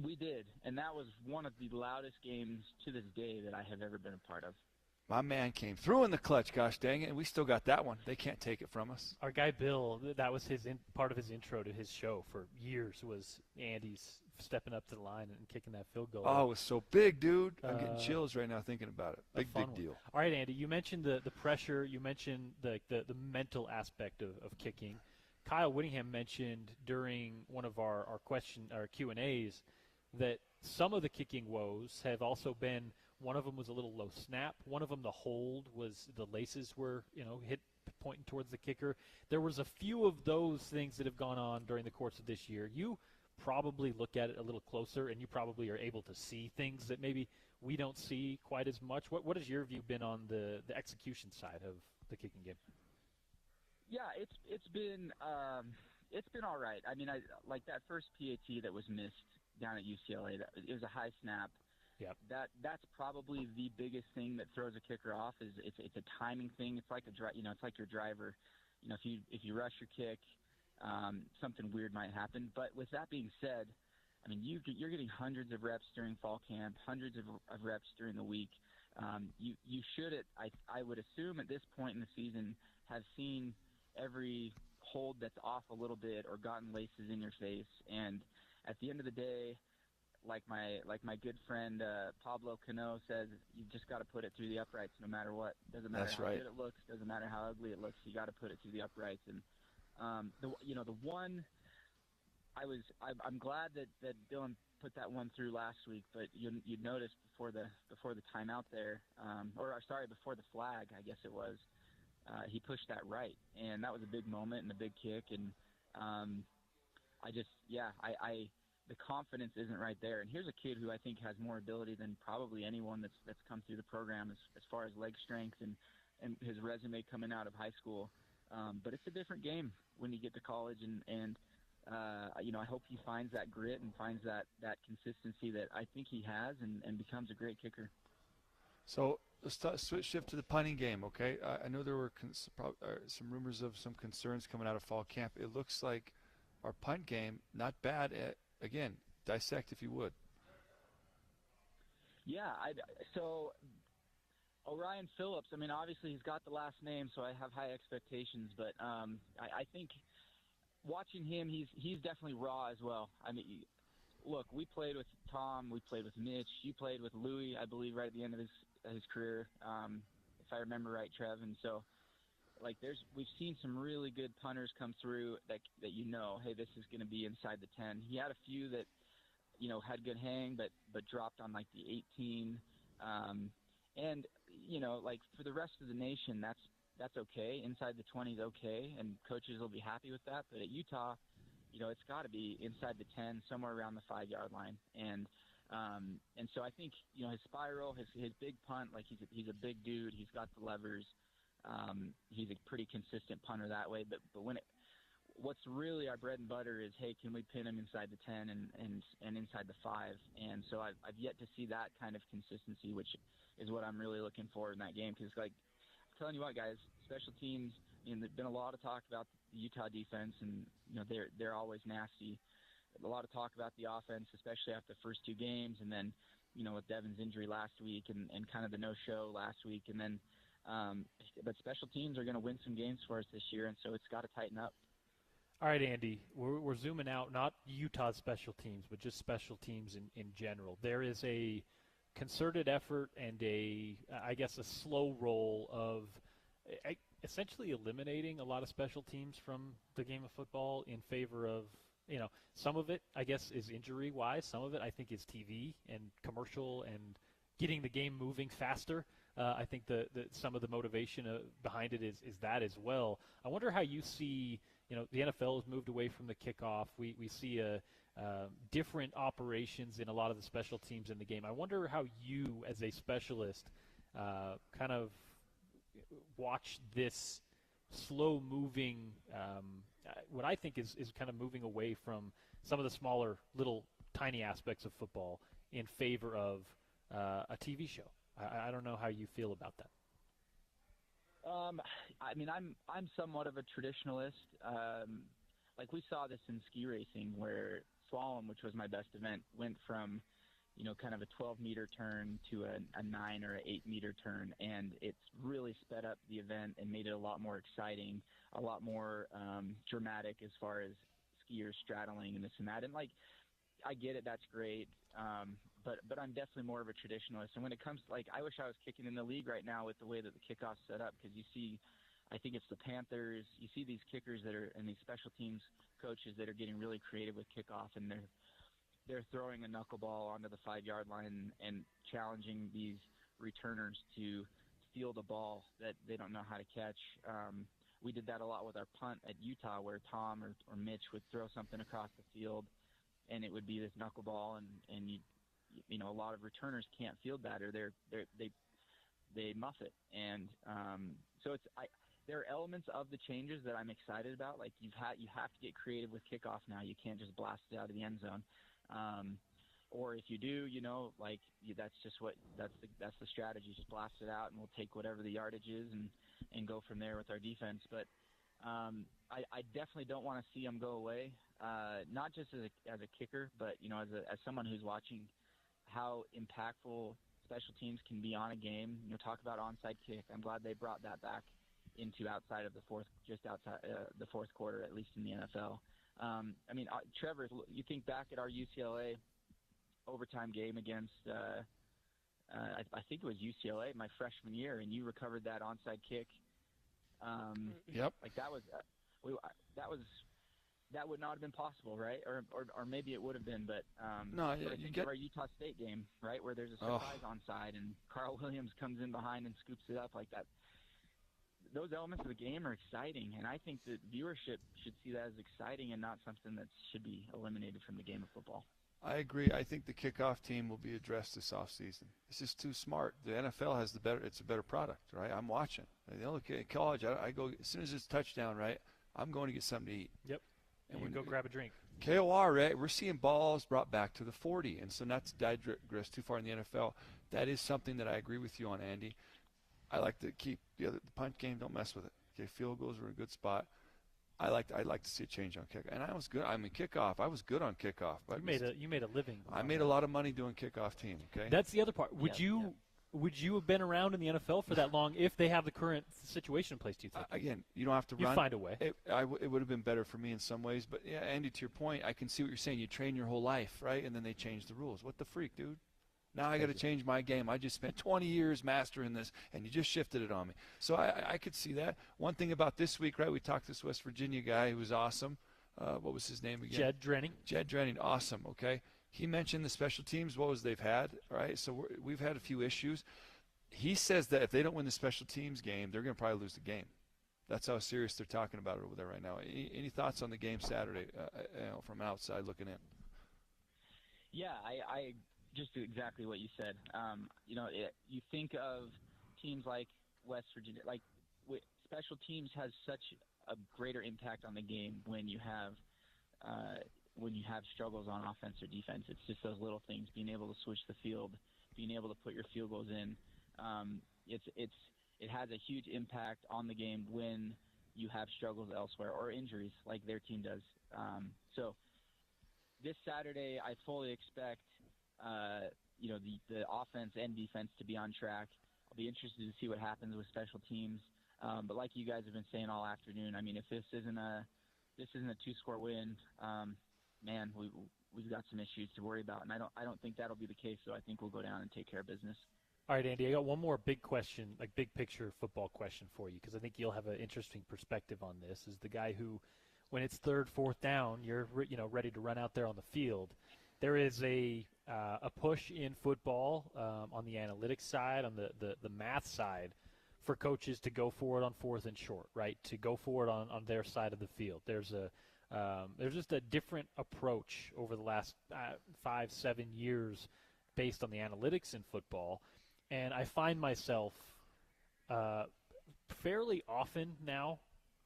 we did, and that was one of the loudest games to this day that I have ever been a part of.
My man came through in the clutch, gosh dang it, and we still got that one. They can't take it from us.
Our guy Bill, that was part of his intro to his show for years, was Andy's stepping up to the line and kicking that field goal.
Oh, it was so big, dude. I'm getting chills right now thinking about it. Big deal.
All right, Andy, you mentioned the pressure. You mentioned the mental aspect of kicking. Kyle Whittingham mentioned during one of our Q&As that some of the kicking woes have also been, one of them was a little low snap. One of them, the hold, was the laces were, hit pointing towards the kicker. There was a few of those things that have gone on during the course of this year. You probably look at it a little closer, and you probably are able to see things that maybe we don't see quite as much. What has your view been on the execution side of the kicking game?
Yeah, it's been all right. I mean, I like that first PAT that was missed down at UCLA. It was a high snap.
Yep.
That's probably the biggest thing that throws a kicker off. Is it's a timing thing. It's like it's like your driver. If you rush your kick, something weird might happen. But with that being said, I mean, you're getting hundreds of reps during fall camp, hundreds of reps during the week. You should, I would assume at this point in the season, have seen every hold that's off a little bit or gotten laces in your face. And at the end of the day, like my good friend Pablo Cano says, you've just got to put it through the uprights no matter what. Doesn't matter
That's
how
right.
good it looks. Doesn't matter how ugly it looks. You got to put it through the uprights. And the one I'm glad that Dylan put that one through last week. But you noticed before the timeout there, before the flag, I guess it was. He pushed that right, and that was a big moment and a big kick. And the confidence isn't right there. And here's a kid who I think has more ability than probably anyone that's come through the program as far as leg strength and his resume coming out of high school. But it's a different game when you get to college, and I hope he finds that grit and finds that consistency that I think he has and becomes a great kicker.
So let's shift to the punting game, okay? I know there were some rumors of some concerns coming out of fall camp. It looks like our punt game, not bad. Again, dissect if you would.
Yeah, so Orion Phillips, I mean, obviously he's got the last name, so I have high expectations. But I think watching him, he's definitely raw as well. I mean, look, we played with Tom, we played with Mitch, you played with Louis, I believe, right at the end of his career, if I remember right, Trev. And so, like, we've seen some really good punters come through that hey, this is going to be inside the 10. He had a few that had good hang, but dropped on like the 18. And like for the rest of the nation, that's okay. Inside the 20 is okay, and coaches will be happy with that. But at Utah, it's got to be inside the 10, somewhere around the 5-yard line. And And so I think, his spiral, his big punt, like he's a big dude. He's got the levers. He's a pretty consistent punter that way. But what's really our bread and butter is, hey, can we pin him inside the 10 and inside the 5? And so I've yet to see that kind of consistency, which is what I'm really looking for in that game. Because, like, I'm telling you what, guys, special teams, there's been a lot of talk about the Utah defense, and, they're always nasty. A lot of talk about the offense, especially after the first 2 games, and then, with Devin's injury last week and kind of the no-show last week. And then, but special teams are going to win some games for us this year, and so it's got to tighten up.
All right, Andy, we're zooming out, not Utah's special teams, but just special teams in general. There is a concerted effort and a slow roll of essentially eliminating a lot of special teams from the game of football in favor of, some of it, I guess, is injury-wise. Some of it, I think, is TV and commercial and getting the game moving faster. I think some of the motivation behind it is that as well. I wonder how you see, the NFL has moved away from the kickoff. We see different operations in a lot of the special teams in the game. I wonder how you, as a specialist, kind of watch this slow-moving, what I think is kind of moving away from some of the smaller, little, tiny aspects of football in favor of a TV show. I don't know how you feel about that.
I'm somewhat of a traditionalist. Like we saw this in ski racing, where slalom, which was my best event, went from, kind of a 12-meter turn to a 9 or an 8-meter turn, and it's really sped up the event and made it a lot more exciting, a lot more dramatic as far as skiers straddling and this and that. And, like, I get it, that's great, but I'm definitely more of a traditionalist. And when it comes to, like, I wish I was kicking in the league right now with the way that the kickoff's set up, because you see, I think it's the Panthers, you see these kickers that are, and these special teams coaches that are getting really creative with kickoff, and they're throwing a knuckleball onto the 5-yard line and challenging these returners to steal the ball that they don't know how to catch. We did that a lot with our punt at Utah, where Tom or Mitch would throw something across the field, and it would be this knuckleball, and a lot of returners can't field that, or they muff it. And so there are elements of the changes that I'm excited about. Like you have to get creative with kickoff now. You can't just blast it out of the end zone. Or if you do, that's the strategy. Just blast it out, and we'll take whatever the yardage is and go from there with our defense. But I definitely don't want to see them go away. Not just as a kicker, but as someone who's watching how impactful special teams can be on a game. Talk about onside kick. I'm glad they brought that back into outside of the fourth quarter, at least in the NFL. Trevor, you think back at our UCLA overtime game against, I think it was UCLA my freshman year, and you recovered that onside kick.
Yep.
Like that would not have been possible, right? Or maybe it would have been, but
no,
I think of our Utah State game, right, where there's a surprise onside, and Carl Williams comes in behind and scoops it up like that. Those elements of the game are exciting, and I think that viewership should see that as exciting and not something that should be eliminated from the game of football.
I agree. I think the kickoff team will be addressed this offseason. It's just too smart. The NFL has it's a better product, right? I'm watching. In college, I go, as soon as it's touchdown, right, I'm going to get something to eat.
Yep. And you go grab a drink.
KOR, right, we're seeing balls brought back to the 40, and so not to digress too far in the NFL. That is something that I agree with you on, Andy. I like to keep the punt game. Don't mess with it. Okay, field goals are in a good spot. I'd like to see a change on kickoff, and I was good. Kickoff. I was good on kickoff. But
you made a living.
I made a lot of money doing kickoff team. Okay,
that's the other part. Would you have been around in the NFL for that long if they have the current situation in place? Do you think?
Again, you don't have to run.
You find a way.
It would have been better for me in some ways, but yeah, Andy, to your point, I can see what you're saying. You train your whole life, right, and then they change the rules. What the freak, dude? Now I got to change my game. I just spent 20 years mastering this, and you just shifted it on me. So I could see that. One thing about this week, right, we talked to this West Virginia guy who was awesome. What was his name again?
Jed Drenning,
awesome, okay. He mentioned the special teams, they've had, right? So we've had a few issues. He says that if they don't win the special teams game, they're going to probably lose the game. That's how serious they're talking about it over there right now. Any thoughts on the game Saturday from outside looking in?
Yeah, just exactly what you said. You think of teams like West Virginia, special teams has such a greater impact on the game when you have struggles on offense or defense. It's just those little things, being able to switch the field, being able to put your field goals in. It has a huge impact on the game when you have struggles elsewhere or injuries like their team does. So this Saturday, I fully expect the offense and defense to be on track. I'll be interested to see what happens with special teams. But like you guys have been saying all afternoon, I mean, if this isn't a 2-score win, man, we've got some issues to worry about, and I don't think that'll be the case. So I think we'll go down and take care of business.
All right, Andy, I got one more big question, big picture football question for you, because I think you'll have an interesting perspective on this. Is the guy who, when it's 3rd, 4th down, you're ready to run out there on the field. There is a push in football on the analytics side, on the math side, for coaches to go for it on 4th and short, right? To go for it on their side of the field. There's just a different approach over the last 5-7 years based on the analytics in football. And I find myself fairly often now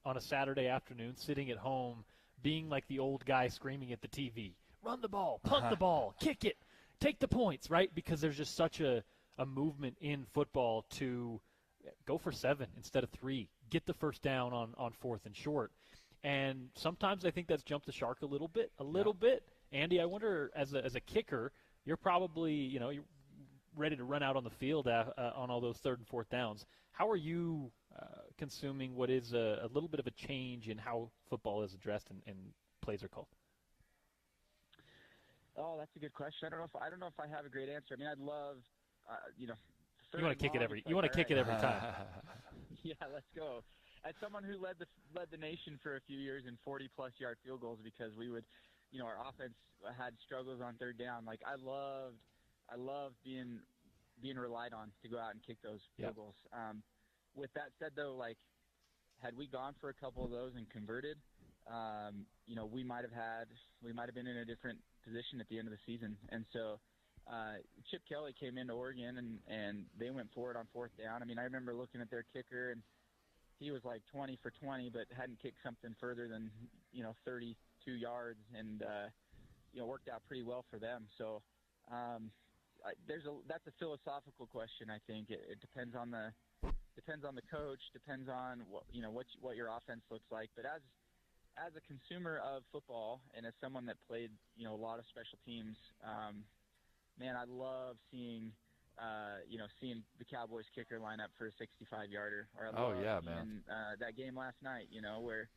on a Saturday afternoon sitting at home being like the old guy screaming at the TV, run the ball, punt the ball, kick it, take the points, right? Because there's just such a movement in football to go for 7 instead of 3, get the first down on 4th and short. And sometimes I think that's jumped the shark a little bit. Andy, I wonder, as a kicker, you're probably, you're ready to run out on the field on all those 3rd and 4th downs. How are you consuming what is a little bit of a change in how football is addressed and plays are called?
Oh, that's a good question. I don't know if I have a great answer. I mean, I'd love,
you want to kick it every time.
Yeah, let's go. As someone who led the nation for a few years in 40-plus yard field goals, because we would, our offense had struggles on 3rd down. Like I loved being relied on to go out and kick those field goals. With that said, though, had we gone for a couple of those and converted, we might have been in a different position at the end of the season. And so Chip Kelly came into Oregon and they went for it on 4th down. I mean, I remember looking at their kicker, and he was like 20 for 20, but hadn't kicked something further than 32 yards, and worked out pretty well for them. So that's a philosophical question. I think it depends on the coach, depends on what your offense looks like. But as a consumer of football and as someone that played a lot of special teams, man, I love seeing the Cowboys kicker line up for a 65-yarder. Or I love seeing that game last night, where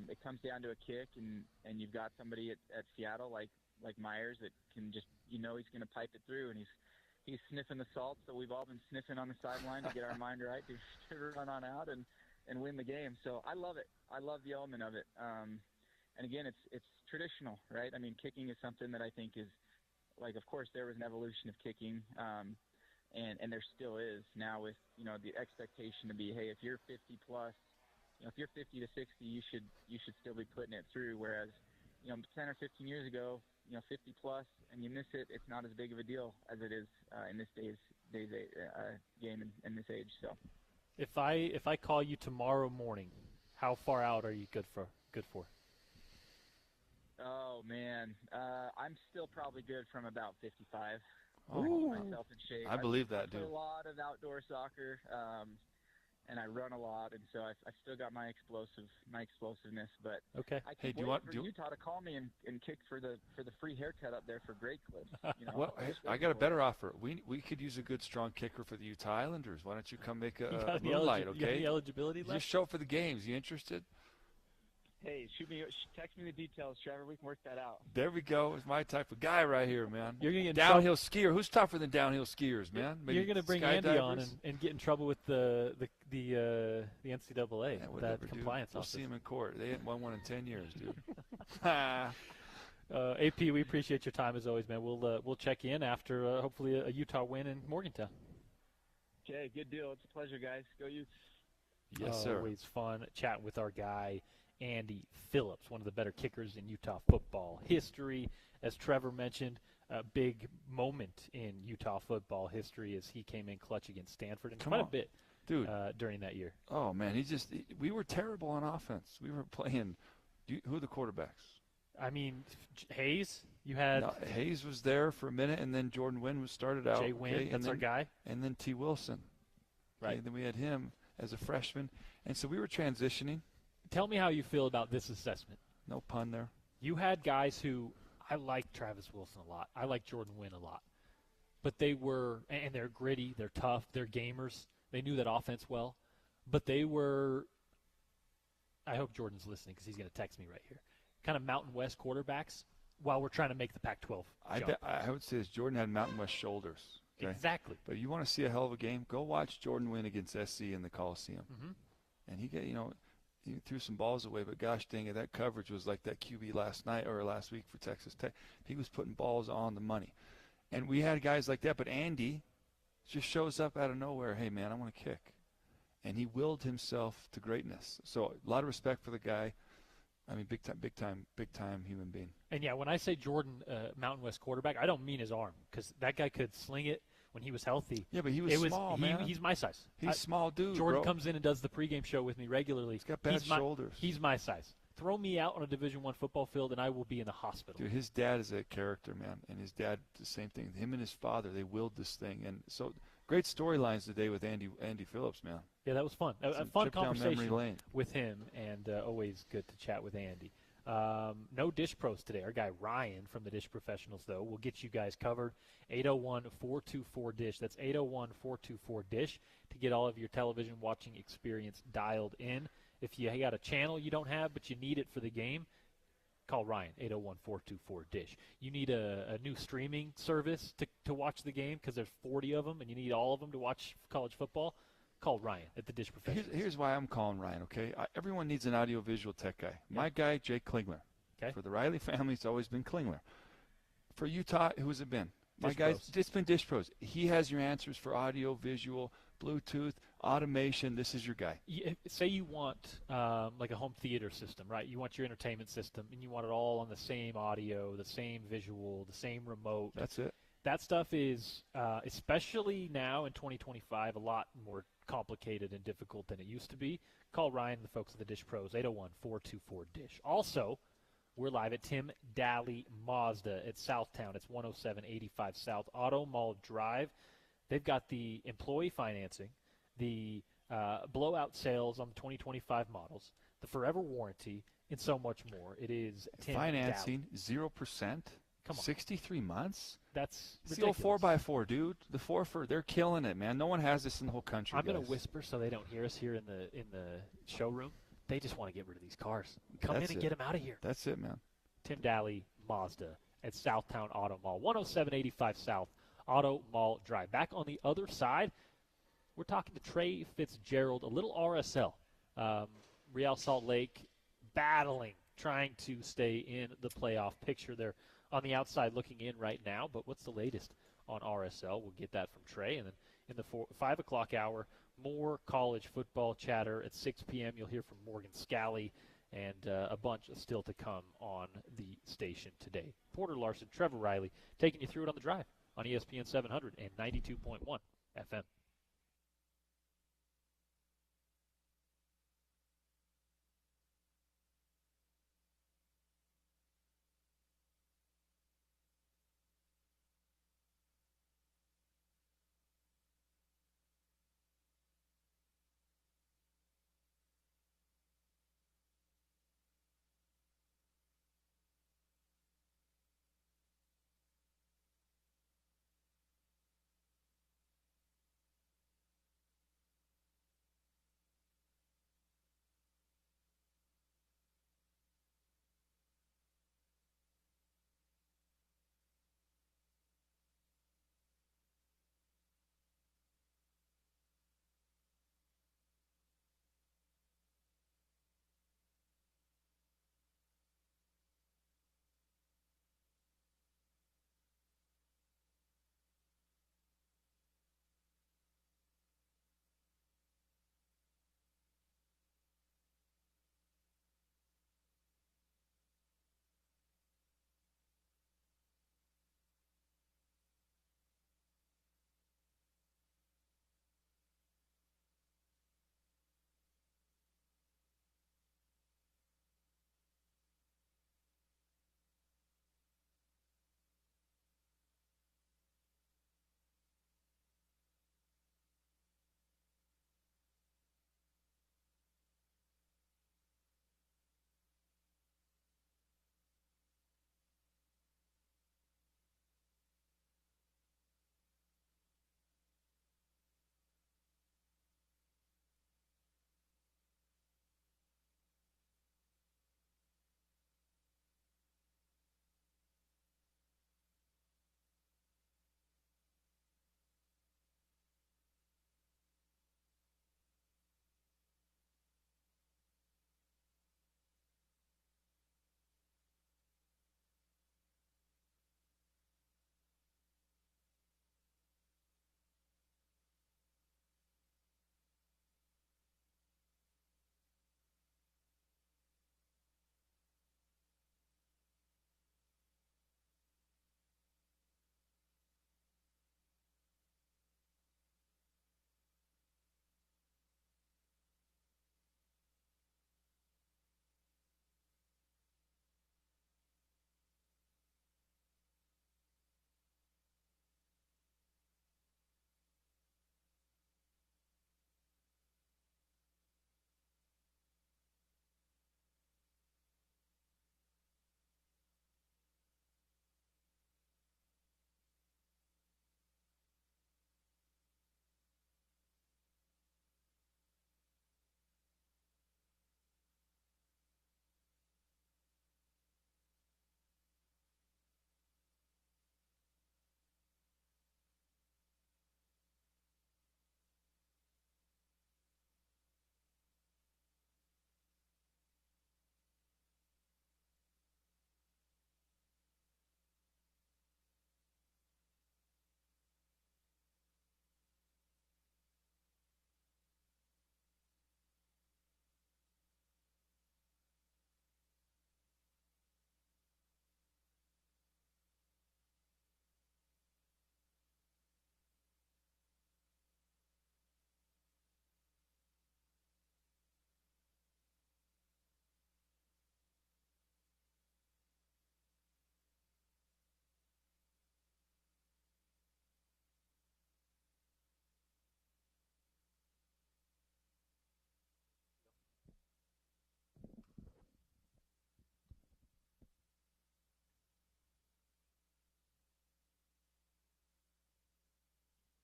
it comes down to a kick, and you've got somebody at Seattle like Myers that can just he's going to pipe it through, and he's sniffing the salt that we've all been sniffing on the sideline to get our mind right to run on out and win the game. So I love it. I love the element of it. And again, it's traditional, right? I mean, kicking is something that I think is, of course, there was an evolution of kicking, and there still is now with, the expectation to be, hey, if you're 50 plus, if you're 50 to 60, you should still be putting it through. Whereas, 10 or 15 years ago, 50 plus, and you miss it, it's not as big of a deal as it is in this day's game and this age. So,
if I call you tomorrow morning, how far out are you good for?
Oh man, I'm still probably good from about 55.
Oh,
keep myself in shape.
I believe that, dude.
I play a lot of outdoor soccer, and I run a lot, and so I've still got my explosiveness. But
okay,
I keep waiting for Utah to call me and kick for the free haircut up there for Great Clips.
Well, I got a better offer. We could use a good strong kicker for the Utah Islanders. Why don't you come make a moonlight? Okay,
you got the eligibility left?
Just show up for the games. You interested?
Hey, text me the details, Trevor. We can work that out.
There we go. It's my type of guy right here, man.
You're gonna get
downhill skier. Who's tougher than downhill skiers, man? Maybe
you're gonna bring Andy on and get in trouble with the NCAA.
Yeah,
that compliance
we'll
office.
see him in court. They ain't won one in 10 years, dude.
AP, we appreciate your time as always, man. We'll check in after hopefully a Utah win in Morgantown.
Okay, good deal. It's a pleasure, guys. Go Utes.
Yes, sir.
Always fun chatting with our guy, Andy Phillips, one of the better kickers in Utah football history. As Trevor mentioned, big moment in Utah football history as he came in clutch against Stanford and
Come
quite
on.
a bit
Dude.
during that year.
Oh, man, we were terrible on offense. We were playing who are the quarterbacks?
I mean, Hayes, you had
No, Hayes was there for a minute, and then Jordan Wynn was started out.
Jay Wynn, that's our guy.
And then T. Wilson.
Right.
And then we had him as a freshman. And so we were transitioning.
Tell me how you feel about this assessment.
No pun there.
You had guys who I like Travis Wilson a lot. I like Jordan Wynn a lot. But they were, and they're gritty, they're tough, they're gamers. They knew that offense well. But they were, I hope Jordan's listening because he's going to text me right here, kind of Mountain West quarterbacks while we're trying to make the Pac-12 jump.
I would say this, Jordan had Mountain West shoulders. Okay?
Exactly.
But you want to see a hell of a game, go watch Jordan Wynn against SC in the Coliseum.
Mm-hmm.
And he threw some balls away, but gosh dang it, that coverage was like that QB last week for Texas Tech. He was putting balls on the money. And we had guys like that, but Andy just shows up out of nowhere. Hey, man, I want to kick. And he willed himself to greatness. So a lot of respect for the guy. I mean, big time human being. And
yeah, when I say Jordan, Mountain West quarterback, I don't mean his arm because that guy could sling it when he was healthy.
Yeah, but he was small, man.
He's my size.
He's small dude,
Jordan comes in and does the pregame show with me regularly.
He's got bad shoulders.
He's my size. Throw me out on a Division I football field, and I will be in the hospital.
Dude, his dad is a character, man, and his dad, the same thing. Him and his father, they willed this thing. And so great storylines today with Andy Phillips, man.
Yeah, that was fun. A fun conversation with him, and always good to chat with Andy. No Dish Pros today. Our guy Ryan from the Dish Professionals, though, will get you guys covered. 801-424-DISH. That's 801-424-DISH to get all of your television watching experience dialed in. If you got a channel you don't have but you need it for the game, call Ryan, 801-424-DISH. You need a new streaming service to watch the game because there's 40 of them and you need all of them to watch college football. Call Ryan at the Dish Professionals.
Here's why I'm calling Ryan, okay? Everyone needs an audiovisual tech guy. My guy, Jake Klingler.
Okay.
For the Riley family, it's always been Klingler. For Utah, who has it been? My
Dish
guy,
Pros.
it's been Dish Pros. He has your answers for audio, visual, Bluetooth, automation. This is your guy.
Say you want like a home theater system, right? You want your entertainment system, and you want it all on the same audio, the same visual, the same remote.
That's it.
That stuff is, especially now in 2025, a lot more complicated and difficult than it used to be. Call Ryan and the folks at the Dish Pros, 801-424-DISH. Also, we're live at Tim Daly Mazda at Southtown. It's 10785 South Auto Mall Drive. They've got the employee financing, the blowout sales on the 2025 models, the forever warranty, and so much more. It is Tim
Financing,
Daly.
0%.
Come on.
63 months?
That's
it's the old 4x4, dude. The 4x4, they're killing it, man. No one has this in the whole country.
I'm going to whisper so they don't hear us here in the showroom. They just want to get rid of these cars. Come in and get them out of here.
That's it, man.
Tim Daly Mazda at Southtown Auto Mall, 10785 South Auto Mall Drive. Back on the other side, we're talking to Trey Fitzgerald, a little RSL. Real Salt Lake battling, trying to stay in the playoff picture. They're on the outside looking in right now, but what's the latest on RSL? We'll get that from Trey. And then in the 5 o'clock hour, more college football chatter. At 6 p.m., you'll hear from Morgan Scally, and a bunch still to come on the station today. Porter Larson, Trevor Riley, taking you through it on the drive on ESPN 700 and 92.1 FM.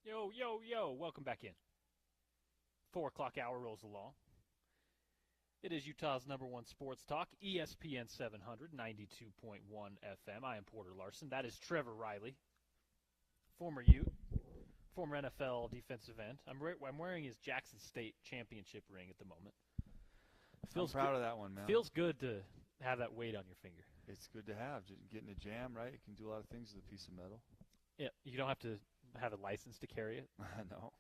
Yo, yo, yo. Welcome back in. 4 o'clock hour rolls along. It is Utah's #1 sports talk, ESPN 700, 92.1 FM. I am Porter Larson. That is Trevor Riley, former Ute, former NFL defensive end. I'm wearing his Jackson State championship ring at the moment.
I'm proud of that one, man.
Feels good to have that weight on your finger.
It's good to have. Just getting a jam, right? You can do a lot of things with a piece of metal.
Yeah, you don't have to have a license to carry it.
No.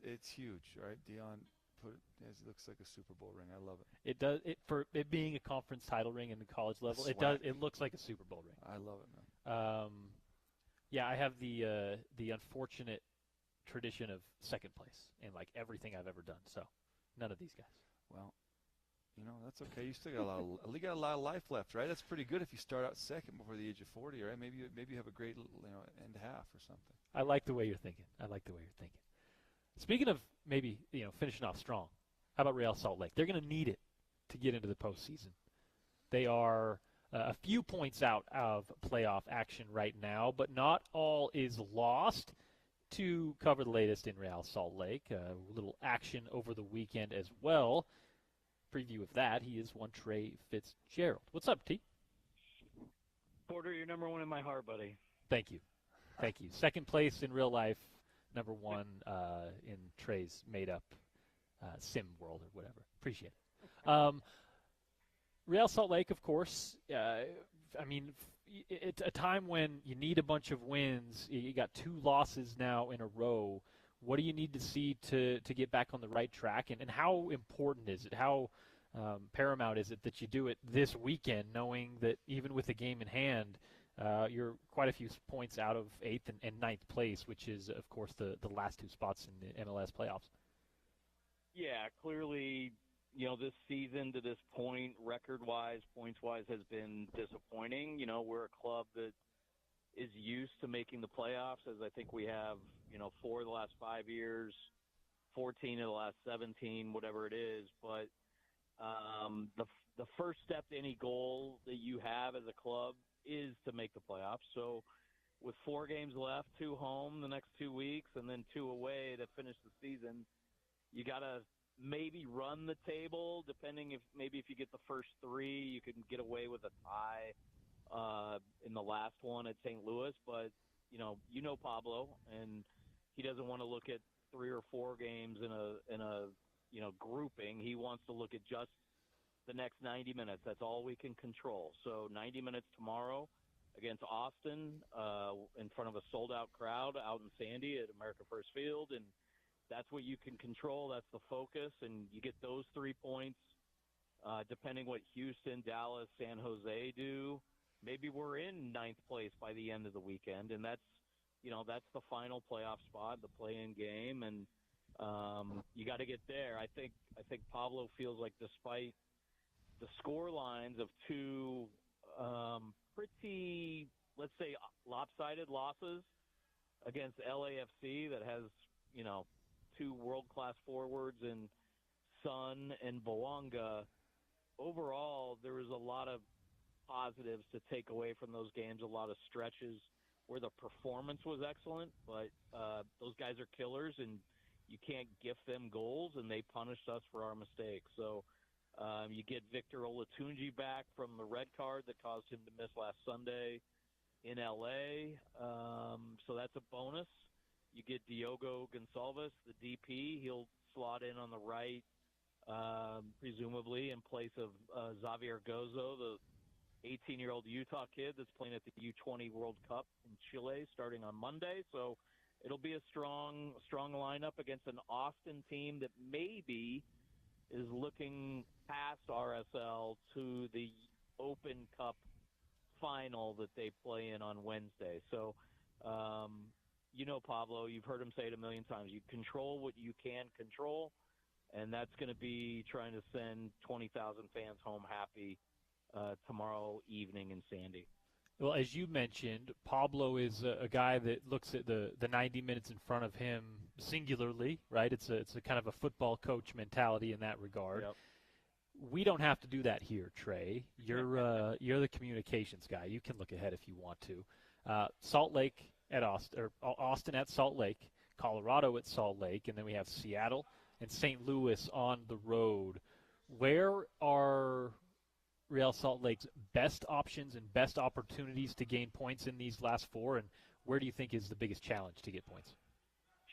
It's huge, right? Dion put it looks like a Super Bowl ring. I love it.
It does. For it being a conference title ring in the college level, it looks like a Super Bowl ring.
I love it, man.
Yeah, I have the unfortunate tradition of second place in like everything I've ever done. So none of these guys.
Well, that's okay. You still got a lot of life left, right? That's pretty good if you start out second before the age of 40, right? Maybe you have a great end half or something.
I like the way you're thinking. Speaking of maybe finishing off strong, how about Real Salt Lake? They're going to need it to get into the postseason. They are a few points out of playoff action right now, but not all is lost. To cover the latest in Real Salt Lake, a little action over the weekend as well. Preview of that, he is one Trey Fitzgerald. What's up, T?
Porter, you're #1 in my heart, buddy.
Thank you. Second place in real life, #1 in Trey's made-up sim world or whatever. Appreciate it. Real Salt Lake, of course, it's a time when you need a bunch of wins. You got 2 losses now in a row. What do you need to see to get back on the right track? And how important is it? How paramount is it that you do it this weekend, knowing that even with the game in hand, you're quite a few points out of 8th and 9th place, which is, of course, the last 2 spots in the MLS playoffs?
Yeah, clearly, this season to this point, record-wise, points-wise, has been disappointing. We're a club that is used to making the playoffs, as I think we have, 4 of the last 5 years, 14 of the last 17, whatever it is. But the first step to any goal that you have as a club is to make the playoffs. So with 4 games left, 2 home the next 2 weeks, and then 2 away to finish the season, you got to maybe run the table, depending if you get the first 3, you can get away with a tie in the last one at St. Louis. But, Pablo, and he doesn't want to look at 3 or 4 games in a grouping. He wants to look at just the next 90 minutes. That's all we can control. So 90 minutes tomorrow against Austin in front of a sold-out crowd out in Sandy at America First Field, and that's what you can control. That's the focus, and you get those 3 points. Depending what Houston, Dallas, San Jose do, maybe we're in 9th place by the end of the weekend, and that's the final playoff spot, the play-in game, and you got to get there. I think Pablo feels like despite the score lines of 2 pretty, let's say, lopsided losses against LAFC that has 2 world-class forwards in Sun and Bouanga, overall there was a lot of positives to take away from those games, a lot of stretches where the performance was excellent, but those guys are killers, and you can't gift them goals, and they punished us for our mistakes. So you get Victor Olatunji back from the red card that caused him to miss last Sunday in L.A., so that's a bonus. You get Diogo Gonçalves, the DP. He'll slot in on the right, presumably in place of Xavier Gozo, the 18-year-old Utah kid that's playing at the U20 World Cup in Chile starting on Monday. So it'll be a strong lineup against an Austin team that maybe is looking past RSL to the Open Cup final that they play in on Wednesday. So, Pablo, you've heard him say it a million times. You control what you can control, and that's going to be trying to send 20,000 fans home happy tomorrow evening in Sandy.
Well, as you mentioned, Pablo is a guy that looks at the 90 minutes in front of him singularly, right? It's a kind of a football coach mentality in that regard.
Yep.
We don't have to do that here, Trey. You're the communications guy. You can look ahead if you want to. Salt Lake at Austin, or Austin at Salt Lake. Colorado at Salt Lake, and then we have Seattle and St. Louis on the road. Where are Real Salt Lake's best options and best opportunities to gain points in these last four, and where do you think is the biggest challenge to get points?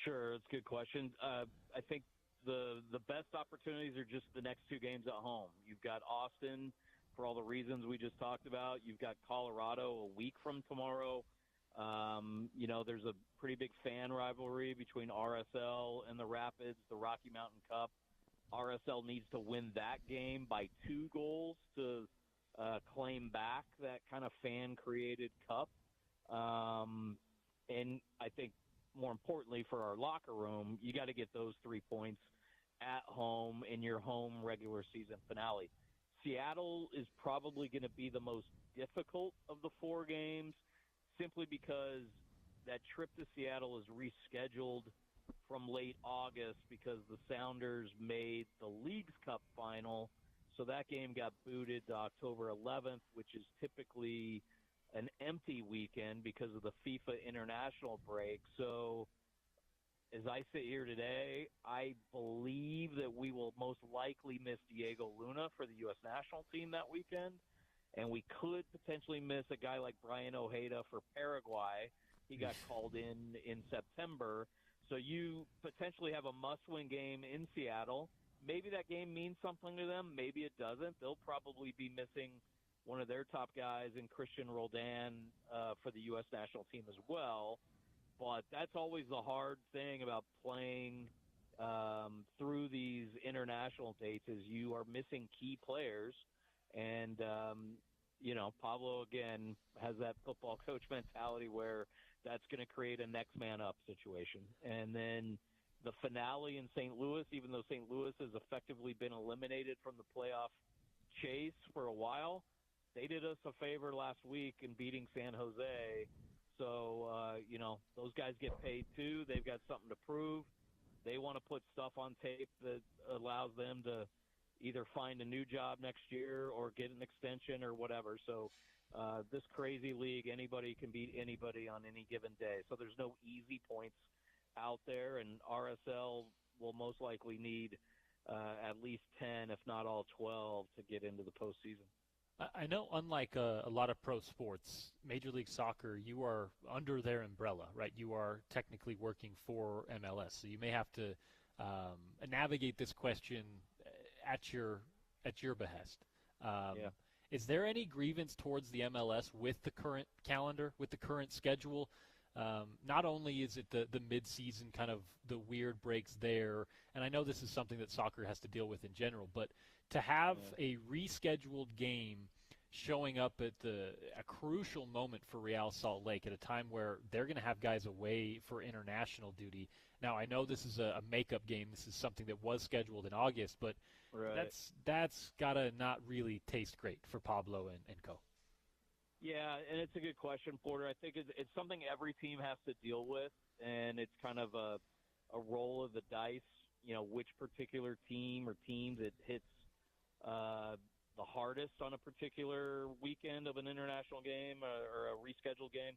Sure, it's a good question. I think the best opportunities are just the next two games at home. You've got Austin for all the reasons we just talked about. You've got Colorado a week from tomorrow. There's a pretty big fan rivalry between RSL and the Rapids, the Rocky Mountain Cup. RSL needs to win that game by 2 goals to claim back that kind of fan-created cup. And I think more importantly for our locker room, you got to get those 3 points at home in your home regular season finale. Seattle is probably going to be the most difficult of the 4 games simply because that trip to Seattle is rescheduled from late August because the Sounders made the Leagues Cup final. So that game got booted to October 11th, which is typically an empty weekend because of the FIFA international break. So as I sit here today, I believe that we will most likely miss Diego Luna for the U.S. national team that weekend. And we could potentially miss a guy like Brian Ojeda for Paraguay. He got called in September. So you potentially have a must-win game in Seattle. Maybe that game means something to them. Maybe it doesn't. They'll probably be missing one of their top guys in Christian Roldan for the U.S. national team as well. But that's always the hard thing about playing through these international dates is you are missing key players. And, Pablo, again, has that football coach mentality where that's going to create a next man up situation. And then the finale in St. Louis, even though St. Louis has effectively been eliminated from the playoff chase for a while, they did us a favor last week in beating San Jose. So, those guys get paid too. They've got something to prove. They want to put stuff on tape that allows them to either find a new job next year or get an extension or whatever. So this crazy league, anybody can beat anybody on any given day. So there's no easy points out there, and RSL will most likely need at least 10, if not all 12, to get into the postseason.
I know, unlike a lot of pro sports, Major League Soccer, you are under their umbrella, right? You are technically working for MLS, so you may have to navigate this question at your behest.
Yeah.
Is there any grievance towards the MLS with the current calendar, with the current schedule? Not only is it the mid-season kind of the weird breaks there, and I know this is something that soccer has to deal with in general, but to have a rescheduled game showing up at a crucial moment for Real Salt Lake at a time where they're going to have guys away for international duty. Now, I know this is a makeup game. This is something that was scheduled in August, but
right.
that's got to not really taste great for Pablo and co.
Yeah, and it's a good question, Porter. I think it's something every team has to deal with, and it's kind of a roll of the dice, which particular team or teams it hits the hardest on a particular weekend of an international game or a rescheduled game.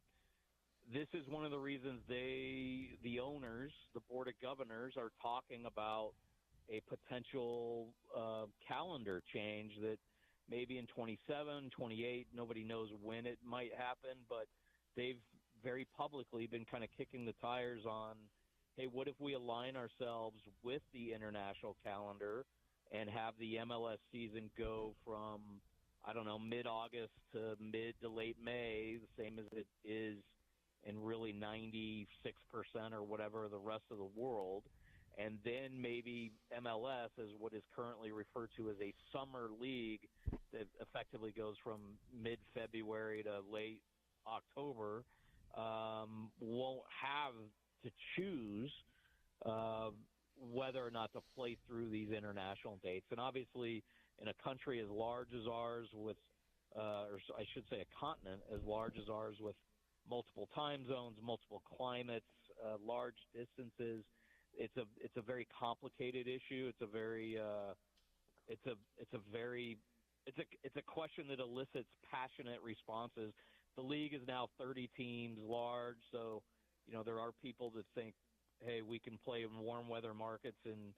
This is one of the reasons the owners, the Board of Governors, are talking about a potential calendar change that maybe in 27, 28, nobody knows when it might happen, but they've very publicly been kind of kicking the tires on, hey, what if we align ourselves with the international calendar and have the MLS season go from, I don't know, mid-August to mid to late May, the same as it is in really 96% or whatever the rest of the world. And then maybe MLS is what is currently referred to as a summer league that effectively goes from mid-February to late October, won't have to choose whether or not to play through these international dates. And obviously, in a country as large as ours with, or I should say a continent as large as ours with multiple time zones, multiple climates, large distances, it's a very complicated issue. It's a question that elicits passionate responses. The league is now 30 teams large, so there are people that think hey, we can play in warm weather markets in,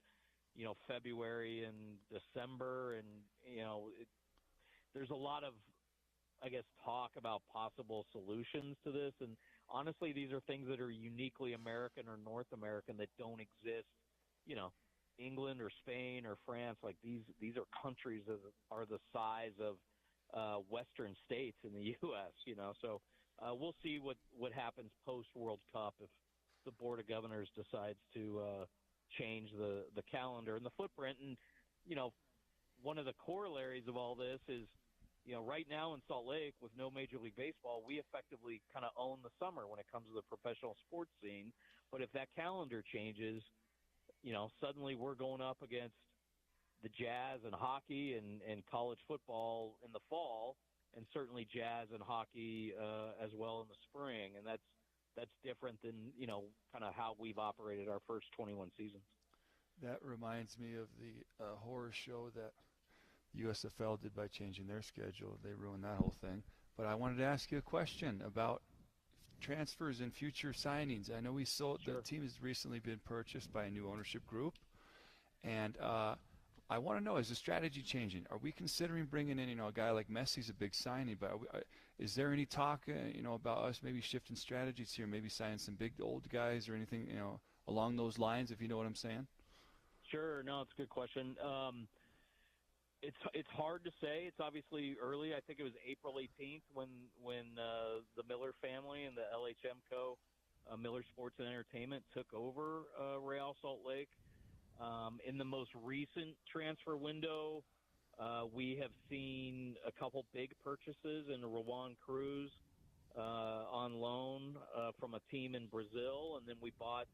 February and December, and there's a lot of, I guess, talk about possible solutions to this. And honestly, these are things that are uniquely American or North American that don't exist, England or Spain or France. Like these are countries that are the size of Western states in the U.S., So we'll see what happens post-World Cup if the Board of Governors decides to change the calendar and the footprint. And, one of the corollaries of all this is, right now in Salt Lake with no Major League Baseball, we effectively kind of own the summer when it comes to the professional sports scene. But if that calendar changes, suddenly we're going up against the Jazz and hockey and college football in the fall, and certainly Jazz and hockey as well in the spring. And that's different than, kind of how we've operated our first 21 seasons.
That reminds me of the horror show that USFL did by changing their schedule. They ruined that whole thing. But I wanted to ask you a question about transfers and future signings. I know the team has recently been purchased by a new ownership group, and I want to know, is the strategy changing? Are we considering bringing in, a guy like Messi's a big signing, but is there any talk, about us maybe shifting strategies here, maybe signing some big old guys or anything, along those lines, if you know what I'm saying?
Sure. No, it's a good question. It's hard to say. It's obviously early. I think it was April 18th when the Miller family and the LHMCO, Miller Sports and Entertainment, took over Real Salt Lake. In the most recent transfer window, we have seen a couple big purchases in Rawan Cruz on loan from a team in Brazil, and then we bought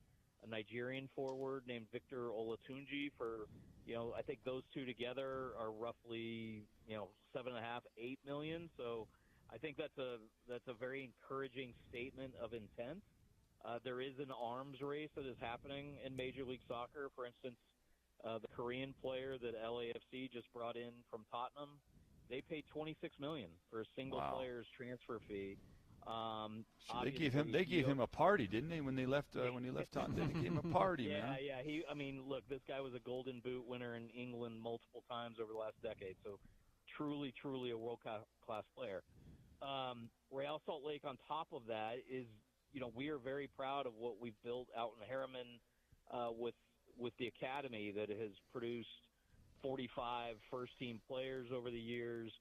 a Nigerian forward named Victor Olatunji for, I think those two together are roughly, $7.5, $8 million. So I think that's a very encouraging statement of intent. There is an arms race that is happening in Major League Soccer. For instance, the Korean player that LAFC just brought in from Tottenham, they paid $26 million for a single player's transfer fee.
So they gave him a party, didn't they? When they left Tottenham, they gave him a party, man.
Yeah. Look, this guy was a Golden Boot winner in England multiple times over the last decade. So truly a world-class player. Real Salt Lake, on top of that, is, we are very proud of what we've built out in Harriman with the academy that has produced 45 first-team players over the years,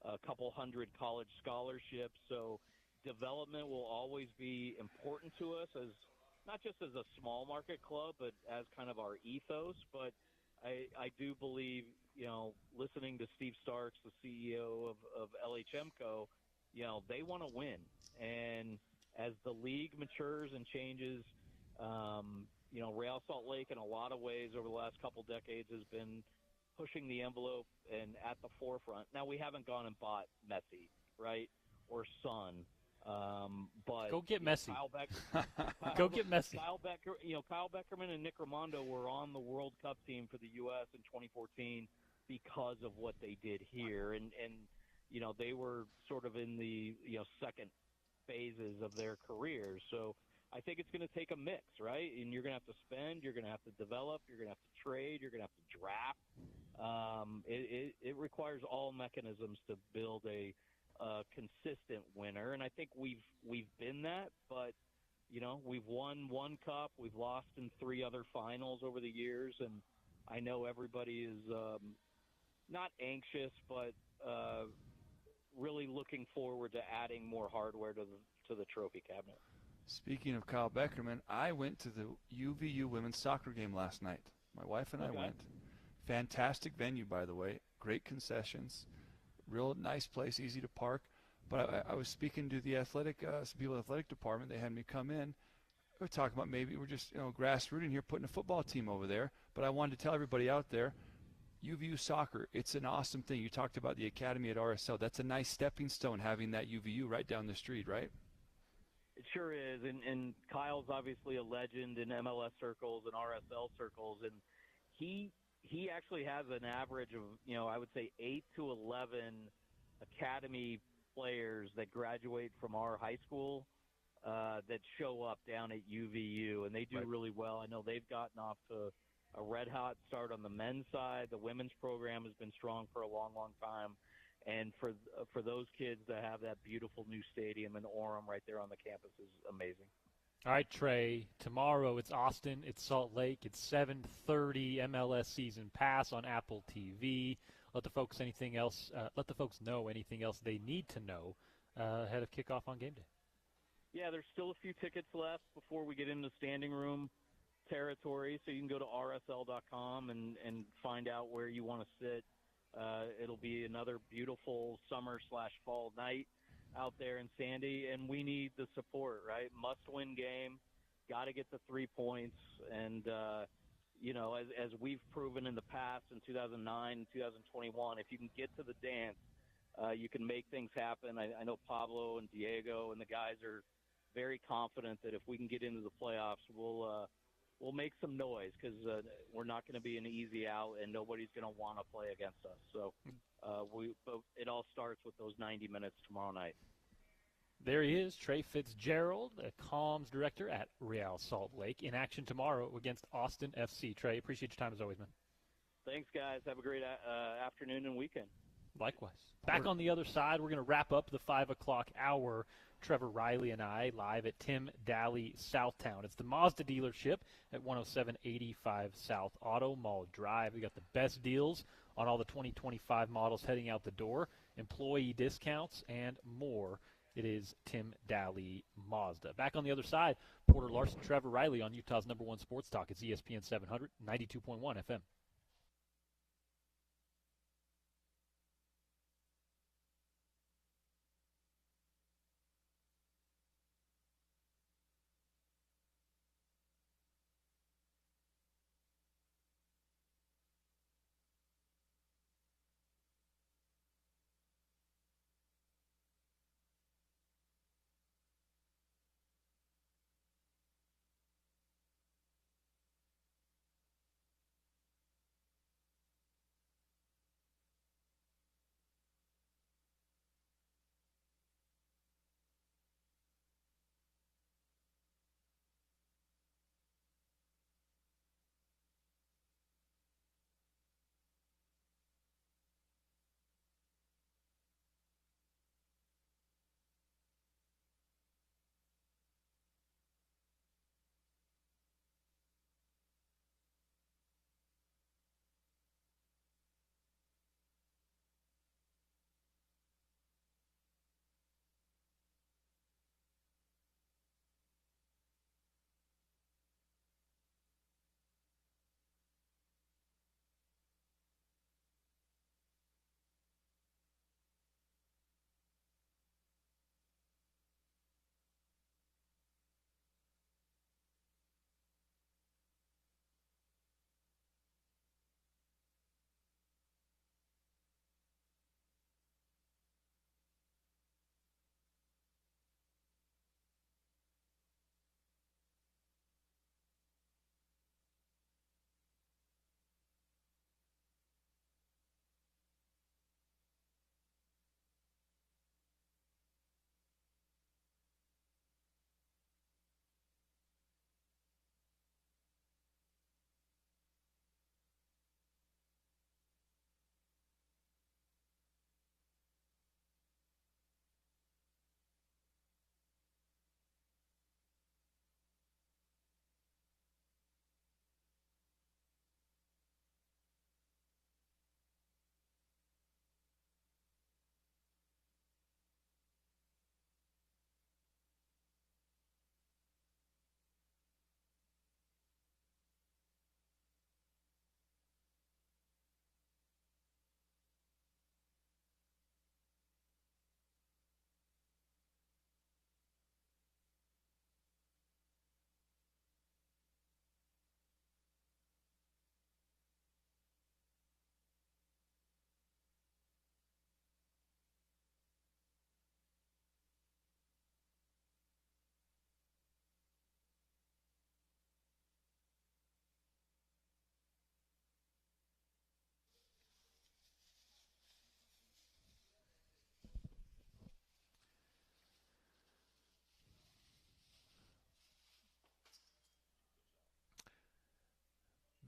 a couple hundred college scholarships. So development will always be important to us, as not just as a small market club, but as kind of our ethos. But I do believe, listening to Steve Starks, the CEO of LHMCO, they want to win. And as the league matures and changes, Real Salt Lake in a lot of ways over the last couple decades has been pushing the envelope and at the forefront. Now, we haven't gone and bought Messi, right, or Son. But
go get Messi.
Go
get Messi.
Kyle Beckerman and Nick Raimondo were on the World Cup team for the U.S. in 2014 because of what they did here, and they were sort of in the second phases of their careers. So I think it's going to take a mix, right? And you're going to have to spend, you're going to have to develop, you're going to have to trade, you're going to have to draft. It requires all mechanisms to build a consistent winner, and I think we've been that. But we've won one cup, we've lost in 3 other finals over the years, and I know everybody is not anxious, but really looking forward to adding more hardware to the trophy cabinet.
Speaking of Kyle Beckerman, I went to the UVU women's soccer game last night. My wife and I went. Fantastic venue, by the way. Great concessions. Real nice place, easy to park. But I was speaking to the people athletic department. They had me come in. We were talking about maybe we're just grassrooting here, putting a football team over there. But I wanted to tell everybody out there, UVU soccer, it's an awesome thing. You talked about the academy at RSL. That's a nice stepping stone, having that UVU right down the street, right?
It sure is, and Kyle's obviously a legend in MLS circles and RSL circles, and he actually has an average of, I would say 8 to 11 academy players that graduate from our high school that show up down at UVU, and they do really well. I know they've gotten off to a red-hot start on the men's side. The women's program has been strong for a long, long time. And for those kids to have that beautiful new stadium in Orem right there on the campus is amazing.
All right, Trey, tomorrow it's Austin, it's Salt Lake, it's 7:30 MLS Season Pass on Apple TV. Let the folks know anything else they need to know ahead of kickoff on game day.
Yeah, there's still a few tickets left before we get into standing room territory, so you can go to rsl.com and find out where you want to sit. It'll be another beautiful summer/fall night out there in Sandy, and we need the support, right? Must-win game, got to get the 3 points, and as we've proven in the past in 2009 and 2021, if you can get to the dance, you can make things happen. I know Pablo and Diego and the guys are very confident that if we can get into the playoffs, we'll make some noise because we're not going to be an easy out, and nobody's going to want to play against us. So but it all starts with those 90 minutes tomorrow night.
There he is, Trey Fitzgerald, a comms director at Real Salt Lake, in action tomorrow against Austin FC. Trey, appreciate your time as always, man.
Thanks, guys. Have a great afternoon and weekend.
Likewise. Back on the other side, we're going to wrap up the 5 o'clock hour. Trevor Riley and I live at Tim Daly Southtown. It's the Mazda dealership at 10785 South Auto Mall Drive. We got the best deals on all the 2025 models heading out the door, employee discounts, and more. It is Tim Daly Mazda. Back on the other side, Porter Larson, Trevor Riley on Utah's #1 sports talk. It's ESPN 700, 92.1 FM.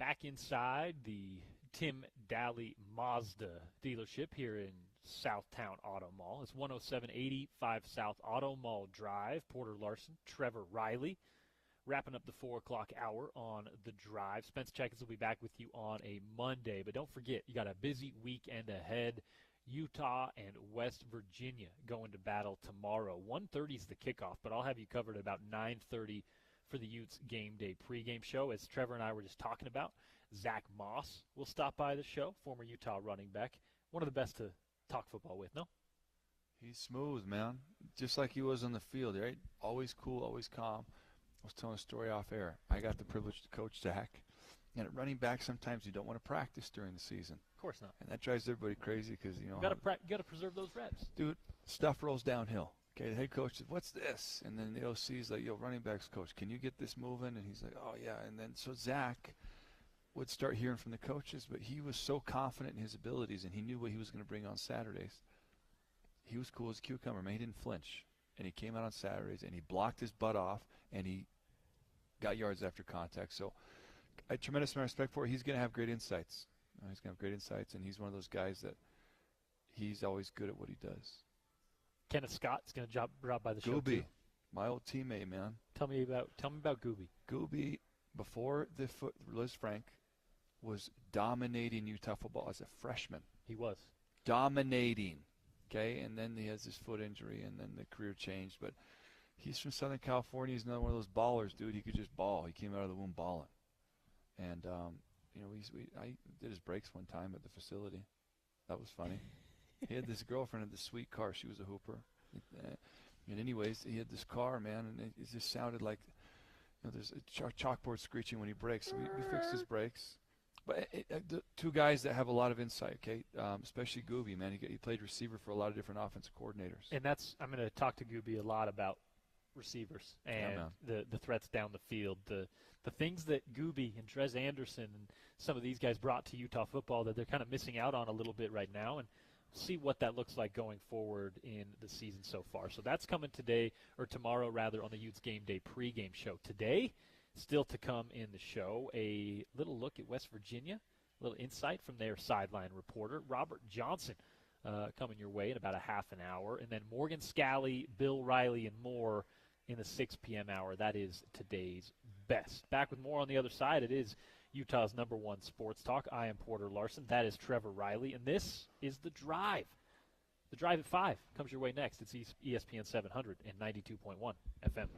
back inside the Tim Daly Mazda dealership here in Southtown Auto Mall. It's 10785 South Auto Mall Drive. Porter Larson, Trevor Riley, wrapping up the 4 o'clock hour on the drive. Spence Checketts will be back with you on a Monday. But don't forget, you got a busy weekend ahead. Utah and West Virginia going to battle tomorrow. 1:30 is the kickoff, but I'll have you covered at about 9:30 for the Utes game day pregame show. As Trevor and I were just talking about, Zach Moss will stop by the show, former Utah running back. One of the best to talk football with, no?
He's smooth, man. Just like he was on the field, right? Always cool, always calm. I was telling a story off air. I got the privilege to coach Zach. And at running back, sometimes you don't want to practice during the season.
Of course not.
And that drives everybody crazy because, you know.
You got to preserve those reps.
Dude, stuff rolls downhill. Okay, the head coach says, what's this? And then the OC's like, yo, running backs coach, can you get this moving? And he's like, oh, yeah. And then so Zach would start hearing from the coaches, but he was so confident in his abilities and he knew what he was going to bring on Saturdays. He was cool as a cucumber, man. He didn't flinch. And he came out on Saturdays and he blocked his butt off and he got yards after contact. So a tremendous amount of respect for it. He's going to have great insights. He's going to have great insights, and he's one of those guys that he's always good at what he does.
Kenneth Scott's going to drop by the show
Gooby,
too.
my old teammate, man.
Tell me about Gooby.
Gooby, before Liz Frank, was dominating Utah football as a freshman.
He was
dominating. Okay, and then he has this foot injury, and then the career changed. But he's from Southern California. He's another one of those ballers, dude. He could just ball. He came out of the womb balling. And, you know, I did his breaks one time at the facility. That was funny. He had this girlfriend in this sweet car. She was a hooper. And anyways, he had this car, man, and it just sounded like, you know, there's a chalkboard screeching when he brakes. So we fixed his brakes. But the two guys that have a lot of insight, okay, especially Gooby, man. He played receiver for a lot of different offensive coordinators.
And I'm going to talk to Gooby a lot about receivers and the threats down the field, the things that Gooby and Trez Anderson and some of these guys brought to Utah football that they're kind of missing out on a little bit right now, and see what that looks like going forward in the season so far. So that's coming tomorrow rather, on the Utes game day pregame show. Today, still to come in the show, a little look at West Virginia, a little insight from their sideline reporter, Robert Johnson, coming your way in about a half an hour. And then Morgan Scalley, Bill Riley, and more in the 6 p.m. hour. That is today's best. Back with more on the other side. It is Utah's number one sports talk. I am Porter Larson. That is Trevor Riley. And this is The Drive. The Drive at 5 comes your way next. It's ESPN 700 and 92.1 FM.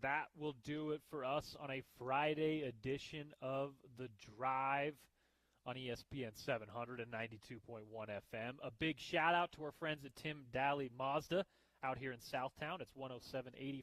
that will do it for us on a Friday edition of The Drive on ESPN 700 and 92.1 FM. A big shout-out to our friends at Tim Daly Mazda out here in Southtown. It's 10785